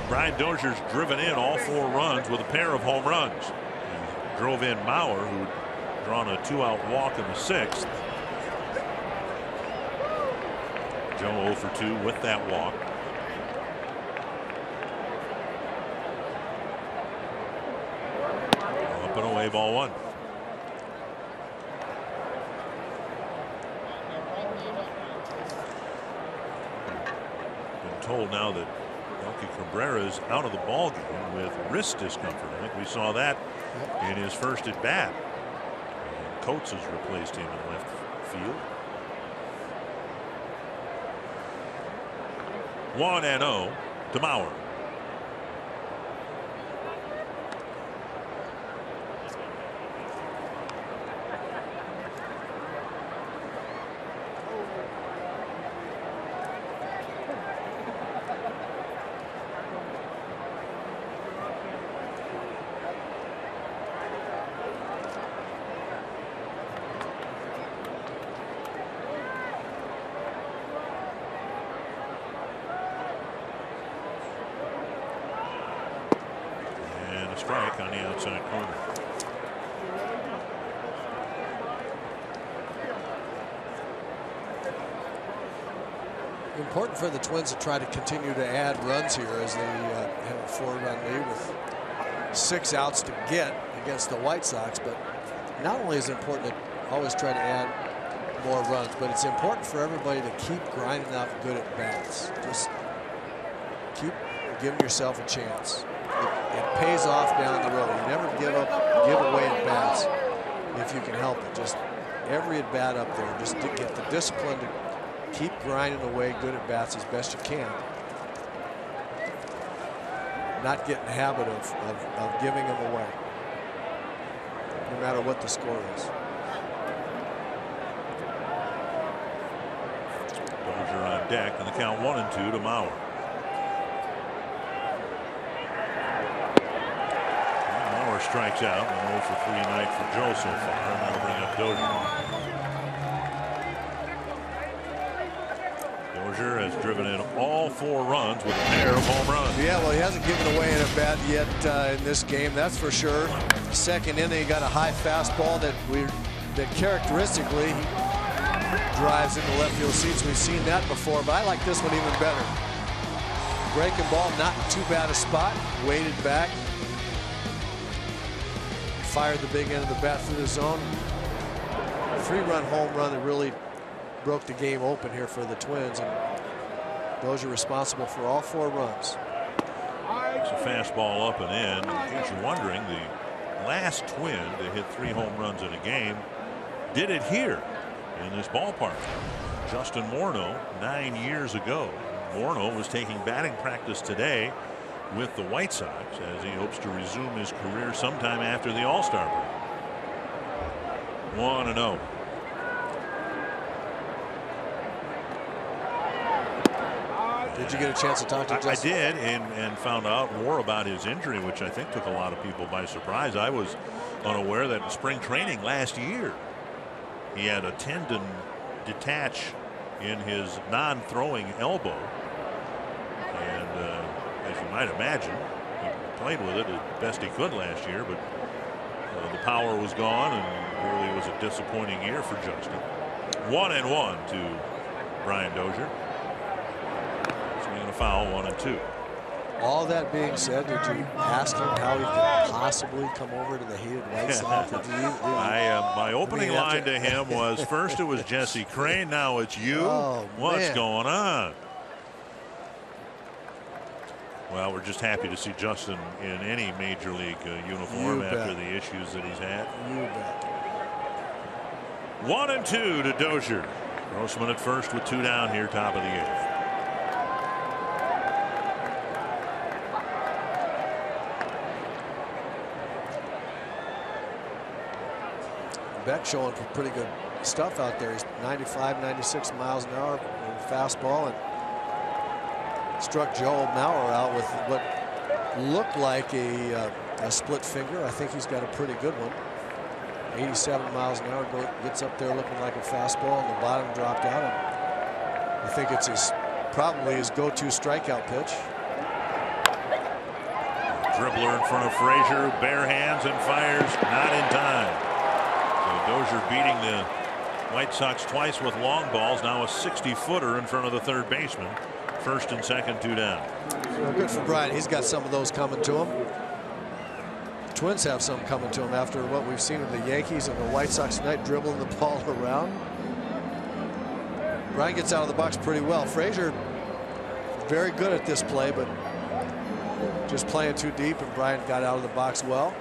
Brian Dozier's driven in all 4 runs with a pair of home runs. He drove in Mauer, who'd drawn a 2-out walk in the 6th. Joe 0 for 2 with that walk. Up and away, ball 1. Been told now that Melky Cabrera is out of the ball game with wrist discomfort. I think we saw that in his first at bat. And Coates has replaced him in left field. 1-0 to Mauer. strike on the outside corner. Important for the Twins to try to continue to add runs here as they have a 4-run lead with 6 outs to get against the White Sox. But not only is it important to always try to add more runs, but it's important for everybody to keep grinding out good at bats. Just keep giving yourself a chance. It pays off down the road. You never give away at bats if you can help it. Just every at bat up there, just to get the discipline to keep grinding away good at bats as best you can. Not get in the habit of giving them away, no matter what the score is. Dozier on deck, and the count 1-2 to Mauer. Mauer strikes out, and 0 for 3 night for Joe so far, and that'll bring up Dozier. Dozier has driven in all 4 runs with a pair of home runs. Yeah, well, he hasn't given away an at bat yet in this game, that's for sure. Second inning, he got a high fastball that characteristically drives into left field seats. We've seen that before, but I like this one even better. Breaking ball, not in too bad a spot. Weighted back. Fired the big end of the bat through the zone. 3-run home run that really broke the game open here for the Twins, and Dozier responsible for all 4 runs. It's a fastball up and in. In case you're wondering, the last Twin to hit 3 home runs in a game did it here in this ballpark. Justin Morneau 9 years ago. Morneau was taking batting practice today with the White Sox as he hopes to resume his career sometime after the All-Star break. 1-0. Did you get a chance to talk to Justin? I did, and found out more about his injury, which I think took a lot of people by surprise. I was unaware that in spring training last year he had a tendon detach in his non-throwing elbow, and as you might imagine, he played with it as best he could last year, but the power was gone, and really was a disappointing year for Justin. 1-1 to Brian Dozier. Swinging a foul, 1-2. All that being said, did you ask him how he could possibly come over to the hated White Sox? My opening line to him was, first it was Jesse Crain, now it's you. Oh, what's going on? Well, we're just happy to see Justin in any major league uniform after the issues that he's had. You bet. 1-2 to Dozier. Grossman at first with 2 down here, top of the 8th. Beck showing pretty good stuff out there. He's 95, 96 miles an hour fastball, and struck Joe Mauer out with what looked like a split finger. I think he's got a pretty good one. 87 miles an hour, gets up there looking like a fastball, and the bottom dropped out. And I think it's probably his go-to strikeout pitch. Dribbler in front of Frazier, bare hands and fires, not in time. Dozier beating the White Sox twice with long balls. Now a 60-footer in front of the third baseman. First and second, 2 down. Well, good for Brian. He's got some of those coming to him. The Twins have some coming to him after what we've seen with the Yankees and the White Sox tonight, dribbling the ball around. Brian gets out of the box pretty well. Frazier very good at this play, but just playing too deep, and Brian got out of the box well.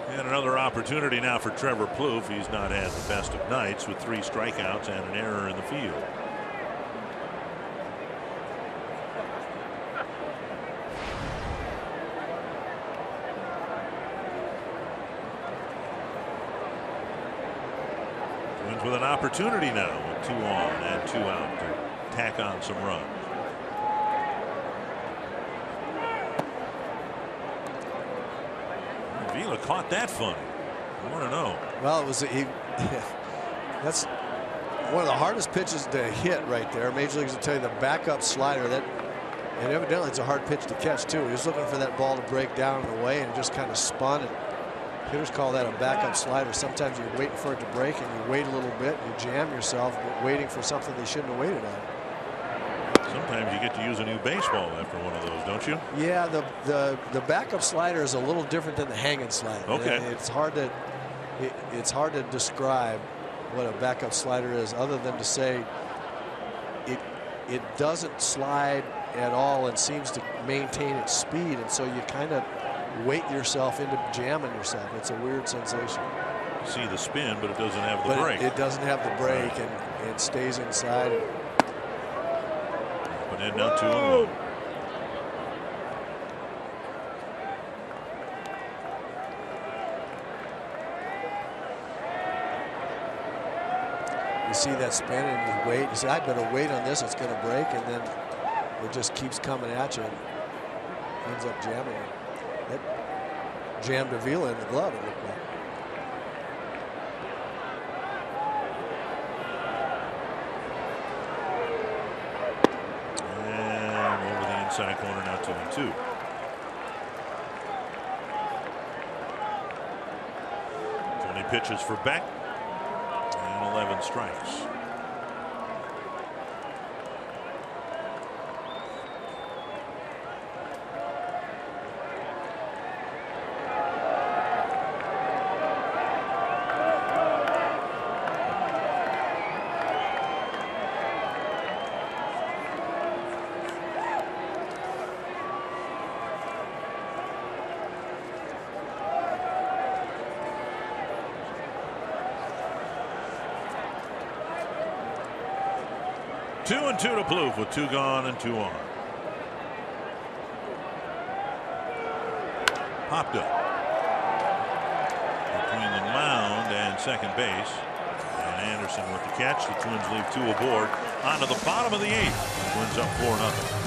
And another opportunity now for Trevor Plouffe. He's not had the best of nights with 3 strikeouts and an error in the field. Twins with an opportunity now with 2 on and 2 out to tack on some runs. Vila caught that funny. 1-0. Well, it was that's one of the hardest pitches to hit right there. Major Leaguers will tell you, the backup slider, that And evidently it's a hard pitch to catch too. He was looking for that ball to break down and away and just kind of spun it. Hitters call that a backup slider. Sometimes you're waiting for it to break and you wait a little bit and you jam yourself waiting for something they shouldn't have waited on. Sometimes you get to use a new baseball after one of those, don't you? Yeah, the backup slider is a little different than the hanging slider. Okay. It's hard to describe what a backup slider is other than to say it doesn't slide at all and seems to maintain its speed, and so you kind of weight yourself into jamming yourself. It's a weird sensation. You see the spin, but it doesn't have the break. It doesn't have the break, and it stays inside. But in now 2-1. You see that spin and you wait. You say, I better wait on this. It's going to break, and then it just keeps coming at you and ends up jamming it. That jammed Avila in the glove, it looked like. And over the inside corner, now 2-2. Pitches for Beck, and 11 strikes. Two and two to Plouffe with 2 gone and 2 on. Popped up between the mound and second base, and Anderson with the catch. The Twins leave 2 aboard. On to the bottom of the 8th. Twins up 4-0.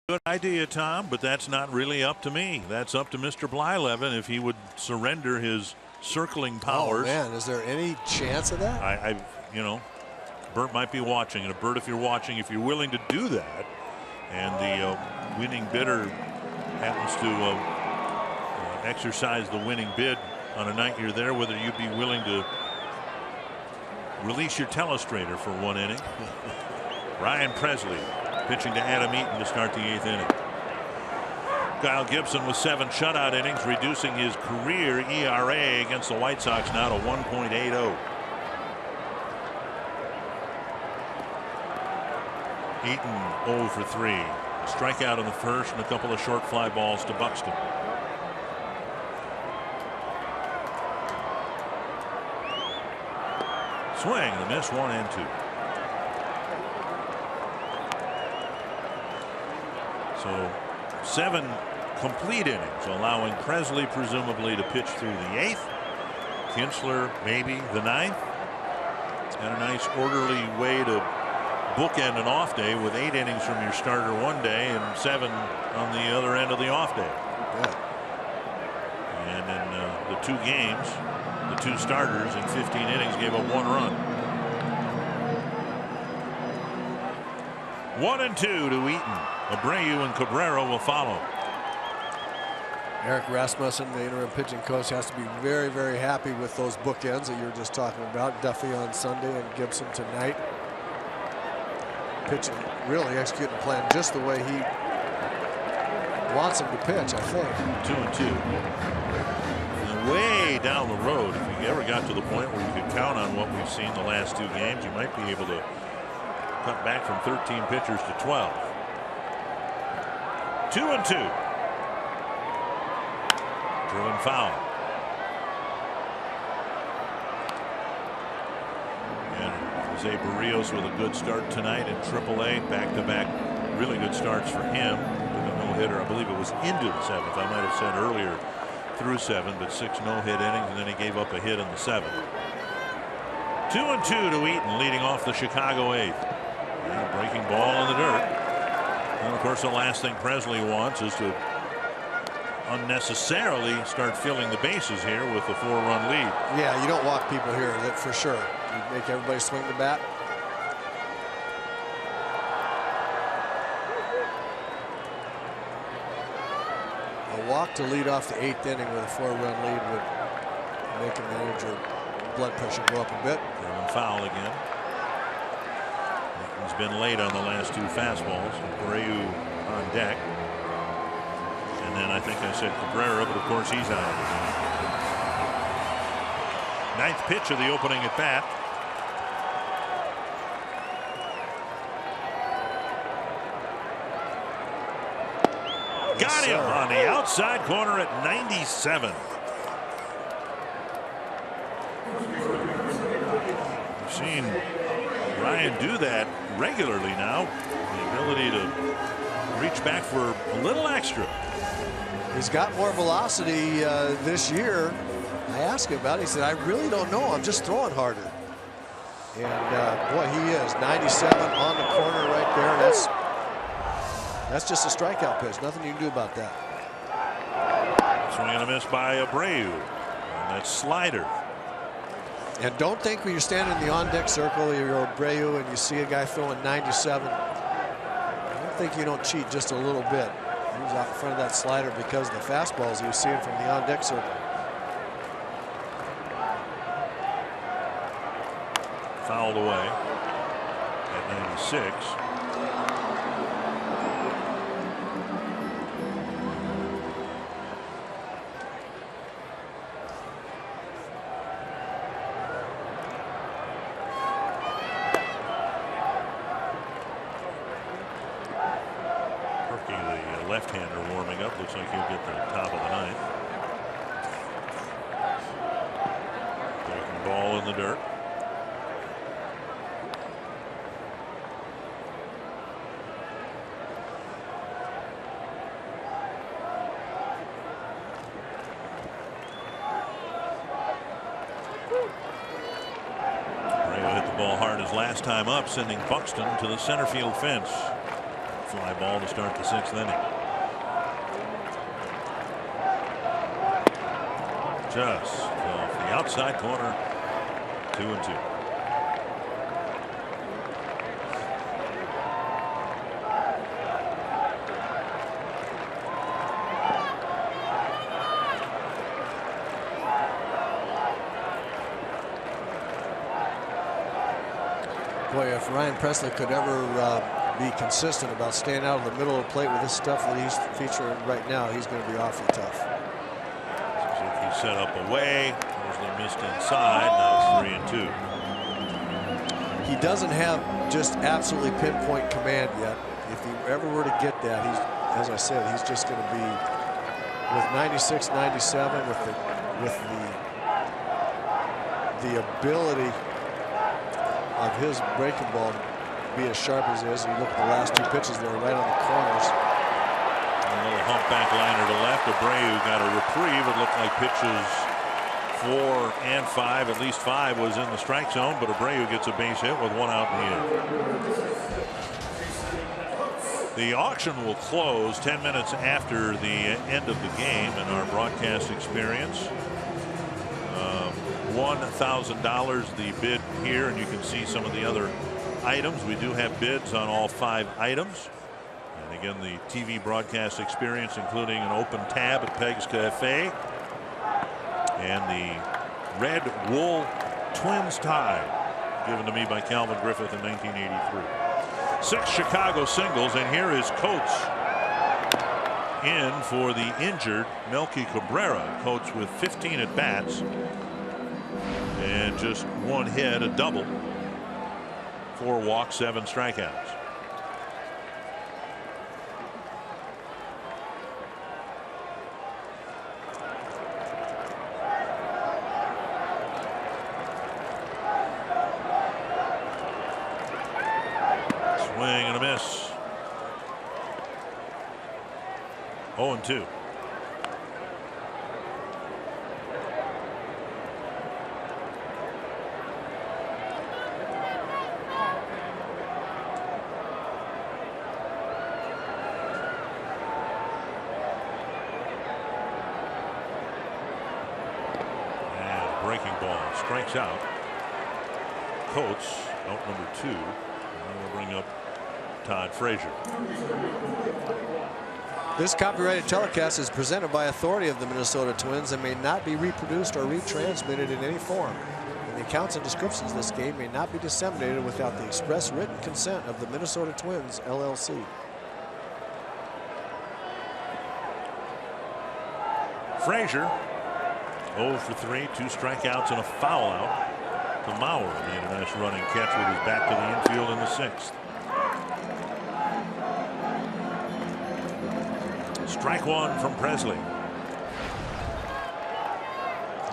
Good idea, Tom, but that's not really up to me. That's up to Mr. Blyleven if he would surrender his circling powers. Oh, man, is there any chance of that? You know, Bert might be watching, and Bert, if you're watching, if you're willing to do that, and the winning bidder happens to exercise the winning bid on a night you're there, whether you'd be willing to release your telestrator for 1 inning. Ryan Presley pitching to Adam Eaton to start the 8th inning. Kyle Gibson with 7 shutout innings, reducing his career ERA against the White Sox now to 1.80. Eaton 0 for 3. A strikeout in the first and a couple of short fly balls to Buxton. Swing and a miss, 1-2. So 7 complete innings, allowing Presley presumably to pitch through the 8th. Kinsler maybe the 9th. And a nice orderly way to bookend an off day with 8 innings from your starter one day and 7 on the other end of the off day. Yeah. And in the 2 games, the 2 starters in 15 innings gave up 1 run. 1-2 to Eaton. Abreu and Cabrera will follow. Eric Rasmussen, the interim pitching coach, has to be very, very happy with those bookends that you were just talking about. Duffy on Sunday and Gibson tonight. Pitching, really executing the plan just the way he wants him to pitch, I think. 2-2. And way down the road, if you ever got to the point where you could count on what we've seen the last 2 games, you might be able to cut back from 13 pitchers to 12. 2-2. Driven foul. And Jose Barrios with a good start tonight in AAA. Back-to-back really good starts for him. Took a no-hitter, I believe it was into the 7th. I might have said earlier through 7, but 6 no-hit innings, and then he gave up a hit in the 7th. 2-2 to Eaton, leading off the Chicago 8th. And a breaking ball in the dirt. And of course, the last thing Presley wants is to unnecessarily start filling the bases here with a 4-run lead. Yeah, you don't walk people here, that for sure. You make everybody swing the bat. A walk to lead off the 8th inning with a 4-run lead would make a manager blood pressure go up a bit. And foul again. He's been late on the last 2 fastballs. Abreu on deck. And then I think I said Cabrera, but of course he's out. 9th pitch of the opening at bat. Got him on the outside corner at 97. We've seen Ryan do that regularly now. The ability to reach back for a little extra. He's got more velocity this year. I asked him about it. He said, I really don't know. I'm just throwing harder. And boy, he is 97 on the corner right there. That's just a strikeout pitch. Nothing you can do about that. Swing and a miss by Abreu. And that slider. And don't think when you're standing in the on-deck circle, you're Abreu, and you see a guy throwing 97. I don't think you don't cheat just a little bit. He was out in front of that slider because of the fastballs he was seeing from the on-deck circle. Fouled away at 96. Left-hander warming up. Looks like he'll get the top of the 9th. Breaking ball in the dirt. Abreu hit the ball hard his last time up, sending Buxton to the center field fence. Fly ball to start the 6th inning. Just off the outside corner. 2-2. Boy, if Ryan Presley could ever be consistent about staying out of the middle of the plate with this stuff that he's featuring right now, he's going to be awfully tough. Suzuki set up away. Mosley missed inside. Now it's 3-2. He doesn't have just absolutely pinpoint command yet. If he ever were to get that, he's, as I said, he's just going to be with 96, 97, with the ability of his breaking ball to be as sharp as it is. You look at the last two pitches there, right on the corners. A little humpback liner to left. Abreu got a reprieve. It looked like pitches 4 and 5, at least 5 was in the strike zone, but Abreu gets a base hit with 1 out in the inning. The auction will close 10 minutes after the end of the game in our broadcast experience. $1,000 the bid here, and you can see some of the other items. We do have bids on all 5 items. And again, the TV broadcast experience, including an open tab at Peg's Cafe, and the red wool Twins tie given to me by Calvin Griffith in 1983. 6 Chicago singles, and here is Coates in for the injured Melky Cabrera. Coates with 15 at bats and just 1 hit, a double, 4 walks, 7 strikeouts. Swing and a miss. 0-2. Breaking ball strikes out. Coates out number 2. And we'll bring up Todd Frazier. This copyrighted telecast is presented by authority of the Minnesota Twins and may not be reproduced or retransmitted in any form. And the accounts and descriptions of this game may not be disseminated without the express written consent of the Minnesota Twins, LLC. Frazier 0 for 3, 2 strikeouts and a foul out to Mauer. Made a nice running catch with his back to the infield in the 6th. Strike 1 from Presley.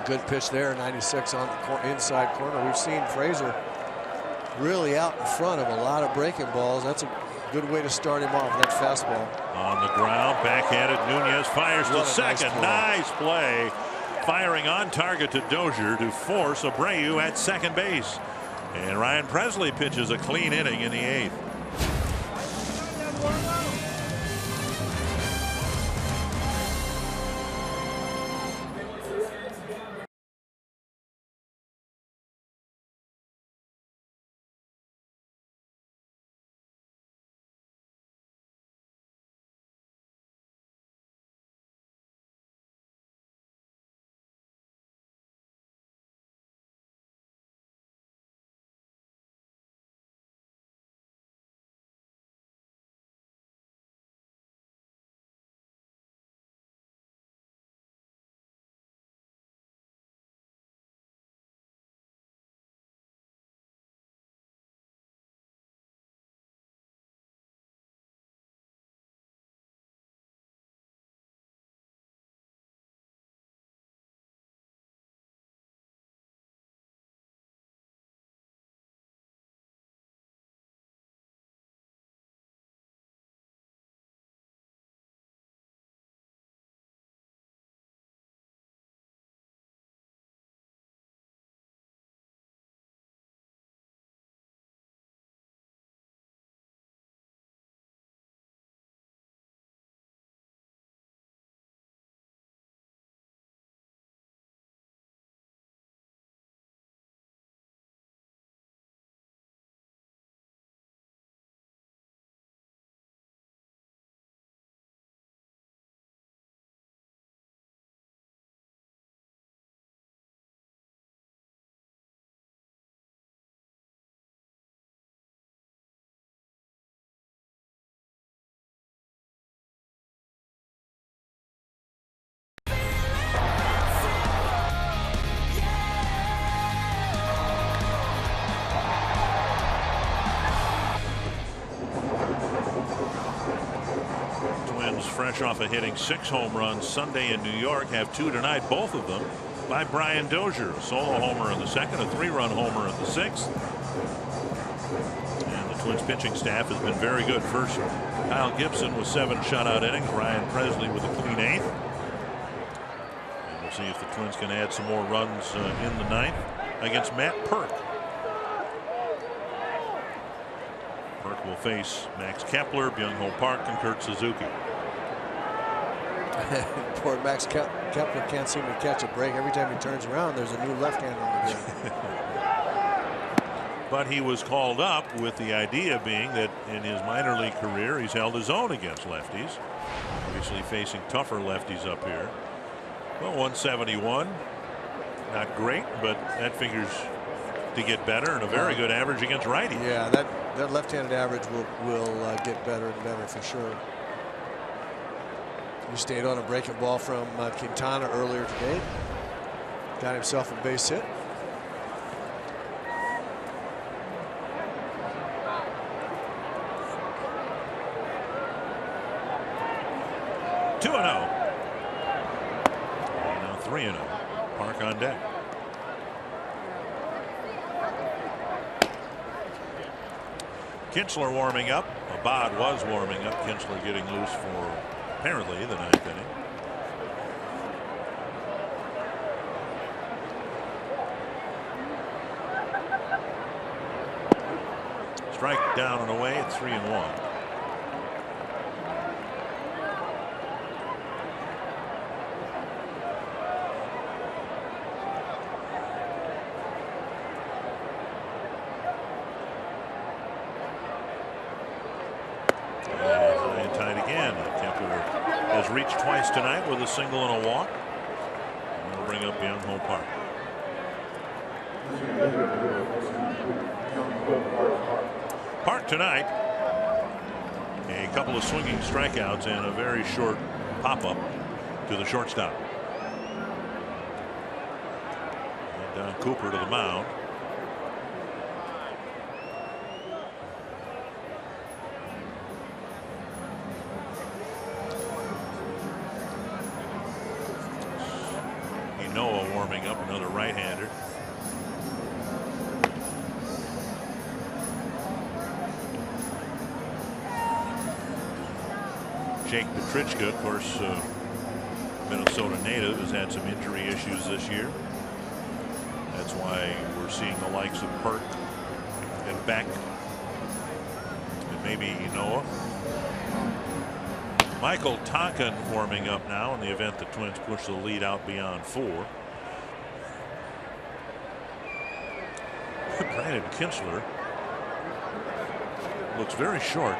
Good pitch there, 96 on the inside corner. We've seen Frazier really out in front of a lot of breaking balls. That's a good way to start him off. That fastball. On the ground, back at it. Nunez fires to second. Nice play. Firing on target to Dozier to force Abreu at second base. And Ryan Presley pitches a clean inning in the 8th. fresh off of hitting 6 home runs Sunday in New York, have 2 tonight, both of them by Brian Dozier. A solo homer in the second, a 3-run homer in the 6th. And the Twins pitching staff has been very good. First, Kyle Gibson with 7 shutout innings, Ryan Presley with a clean 8th. And we'll see if the Twins can add some more runs in the 9th against Matt Perk. Perk will face Max Kepler, Byung-Ho Park, and Kurt Suzuki. Poor Max Kepler can't seem to catch a break. Every time he turns around, there's a new left hand on the game. But he was called up with the idea being that in his minor league career, he's held his own against lefties. Obviously facing tougher lefties up here. Well, 171. Not great, but that figures to get better, and a very good average against righties. Yeah, that left-handed average will get better and better for sure. He stayed on a breaking ball from Quintana earlier today. Got himself a base hit. Two and 0. Now 3-0. Park on deck. Kinsler warming up. Abad was warming up. Kinsler getting loose for apparently the 9th inning. Strike down and away at 3-1. Reached twice tonight with a single and a walk. And we'll bring up Byung-Ho Park. Park tonight, a couple of swinging strikeouts and a very short pop-up to the shortstop. And Don Cooper to the mound. Noah warming up, another right-hander. Jake Petrichka, of course, Minnesota native, has had some injury issues this year. That's why we're seeing the likes of Perk and Beck and maybe Noah. Michael Tonkin warming up now in the event the Twins push the lead out beyond 4. Brandon Kinsler looks very short,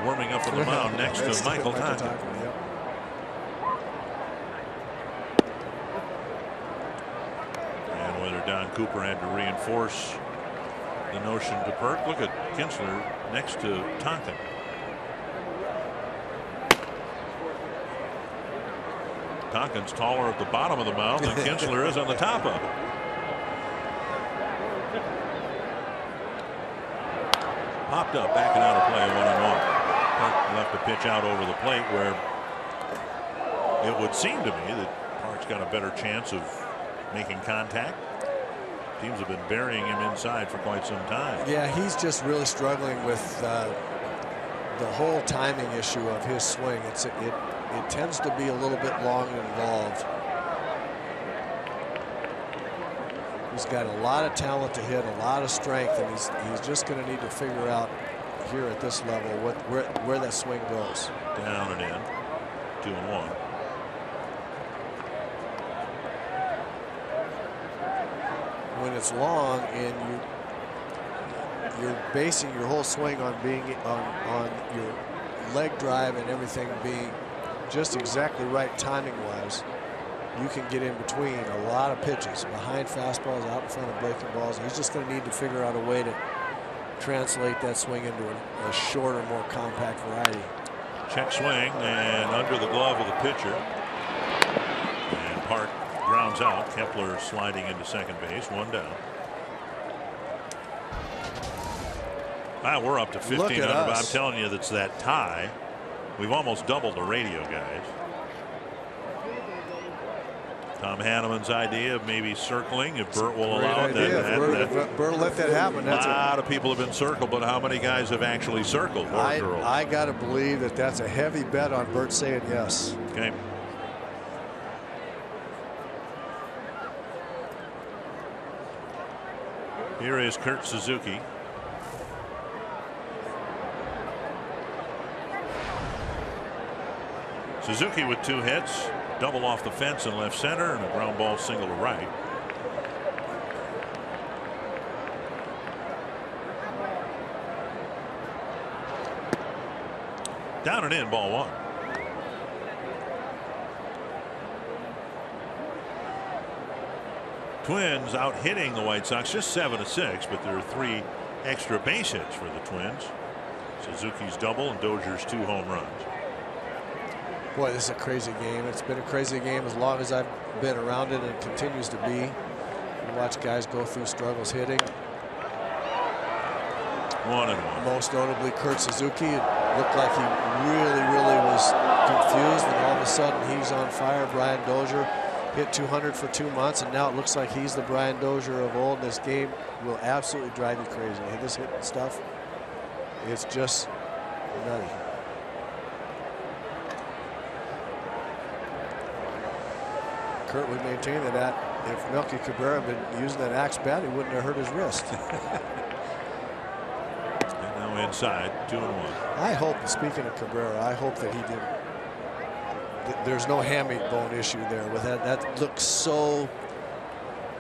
warming up on the mound next to Michael Tonkin. Yep. And whether Don Cooper had to reinforce the notion to Perk. Look at Kinsler next to Tonkin. Tonkin's taller at the bottom of the mound than Kinsler is on the top of it. Popped up, backing out of play, 1-1. Park left a pitch out over the plate where it would seem to me that Park's got a better chance of making contact. Teams have been burying him inside for quite some time. Yeah, he's just really struggling with the whole timing issue of his swing. It tends to be a little bit long and involved. He's got a lot of talent to hit, a lot of strength, and he's just going to need to figure out here at this level where that swing goes. Down and in. 2-1. When it's long and you're basing your whole swing on being on your leg drive and everything being just exactly right timing wise, you can get in between a lot of pitches, behind fastballs, out in front of breaking balls. He's just going to need to figure out a way to translate that swing into a shorter, more compact variety. Check swing and under the glove of the pitcher, and Park grounds out. Kepler sliding into second base, 1 down. Wow, we're up to 1,500. I'm telling you, that's that tie We've almost doubled the radio guys. Tom Hanneman's idea of maybe circling if Burt will allow it. Burt let that happen. A lot of people have been circled, but how many guys have actually circled? I got to believe that that's a heavy bet on Burt saying yes. Okay. Here is Kurt Suzuki. Suzuki with 2 hits, double off the fence in left center, and a ground ball single to right. Down and in, ball 1. Twins out hitting the White Sox just 7-6, but there are 3 extra base hits for the Twins. Suzuki's double and Dozier's 2 home runs. Boy, this is a crazy game. It's been a crazy game as long as I've been around it, and it continues to be. You watch guys go through struggles hitting. 1-1. Most notably Kurt Suzuki. It looked like he really was confused, and all of a sudden he's on fire. Brian Dozier hit 200 for 2 months, and now it looks like he's the Brian Dozier of old. This game will absolutely drive you crazy. This hitting stuff, it's just nutty. Kurt would maintain that if Melky Cabrera had been using that axe bat, he wouldn't have hurt his wrist. And now inside, 2-1. I hope, speaking of Cabrera, I hope that he didn't. There's no hamate bone issue there with that. That looks so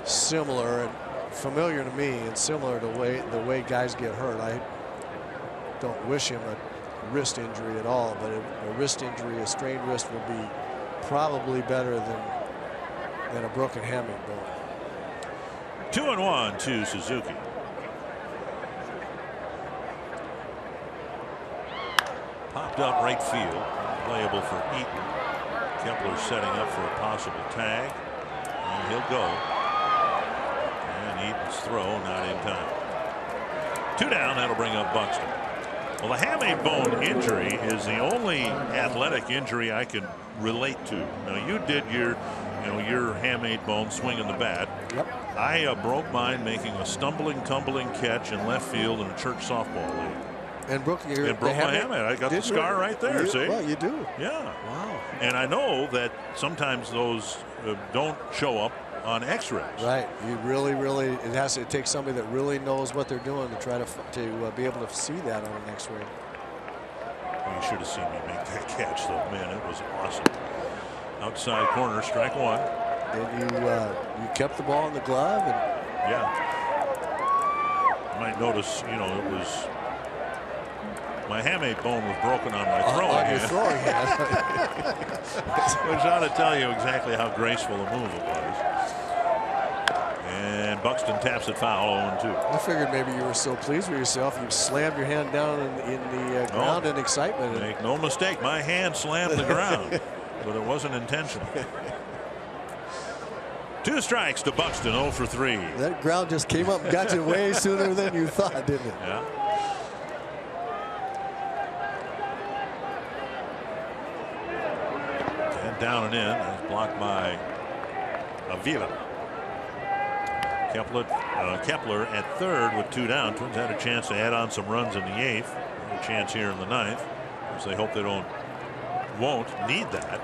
similar and familiar to me, and similar to the way guys get hurt. I don't wish him a wrist injury at all, but a wrist injury, a strained wrist, will be probably better than a broken hamate bone. 2-1 to Suzuki. Popped up right field, playable for Eaton. Kepler setting up for a possible tag, and he'll go. And Eaton's throw not in time. 2 down. That'll bring up Buxton. Well, the hamate bone injury is the only athletic injury I can relate to. Now, you did your hamate bone swinging the bat. Yep. I broke mine making a tumbling catch in left field in a church softball league. And broke my hamate. I got the scar right there. See? Well, you do. Yeah. Wow. And I know that sometimes those don't show up on X-rays. Right. You really, it takes somebody that really knows what they're doing to try to be able to see that on an X-ray. Well, you should have seen me make that catch, though. Man, it was awesome. Outside corner, strike 1. And you kept the ball in the glove. And yeah. You might notice, it was. My hamate bone was broken on my throwing hand. Throwing hand. Which ought to tell you exactly how graceful a move it was. And Buxton taps it foul, 0-2. I figured maybe you were so pleased with yourself you slammed your hand down in the ground in excitement. Make no mistake, my hand slammed the ground, but it wasn't intentional. 2 strikes to Buxton, 0 for 3. That ground just came up and got you way sooner than you thought, didn't it? Yeah. Down and in, is blocked by Avila. Kepler at third with 2 down. Twins had a chance to add on some runs in the 8th. A chance here in the 9th. So they hope they won't need that.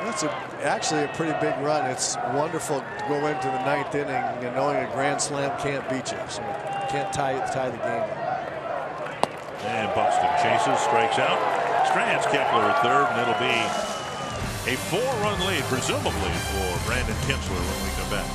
That's actually a pretty big run. It's wonderful to go into the 9th inning and knowing a grand slam can't beat you. So can't tie the game up. And Buxton chases, strikes out. Strands Kepler at third, and it'll be a 4-run lead, presumably, for Brandon Kintzler when we come back.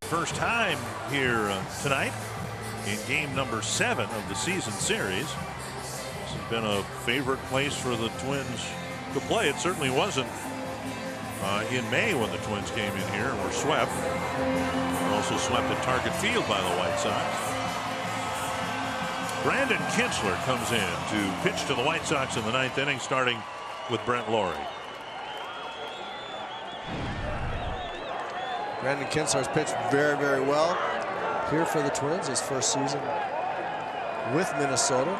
first time here tonight in game number 7 of the season series. This has been a favorite place for the Twins to play. It certainly wasn't in May when the Twins came in here and were swept. They were also swept at Target Field by the White Sox. Brandon Kintzler comes in to pitch to the White Sox in the 9th inning, starting with Brent Lawrie. Brandon Kintzler's pitched very, very well here for the Twins, his first season with Minnesota.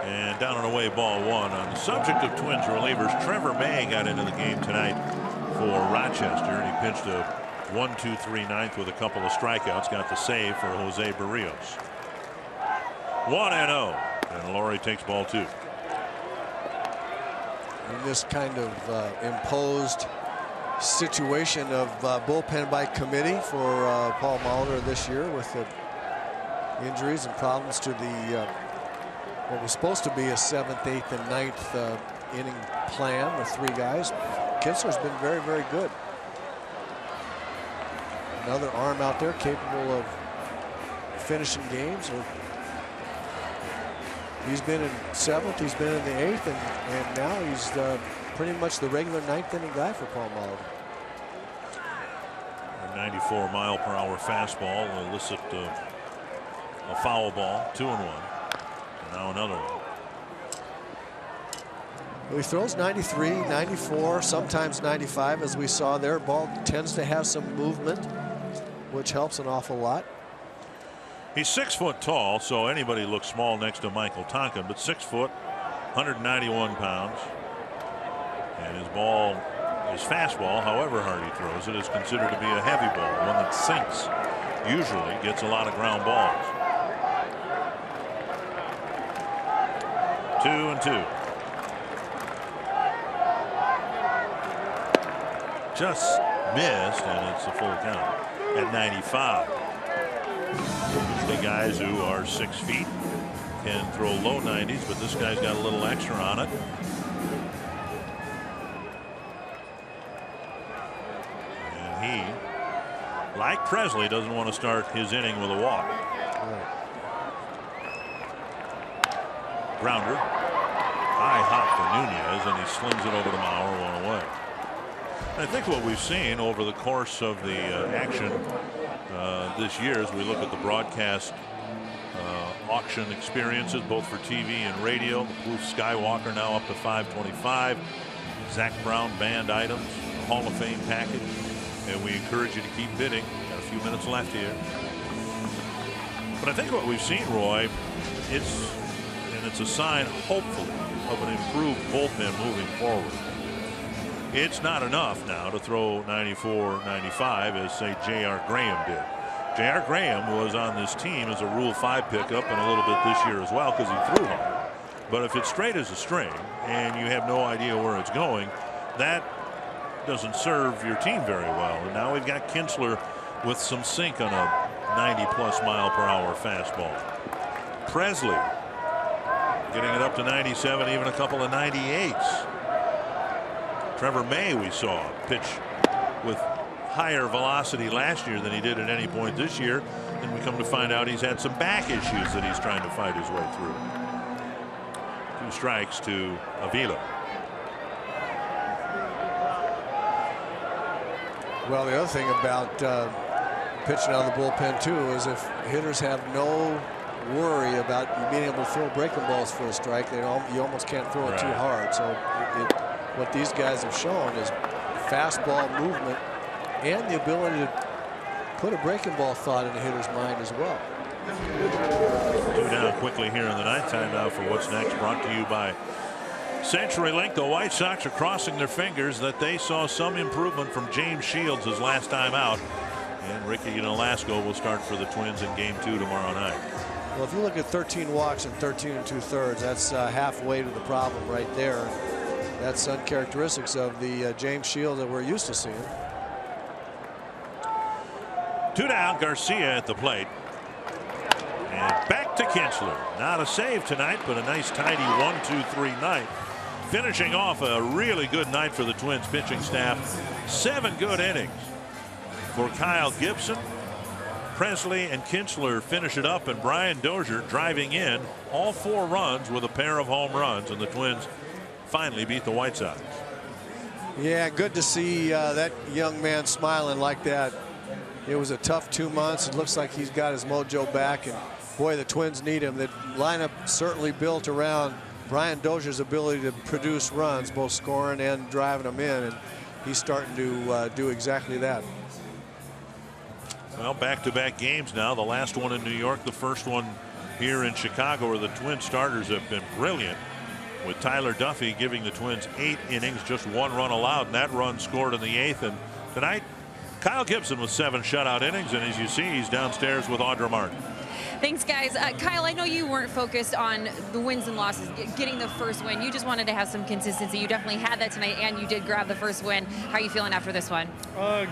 And down and away, ball 1. On the subject of Twins relievers, Trevor May got into the game tonight for Rochester, and he pitched a 1-2-3 ninth with a couple of strikeouts. Got the save for Jose Barrios. 1-0, and Lawrie takes ball 2. In this kind of imposed situation of bullpen by committee for Paul Molitor this year, with the injuries and problems to the what was supposed to be a 7th, 8th, and 9th inning plan with 3 guys. Kintzler's been very, very good. Another arm out there capable of finishing games. He's been in 7th, he's been in the 8th, and now he's pretty much the regular 9th inning guy for Paul Molitor. A 94-mile-per-hour fastball will elicit a foul ball. 2-1. And now another one. He throws 93, 94, sometimes 95, as we saw there. Ball tends to have some movement, which helps an awful lot. He's 6 foot tall, so anybody looks small next to Michael Tonkin, but 6 foot, 191 pounds. And his ball, his fastball, however hard he throws it, is considered to be a heavy ball, one that sinks. Usually gets a lot of ground balls. 2-2. Just missed, and it's a full count at 95. The guys who are 6 feet can throw low 90s, but this guy's got a little extra on it. And he, like Presley, doesn't want to start his inning with a walk. Grounder, high hop for Nunez, and he slings it over to Mauer, 1 away. I think what we've seen over the course of the action this year, as we look at the broadcast auction experiences, both for TV and radio, the Plouffe Skywalker now up to $525. Zach Brown band items, Hall of Fame package, and we encourage you to keep bidding. Got a few minutes left here. But I think what we've seen, Roy, it's a sign, hopefully, of an improved bullpen moving forward. It's not enough now to throw 94, 95 as, say, J.R. Graham did. J.R. Graham was on this team as a Rule 5 pickup and a little bit this year as well because he threw hard. But if it's straight as a string and you have no idea where it's going, that doesn't serve your team very well. And now we've got Kintzler with some sink on a 90-plus mile-per-hour fastball. Presley getting it up to 97, even a couple of 98s. Trevor May, we saw pitch with higher velocity last year than he did at any point this year. And we come to find out he's had some back issues that he's trying to fight his way through. 2 strikes to Avila. Well, the other thing about pitching out of the bullpen, too, is if hitters have no worry about you being able to throw breaking balls for a strike, you almost can't throw it too hard. So what these guys have shown is fastball movement and the ability to put a breaking ball thought in the hitter's mind as well. 2 down quickly here in the 9th. Time now for what's next, brought to you by CenturyLink. The White Sox are crossing their fingers that they saw some improvement from James Shields his last time out. And Ricky Nolasco will start for the Twins in Game 2 tomorrow night. Well, if you look at 13 walks and 13 2/3, that's halfway to the problem right there. That's uncharacteristics of the James Shields that we're used to seeing. 2 down, Garcia at the plate. And back to Kintzler. Not a save tonight, but a nice tidy 1-2-3 night finishing off a really good night for the Twins pitching staff. 7 good innings for Kyle Gibson. Presley and Kinchler finish it up, and Brian Dozier driving in all 4 runs with a pair of home runs, and the Twins finally beat the White Sox. Yeah, good to see that young man smiling like that. It was a tough 2 months. It looks like he's got his mojo back, and boy, the Twins need him. The lineup certainly built around Brian Dozier's ability to produce runs, both scoring and driving them in, and he's starting to do exactly that. Well, back-to-back games now. The last one in New York, the first one here in Chicago, where the Twin starters have been brilliant, with Tyler Duffy giving the Twins 8 innings, just 1 run allowed, and that run scored in the 8th. And tonight, Kyle Gibson with 7 shutout innings, and as you see, he's downstairs with Audra Martin. Thanks, guys. Kyle, I know you weren't focused on the wins and losses, getting the first win. You just wanted to have some consistency. You definitely had that tonight, and you did grab the first win. How are you feeling after this one? Good.